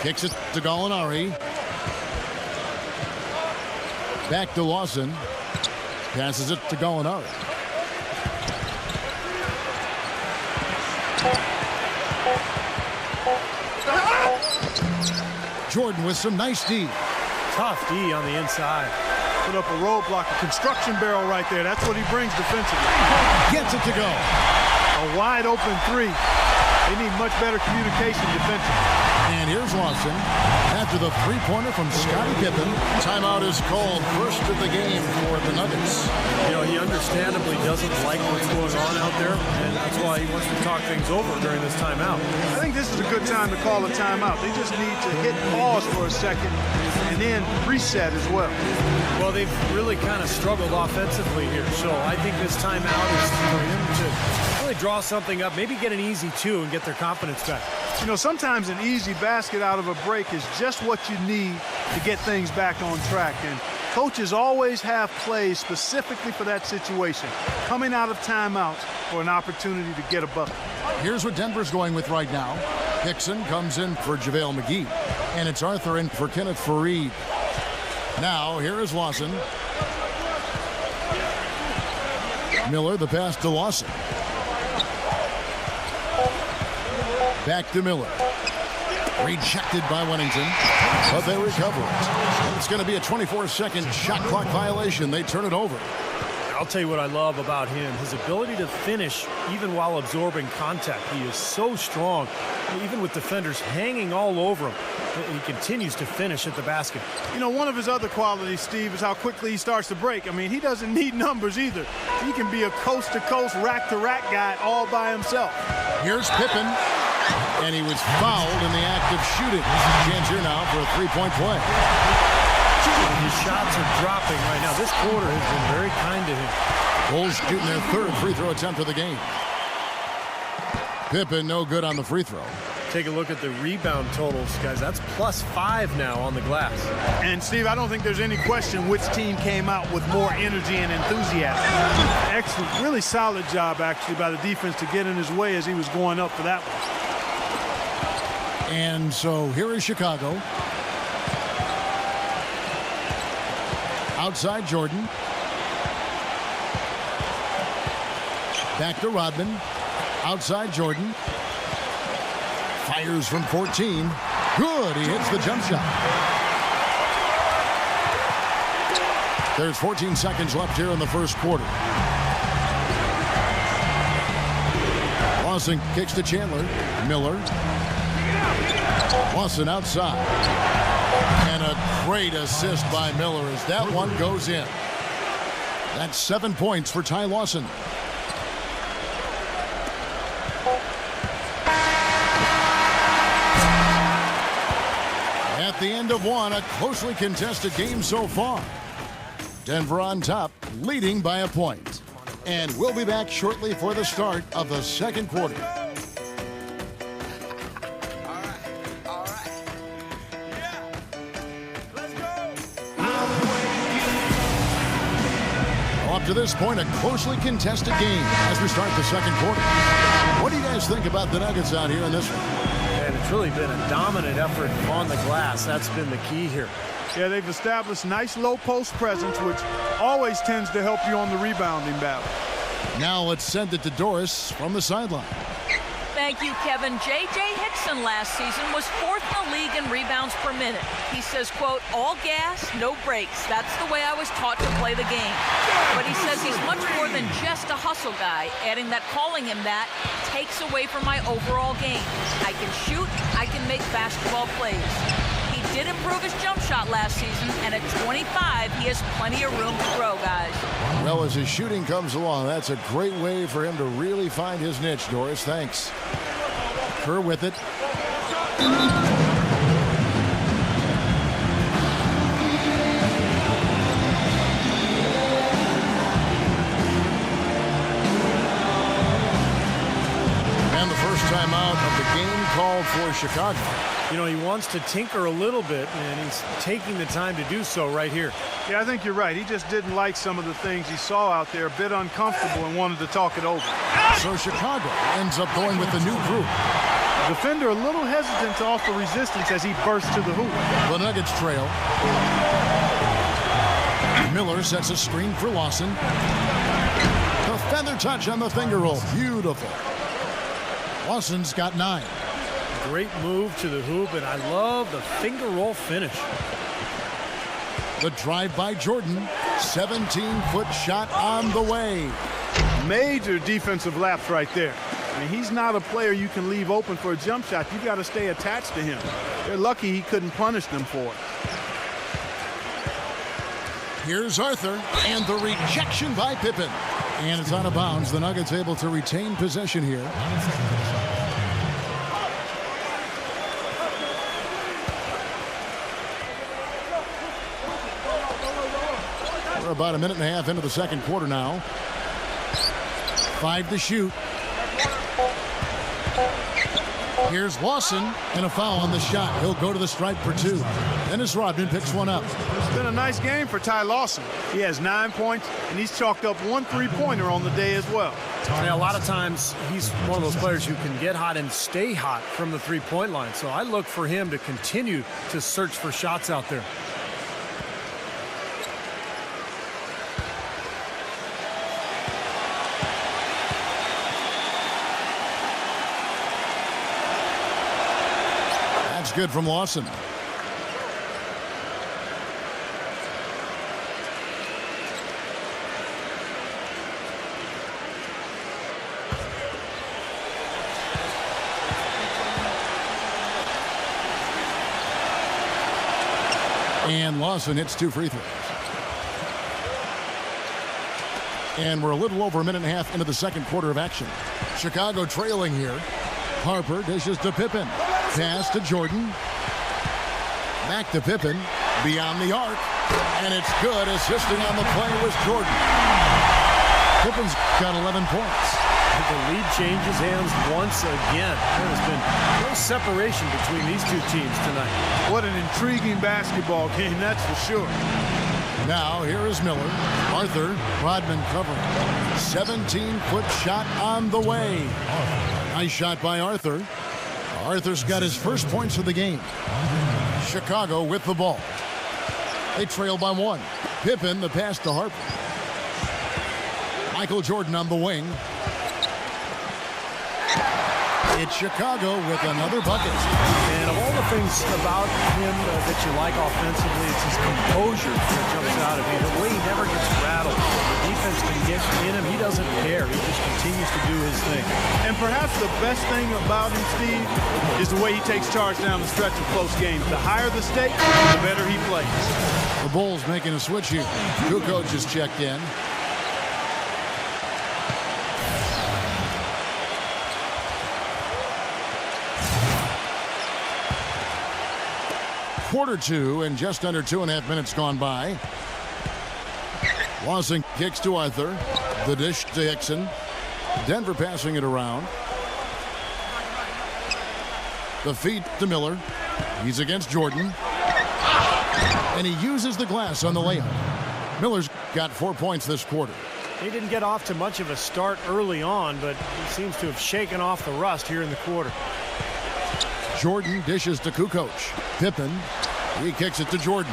Kicks it to Gallinari. Back to Lawson. Passes it to Gallinari. Jordan with some nice D. Tough D on the inside. Put up a roadblock, a construction barrel right there. That's what he brings defensively. Gets it to go. A wide open 3. They need much better communication defensively. And here's Lawson after the three-pointer from Scottie Pippen. Timeout is called, first of the game for the Nuggets. You know, he understandably doesn't like what's going on out there, and that's why he wants to talk things over during this timeout. I think this is a good time to call a timeout. They just need to hit pause for a second and then reset as well. Well, they've really kind of struggled offensively here, so I think this timeout is for him to really draw something up, maybe get an easy 2 and get their confidence back. You know, sometimes an easy basket out of a break is just what you need to get things back on track. And coaches always have plays specifically for that situation, coming out of timeouts for an opportunity to get a bucket. Here's what Denver's going with right now. Hickson comes in for JaVale McGee. And it's Arthur in for Kenneth Fareed. Now, here is Lawson. Miller, the pass to Lawson. Back to Miller. Rejected by Wennington, but they recover it. It's going to be a 24-second shot clock violation. They turn it over. I'll tell you what I love about him, his ability to finish even while absorbing contact. He is so strong, even with defenders hanging all over him. He continues to finish at the basket. You know, one of his other qualities, Steve, is how quickly he starts to break. I mean, he doesn't need numbers either. He can be a coast-to-coast, rack-to-rack guy all by himself. Here's Pippen, and he was fouled in the act of shooting. Chance here now for a three-point play. His shots are dropping right now. This quarter has been very kind to him. Bulls shooting their third free throw attempt of the game. Pippen no good on the free throw. Take a look at the rebound totals, guys. That's +5 now on the glass. And, Steve, I don't think there's any question which team came out with more energy and enthusiasm. Excellent, really solid job, actually, by the defense to get in his way as he was going up for that one. And so here is Chicago. Outside Jordan. Back to Rodman. Outside Jordan. Fires from 14. Good. He hits the jump shot. There's 14 seconds left here in the first quarter. Lawson kicks to Chandler. Miller. Lawson outside. And a great assist by Miller as that one goes in. That's 7 points for Ty Lawson. At the end of one, a closely contested game so far. Denver on top, leading by a point. And we'll be back shortly for the start of the second quarter. Up to this point, a closely contested game as we start the second quarter. What do you guys think about the Nuggets out here in this one? And it's really been a dominant effort on the glass. That's been the key here. Yeah, they've established nice low post presence, which always tends to help you on the rebounding battle. Now let's send it to Doris from the sideline. Thank you, Kevin. J.J. Hickson last season was 4th in the league in rebounds per minute. He says, quote, all gas, no breaks. That's the way I was taught to play the game. But he says he's much more than just a hustle guy, adding that calling him that takes away from my overall game. I can shoot, I can make basketball plays. He did improve his jump shot last season, and at 25, he has plenty of room to grow, guys. Well, as his shooting comes along, that's a great way for him to really find his niche, Doris. Thanks. Kerr with it. And the first timeout of the game called for Chicago. You know, he wants to tinker a little bit, and he's taking the time to do so right here. Yeah, I think you're right. He just didn't like some of the things he saw out there, a bit uncomfortable, and wanted to talk it over. So Chicago ends up going with the new group. Defender a little hesitant to offer resistance as he bursts to the hoop. The Nuggets trail. Miller sets a screen for Lawson. The feather touch on the finger roll. Beautiful. Lawson's got 9. Great move to the hoop, and I love the finger roll finish. The drive by Jordan. 17-foot shot on the way. Major defensive lapse right there. I mean, he's not a player you can leave open for a jump shot. You got to stay attached to him. They're lucky he couldn't punish them for it. Here's Arthur, and the rejection by Pippen. And it's out of bounds. The Nuggets able to retain possession here. We're about a minute and a half into the second quarter now. 5 to shoot. Here's Lawson, and a foul on the shot. He'll go to the stripe for 2. Dennis Rodman picks one up. It's been a nice game for Ty Lawson. He has 9 points, and he's chalked up 1 3-pointer on the day as well. Yeah, a lot of times he's one of those players who can get hot and stay hot from the three-point line. So I look for him to continue to search for shots out there. good from Lawson. And Lawson hits 2 free throws. And we're a little over a minute and a half into the second quarter of action. Chicago trailing here. Harper dishes to Pippen. Pass to Jordan. Back to Pippen. Beyond the arc. And it's good. Assisting on the play was Jordan. Pippen's got 11 points. The lead changes hands once again. There has been no separation between these two teams tonight. What an intriguing basketball game, that's for sure. Now here is Miller. Arthur. Rodman covering. 17-foot shot on the way. Nice shot by Arthur. Arthur's got his first points of the game. Chicago with the ball. They trail by 1. Pippen, the pass to Harper. Michael Jordan on the wing. It's Chicago with another bucket. And of all the things about him that you like offensively, it's his composure that jumps out at me. The way he never gets rattled. The defense can get in him. He doesn't care. He just continues to do his thing. And perhaps the best thing about him, Steve, is the way he takes charge down the stretch of close games. The higher the stakes, the better he plays. The Bulls making a switch here. Kukoc just checked in. Quarter 2 and just under 2.5 minutes gone by. Lawson kicks to Arthur. The dish to Hickson. Denver passing it around. The feed to Miller. He's against Jordan. And he uses the glass on the layup. Miller's got 4 points this quarter. He didn't get off to much of a start early on, but he seems to have shaken off the rust here in the quarter. Jordan dishes to Kukoc. Pippen. He kicks it to Jordan.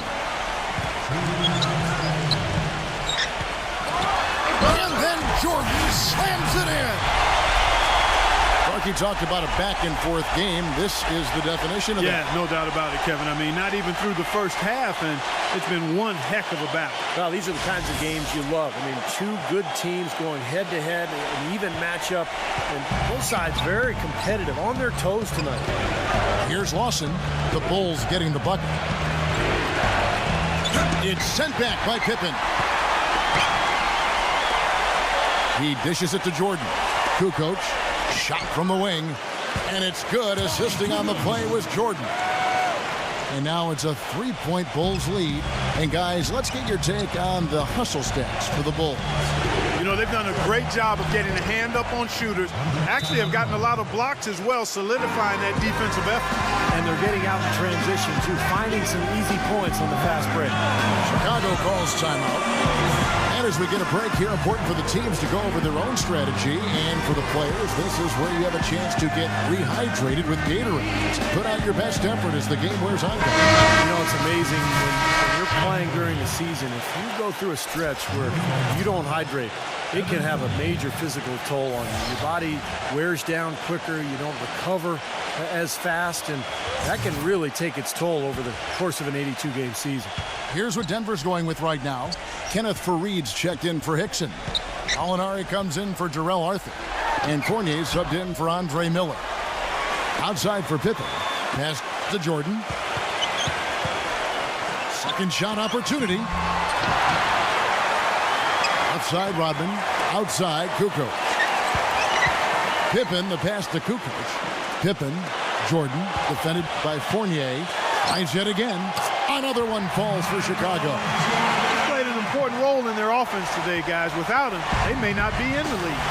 And then Jordan slams it in. Clarkie talked about a back-and-forth game. This is the definition of that. Yeah, no doubt about it, Kevin. I mean, not even through the first half, and it's been one heck of a battle. Well, these are the kinds of games you love. I mean, 2 good teams going head-to-head, an even matchup, and both sides very competitive, on their toes tonight. Here's Lawson. The Bulls getting the bucket. It's sent back by Pippen. He dishes it to Jordan. Kukoc, shot from the wing, and it's good. Assisting on the play was Jordan. And now it's a 3-point Bulls lead. And guys, let's get your take on the hustle stats for the Bulls. You know, they've done a great job of getting a hand up on shooters. Actually have gotten a lot of blocks as well, solidifying that defensive effort. And they're getting out in transition, too, finding some easy points on the fast break. Chicago calls timeout. And as we get a break here, important for the teams to go over their own strategy. And for the players, this is where you have a chance to get rehydrated with Gatorade. Put out your best effort as the game wears on. You know, it's amazing when you're playing during the season. If you go through a stretch where you don't hydrate, it can have a major physical toll on you. Your body wears down quicker. You don't recover as fast, and that can really take its toll over the course of an 82-game season. Here's what Denver's going with right now. Kenneth Faried's checked in for Hickson. Molinari comes in for Jarrell Arthur. And Fournier subbed in for Andre Miller. Outside for Pippen. Pass to Jordan. Second shot opportunity. Outside Rodman. Outside Kukoc. Pippen, the pass to Kukoc. Pippen, Jordan, defended by Fournier. Finds yet again. Another one falls for Chicago. He's played an important role in their offense today, guys. Without him, they may not be in the league.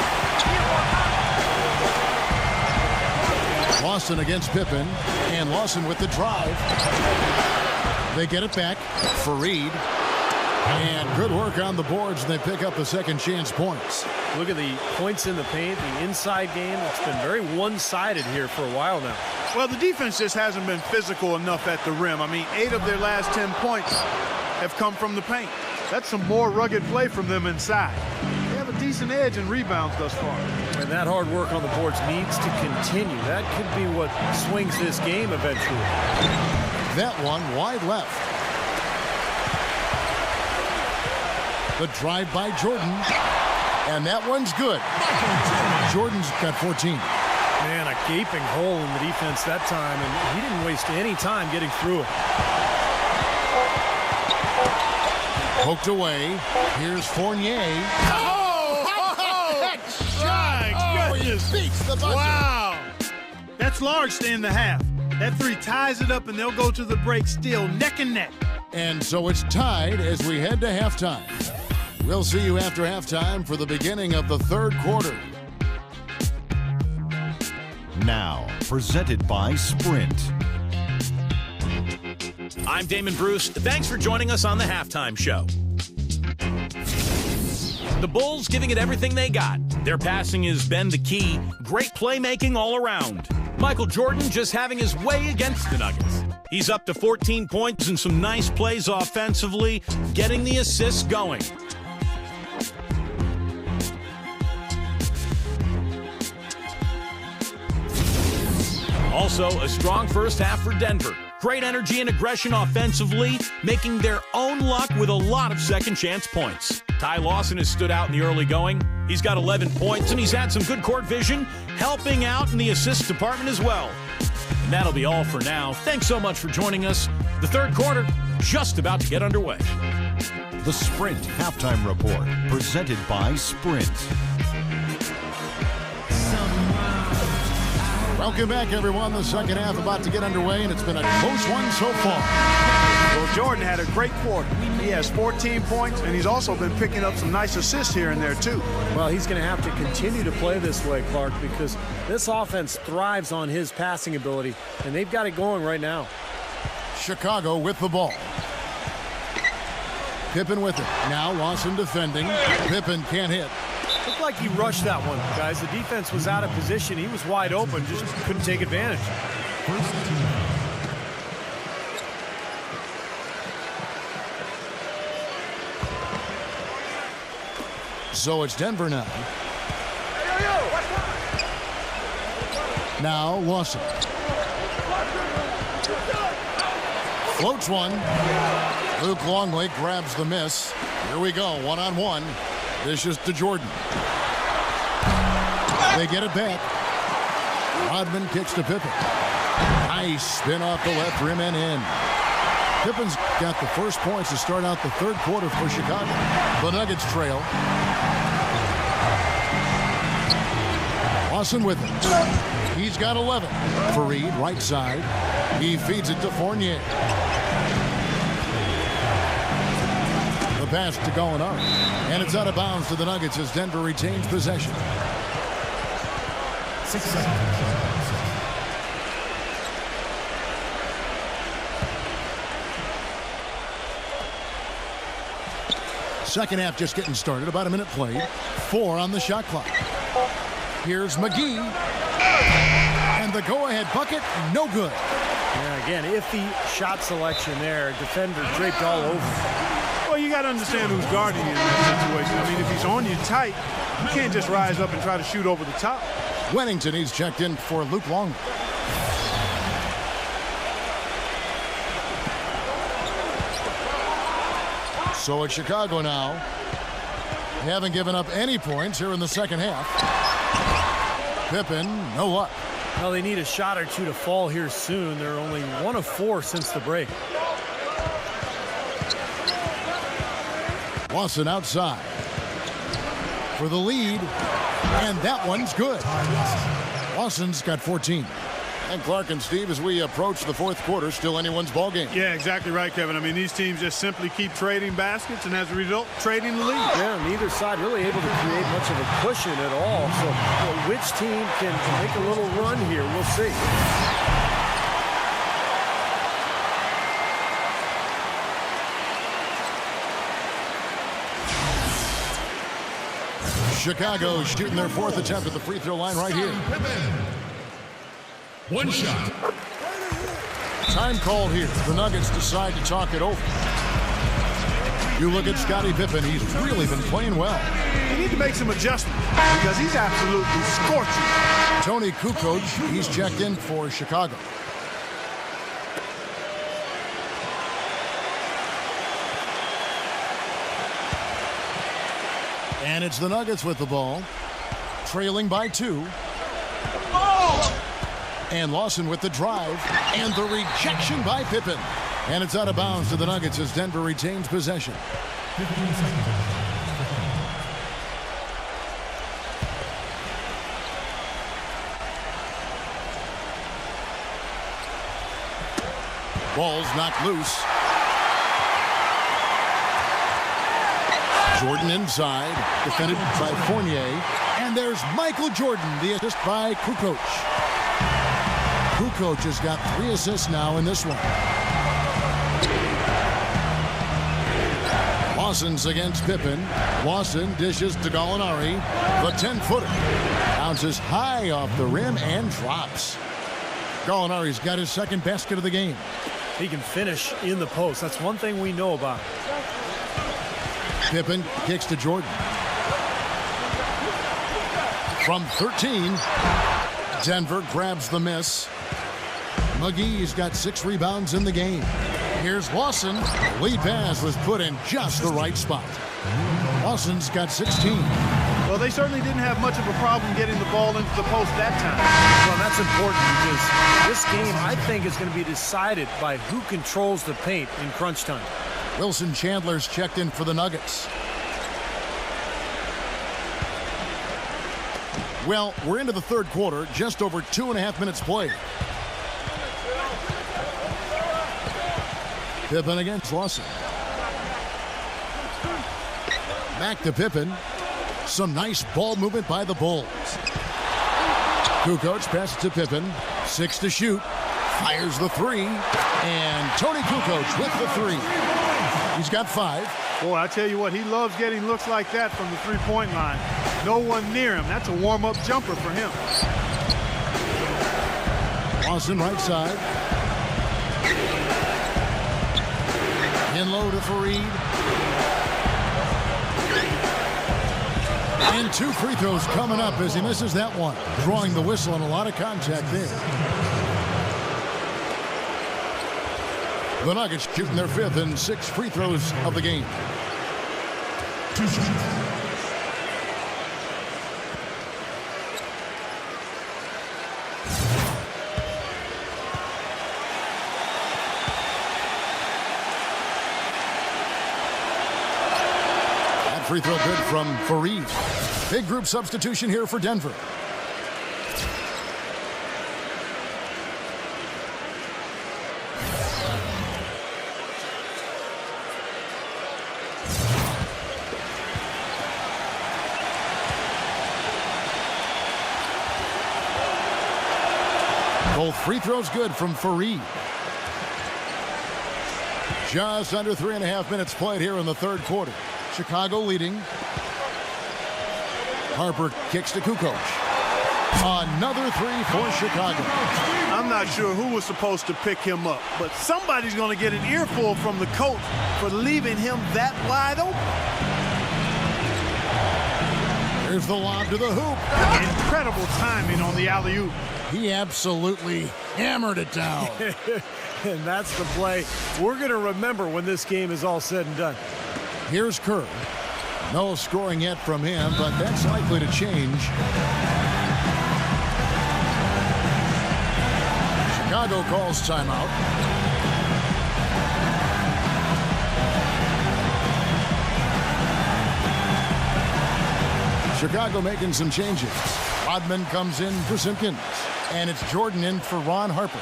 Lawson against Pippen, and Lawson with the drive. They get it back. Faried. And good work on the boards, and they pick up the second chance points. Look at the points in the paint, the inside game. It's been very one-sided here for a while now. Well, the defense just hasn't been physical enough at the rim. I mean, 8 of their last 10 points have come from the paint. That's some more rugged play from them inside. They have a decent edge in rebounds thus far. And that hard work on the boards needs to continue. That could be what swings this game eventually. That one wide left. The drive by Jordan. And that one's good. Jordan's got 14. Man, a gaping hole in the defense that time, and he didn't waste any time getting through it. Poked away. Here's Fournier. That shot! Beats the buzzer. Wow! That's large to end the half. That three ties it up, and they'll go to the break still neck and neck. And so it's tied as we head to halftime. We'll see you after halftime for the beginning of the third quarter. Now, presented by Sprint. I'm Damon Bruce. Thanks for joining us on the Halftime Show. The Bulls giving it everything they got. Their passing has been the key. Great playmaking all around. Michael Jordan just having his way against the Nuggets. He's up to 14 points and some nice plays offensively, getting the assists going. Also, a strong first half for Denver. Great energy and aggression offensively, making their own luck with a lot of second-chance points. Ty Lawson has stood out in the early going. He's got 11 points, and he's had some good court vision, helping out in the assist department as well. And that'll be all for now. Thanks so much for joining us. The third quarter just about to get underway. The Sprint Halftime Report, presented by Sprint. Welcome back, everyone. The second half about to get underway, and it's been a close one so far. Well, Jordan had a great quarter. He has 14 points, and he's also been picking up some nice assists here and there, too. Well, he's going to have to continue to play this way, Clark, because this offense thrives on his passing ability, and they've got it going right now. Chicago with the ball. Pippen with it. Now Lawson defending. Pippen can't hit. Looked like he rushed that one, guys. The defense was out of position. He was wide open, just couldn't take advantage. So it's Denver now. Now Lawson. Floats one. Luke Longley grabs the miss. Here we go, one-on-one. Dishes to Jordan. They get it back. Rodman kicks to Pippen. Nice spin off the left rim and in. Pippen's got the first points to start out the third quarter for Chicago. The Nuggets trail. Lawson with it. He's got 11. Fareed, right side. He feeds it to Fournier. The pass to Gallinari. And it's out of bounds to the Nuggets as Denver retains possession. 6 seconds. Second half just getting started. About a minute played. 4 on the shot clock. Here's McGee. And the go-ahead bucket, no good. Yeah, again, iffy shot selection there. Defender draped all over. Well, you got to understand who's guarding you in that situation. I mean, if he's on you tight, you can't just rise up and try to shoot over the top. Wennington, he's checked in for Luke Longley. So it's Chicago now. They haven't given up any points here in the second half. Pippen, no luck. Well, they need a shot or two to fall here soon. They're only 1 of 4 since the break. Lawson outside for the lead, and that one's good. Lawson's got 14. And Clark and Steve, as we approach the fourth quarter, still anyone's ball game. Yeah, exactly right, Kevin. I mean, these teams just simply keep trading baskets, and as a result, trading the lead. Yeah, neither side really able to create much of a cushion at all. So which team can make a little run here? We'll see. Chicago shooting their fourth attempt at the free throw line right here. One shot. Time called here. The Nuggets decide to talk it over. You look at Scottie Pippen. He's really been playing well. need to make some adjustments because he's absolutely scorching. Tony Kukoc, he's checked in for Chicago. And it's the Nuggets with the ball, trailing by 2. And Lawson with the drive, and the rejection by Pippen. And it's out of bounds to the Nuggets as Denver retains possession. 15 seconds. Ball's knocked loose. Jordan inside, defended by Fournier. And there's Michael Jordan, the assist by Kukoc. Kukoc has got 3 assists now in this one. Lawson's against Pippen. Lawson dishes to Gallinari. The 10-footer bounces high off the rim and drops. Gallinari's got his second basket of the game. He can finish in the post. That's one thing we know about him. Pippen kicks to Jordan. From 13, Denver grabs the miss. McGee's got 6 rebounds in the game. Here's Lawson. The lead pass was put in just the right spot. Lawson's got 16. Well, they certainly didn't have much of a problem getting the ball into the post that time. Well, that's important because this game, I think, is going to be decided by who controls the paint in crunch time. Wilson Chandler's checked in for the Nuggets. Well, we're into the third quarter, just over 2.5 minutes played. Pippen against Lawson. Back to Pippen. Some nice ball movement by the Bulls. Kukoc passes to Pippen. 6 to shoot. Fires the 3. And Tony Kukoc with the 3. He's got 5. Boy, I tell you what, he loves getting looks like that from the three-point line. No one near him. That's a warm-up jumper for him. Lawson right side. In low to Fareed. And 2 free throws coming up as he misses that one. Drawing the whistle and a lot of contact there. The Nuggets shooting their 5th and 6 free throws of the game. 2 shots. That free throw good from Fareed. Big group substitution here for Denver. Both free throws good from Fareed. Just under 3.5 minutes played here in the third quarter. Chicago leading. Harper kicks to Kukoc. Another 3 for Chicago. I'm not sure who was supposed to pick him up, but somebody's going to get an earful from the coach for leaving him that wide open. Here's the lob to the hoop. Incredible timing on the alley-oop. He absolutely hammered it down. And that's the play we're going to remember when this game is all said and done. Here's Kerr. No scoring yet from him, but that's likely to change. Chicago calls timeout. Chicago making some changes. Rodman comes in for Simpkins. And it's Jordan in for Ron Harper.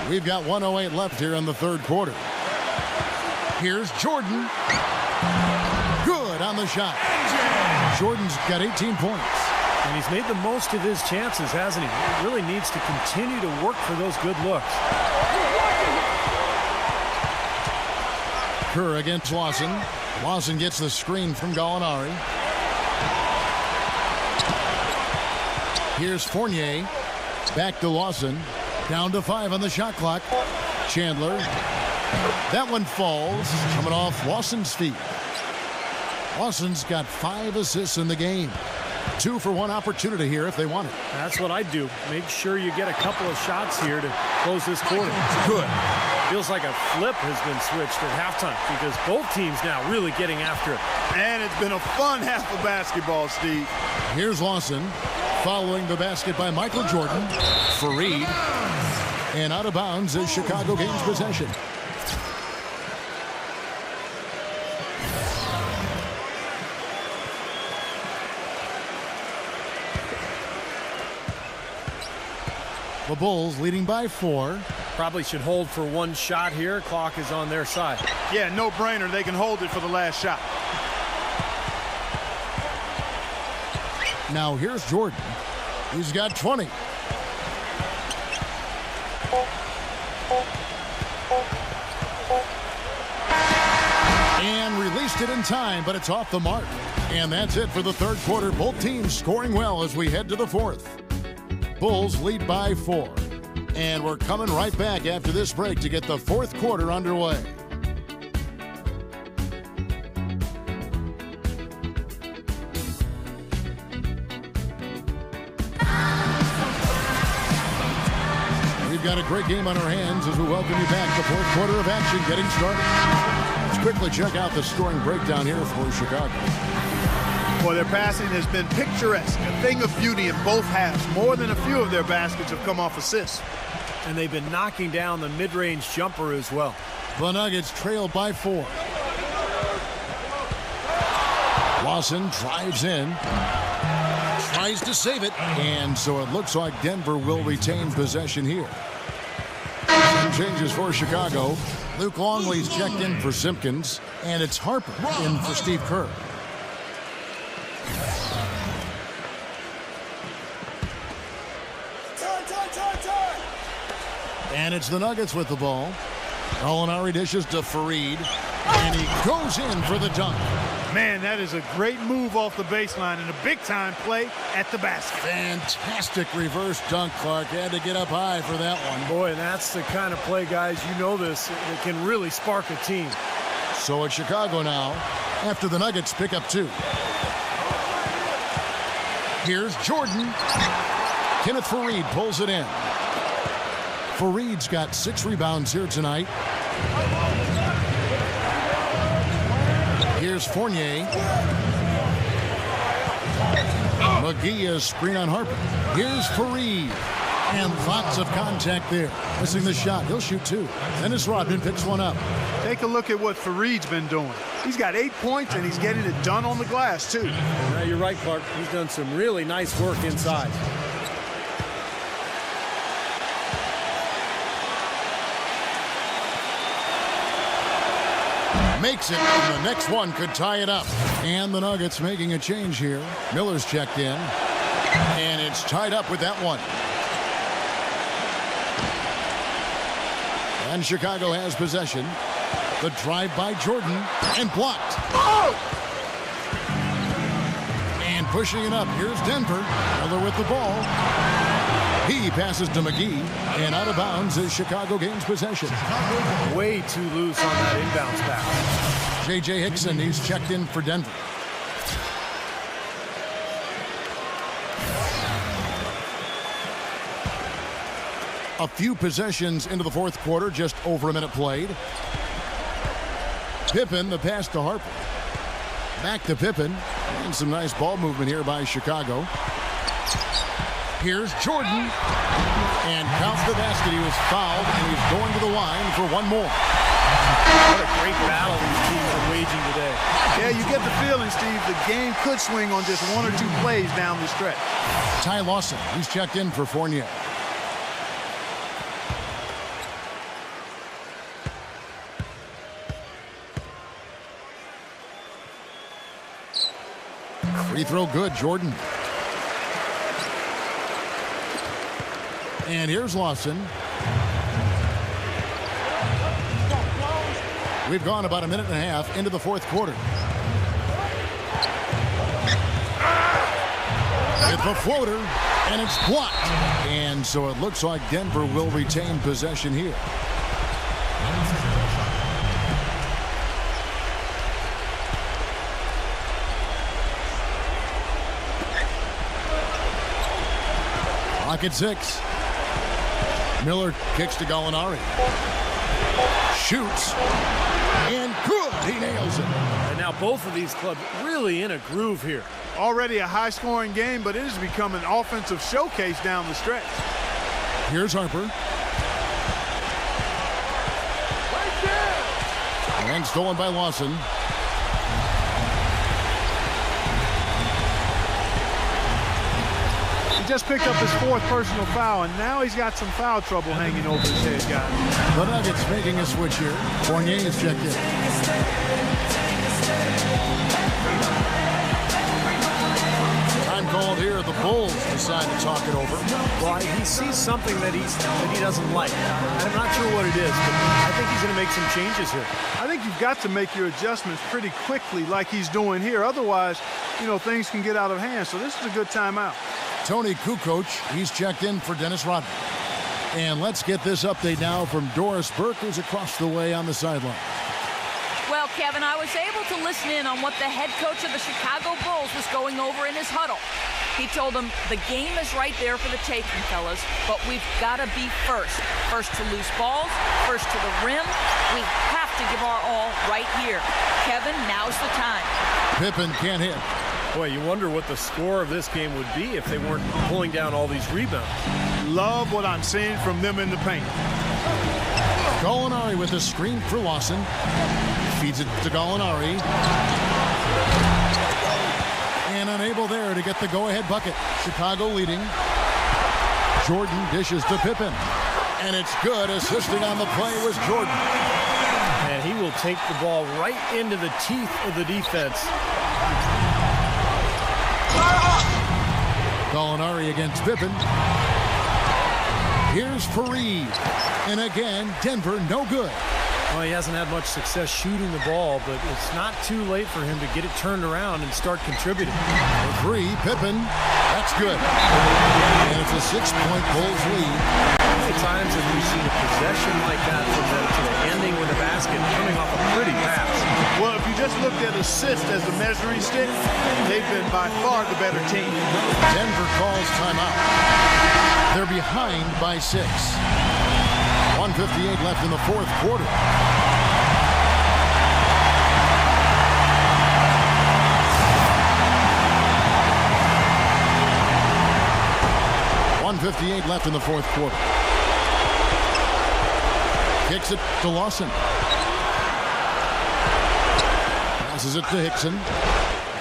We've got 1:08 left here in the third quarter. Here's Jordan. Good on the shot. Jordan's got 18 points. And he's made the most of his chances, hasn't he? He really needs to continue to work for those good looks. Kerr against Lawson. Lawson gets the screen from Gallinari. Here's Fournier. Back to Lawson. Down to 5 on the shot clock. Chandler. That one falls. Coming off Lawson's feet. Lawson's got 5 assists in the game. 2 for 1 opportunity here if they want it. That's what I'd do. Make sure you get a couple of shots here to close this quarter. Good. Feels like a flip has been switched at halftime because both teams now really getting after it. And it's been a fun half of basketball, Steve. Here's Lawson following the basket by Michael Jordan. Fareed. And out of bounds as Chicago gains possession. The Bulls leading by 4. Probably should hold for 1 shot here. Clock is on their side. Yeah, no brainer. They can hold it for the last shot. Now here's Jordan. He's got 20. And released it in time, but it's off the mark. And that's it for the third quarter. Both teams scoring well as we head to the fourth. Bulls lead by 4. And we're coming right back after this break to get the fourth quarter underway. We've got a great game on our hands as we welcome you back. The fourth quarter of action getting started. Let's quickly check out the scoring breakdown here for Chicago. Well, their passing has been picturesque, a thing of beauty in both halves. More than a few of their baskets have come off assists. And they've been knocking down the mid-range jumper as well. The Nuggets trail by 4. Lawson drives in. Tries to save it. And so it looks like Denver will retain possession here. Some changes for Chicago. Luke Longley's checked in for Simpkins. And it's Harper in for Steve Kerr. And it's the Nuggets with the ball. Gallinari dishes to Fareed. And he goes in for the dunk. Man, that is a great move off the baseline and a big-time play at the basket. Fantastic reverse dunk, Clark. Had to get up high for that one. Boy, and that's the kind of play, guys, you know this, that can really spark a team. So it's Chicago now after the Nuggets pick up 2. Here's Jordan. Kenneth Fareed pulls it in. Fareed's got 6 rebounds here tonight. Here's Fournier. McGee is screen on Harper. Here's Fareed. And lots of contact there. Missing the shot. He'll shoot 2. Dennis Rodman picks one up. Take a look at what Fareed's been doing. He's got 8 points, and he's getting it done on the glass, too. Yeah, you're right, Clark. He's done some really nice work inside. Makes it, and the next one could tie it up. And the Nuggets making a change here. Miller's checked in. And it's tied up with that one. And Chicago has possession. The drive by Jordan, and blocked. Oh! And pushing it up, here's Denver. Miller with the ball. He passes to McGee, and out of bounds as Chicago gains possession. Way too loose on that inbounds pass. J.J. Hickson, he's checked in for Denver. A few possessions into the fourth quarter, just over a minute played. Pippen, the pass to Harper. Back to Pippen. And some nice ball movement here by Chicago. Here's Jordan. And counts the basket. He was fouled, and he's going to the line for one more. What a great battle these teams are waging today. Yeah, you get the feeling, Steve, the game could swing on just 1 or 2 plays down the stretch. Ty Lawson, he's checked in for Fournier. Free throw good, Jordan. And here's Lawson. We've gone about a minute and a half into the fourth quarter. It's a floater, and it's blocked. And so it looks like Denver will retain possession here. Clock at 6. Miller kicks to Gallinari. Shoots. And good. He nails it. And now both of these clubs really in a groove here. Already a high-scoring game, but it has become an offensive showcase down the stretch. Here's Harper. And stolen by Lawson. He just picked up his 4th personal foul, and now he's got some foul trouble hanging over his head, guys. The Nuggets making a switch here. Fournier is checked in. Time called here. The Bulls decide to talk it over. Well, he sees something that he doesn't like. I'm not sure what it is, but I think he's going to make some changes here. I think you've got to make your adjustments pretty quickly like he's doing here. Otherwise, things can get out of hand. So this is a good timeout. Tony Kukoc, he's checked in for Dennis Rodman. And let's get this update now from Doris Burke, who's across the way on the sideline. Well, Kevin, I was able to listen in on what the head coach of the Chicago Bulls was going over in his huddle. He told them the game is right there for the taking, fellas, but we've got to be first. First to loose balls, first to the rim. We have to give our all right here. Kevin, now's the time. Pippen can't hit. Boy, you wonder what the score of this game would be if they weren't pulling down all these rebounds. Love what I'm seeing from them in the paint. Gallinari with a screen for Lawson. Feeds it to Gallinari. And unable there to get the go-ahead bucket. Chicago leading. Jordan dishes to Pippen. And it's good. Assisting on the play was Jordan. And he will take the ball right into the teeth of the defense. Gallinari against Pippen. Here's Fareed. And again, Denver no good. Well, he hasn't had much success shooting the ball, but it's not too late for him to get it turned around and start contributing. For 3, Pippen. That's good. And it's a 6-point Bulls lead. How many times have we seen a possession like that from them to the ending with a basket coming off a pretty pass? Well, if you just looked at assist as a measuring stick, they've been by far the better team. Denver calls timeout. They're behind by 6. 1:58 left in the 4th quarter. .158 left in the 4th quarter. Kicks it to Lawson. Passes it to Hickson.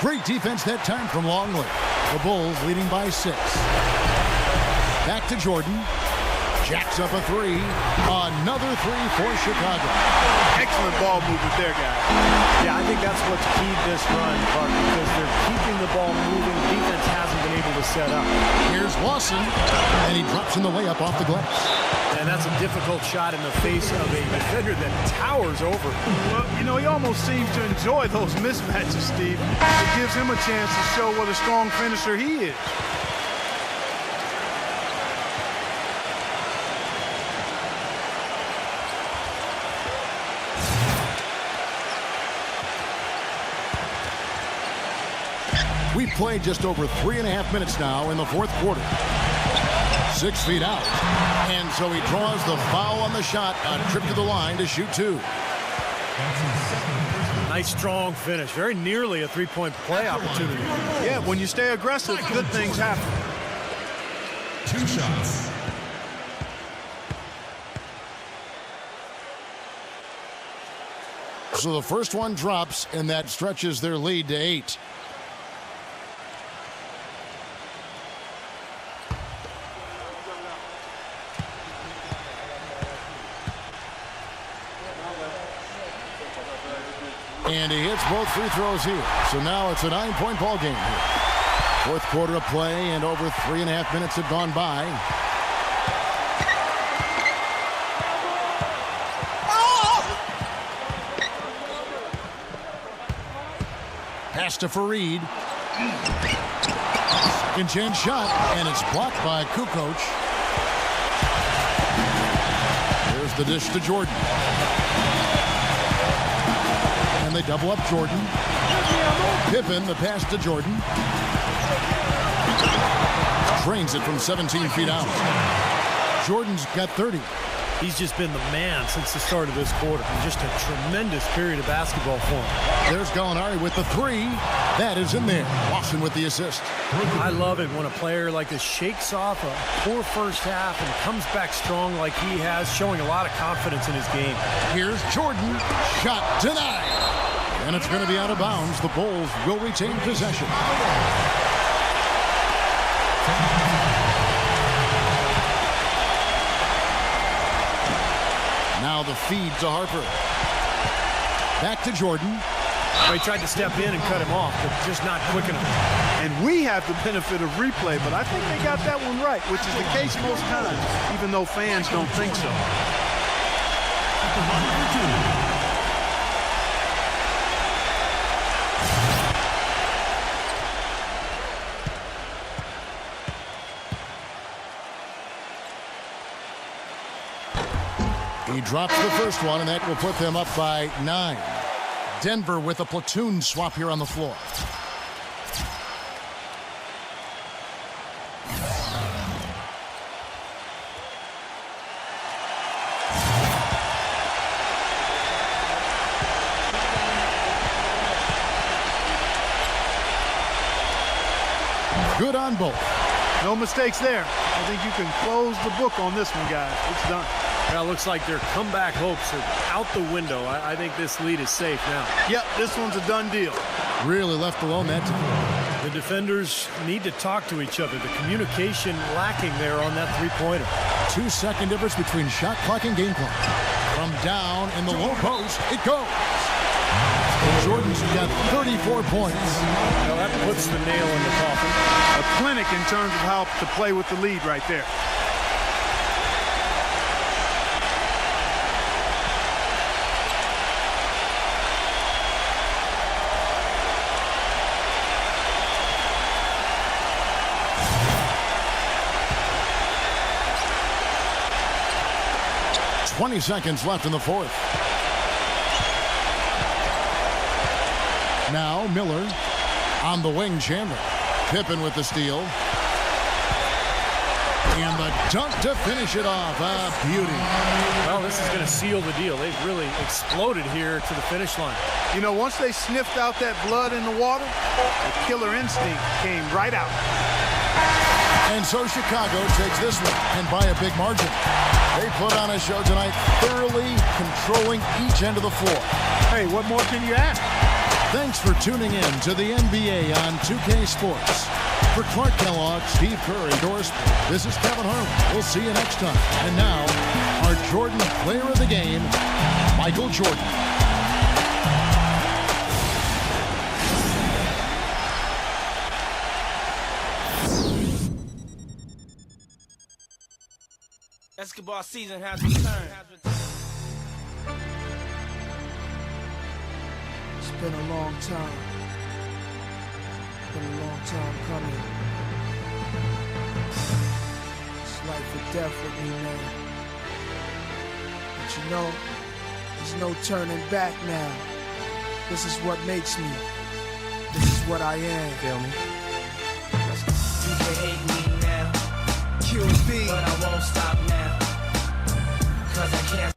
Great defense that time from Longley. The Bulls leading by 6. Back to Jordan. Jacks up a 3. Another 3 for Chicago. Excellent ball movement there, guys. Yeah, I think that's what's keyed this run, Clark, because they're keeping the ball moving. Defense hasn't been able to set up. Here's Lawson, and he drops in the layup off the glass. And that's a difficult shot in the face of a defender that towers over. Well, he almost seems to enjoy those mismatches, Steve. It gives him a chance to show what a strong finisher he is. We've played just over 3.5 minutes now in the 4th quarter. 6 feet out. And so he draws the foul on the shot. A trip to the line to shoot 2. Nice, strong finish. Very nearly a 3-point play opportunity. Yeah, when you stay aggressive, good things happen. 2 shots. So the first one drops, and that stretches their lead to 8. And he hits both free throws here. So now it's a 9-point ball game here. 4th quarter of play, and over 3.5 minutes have gone by. Pass to Fareed. Second chance shot, and it's blocked by Kukoc. There's the dish to Jordan. They double up Jordan. Pippen, the pass to Jordan. drains it from 17 feet out. Jordan's got 30. He's just been the man since the start of this quarter. Just a tremendous period of basketball for him. There's Gallinari with the three. That is in there. Lawson with the assist. I love it when a player like this shakes off a poor first half and comes back strong like he has, showing a lot of confidence in his game. Here's Jordan. Shot denied. And it's going to be out of bounds. The Bulls will retain possession. Now the feed to Harper. Back to Jordan. He tried to step in and cut him off, but just not quick enough. And we have the benefit of replay, but I think they got that one right, which is the case most times, even though fans don't think so. He drops the first one, and that will put them up by 9. Denver with a platoon swap here on the floor. Good on both. No mistakes there. I think you can close the book on this one, guys. It's done. Well, it looks like their comeback hopes are out the window. I think this lead is safe now. Yep, this one's a done deal. Really left alone that time. The defenders need to talk to each other. The communication lacking there on that three-pointer. 2-second difference between shot clock and game clock. From down in the low post, it goes. Jordan's got 34 points. Well, that puts the nail in the coffin. A clinic in terms of how to play with the lead right there. .20 seconds left in the fourth. Now Miller on the wing. Chandler. Pippen with the steal. And the dunk to finish it off. A beauty. Well, this is going to seal the deal. They've really exploded here to the finish line. You know, once they sniffed out that blood in the water, the killer instinct came right out. And so Chicago takes this one, and by a big margin. They put on a show tonight, thoroughly controlling each end of the floor. Hey, what more can you ask? Thanks for tuning in to the NBA on 2K Sports. For Clark Kellogg, Steve Kerr, and Doris, this is Kevin Harlan. We'll see you next time. And now, our Jordan Player of the Game, Michael Jordan. Basketball season has returned. It's been a long time. Been a long time coming. It's life or death with me, man. But you know, there's no turning back now. This is what makes me. This is what I am. Feel me? You can hate me now. QB. But I won't stop now. 'Cause I can't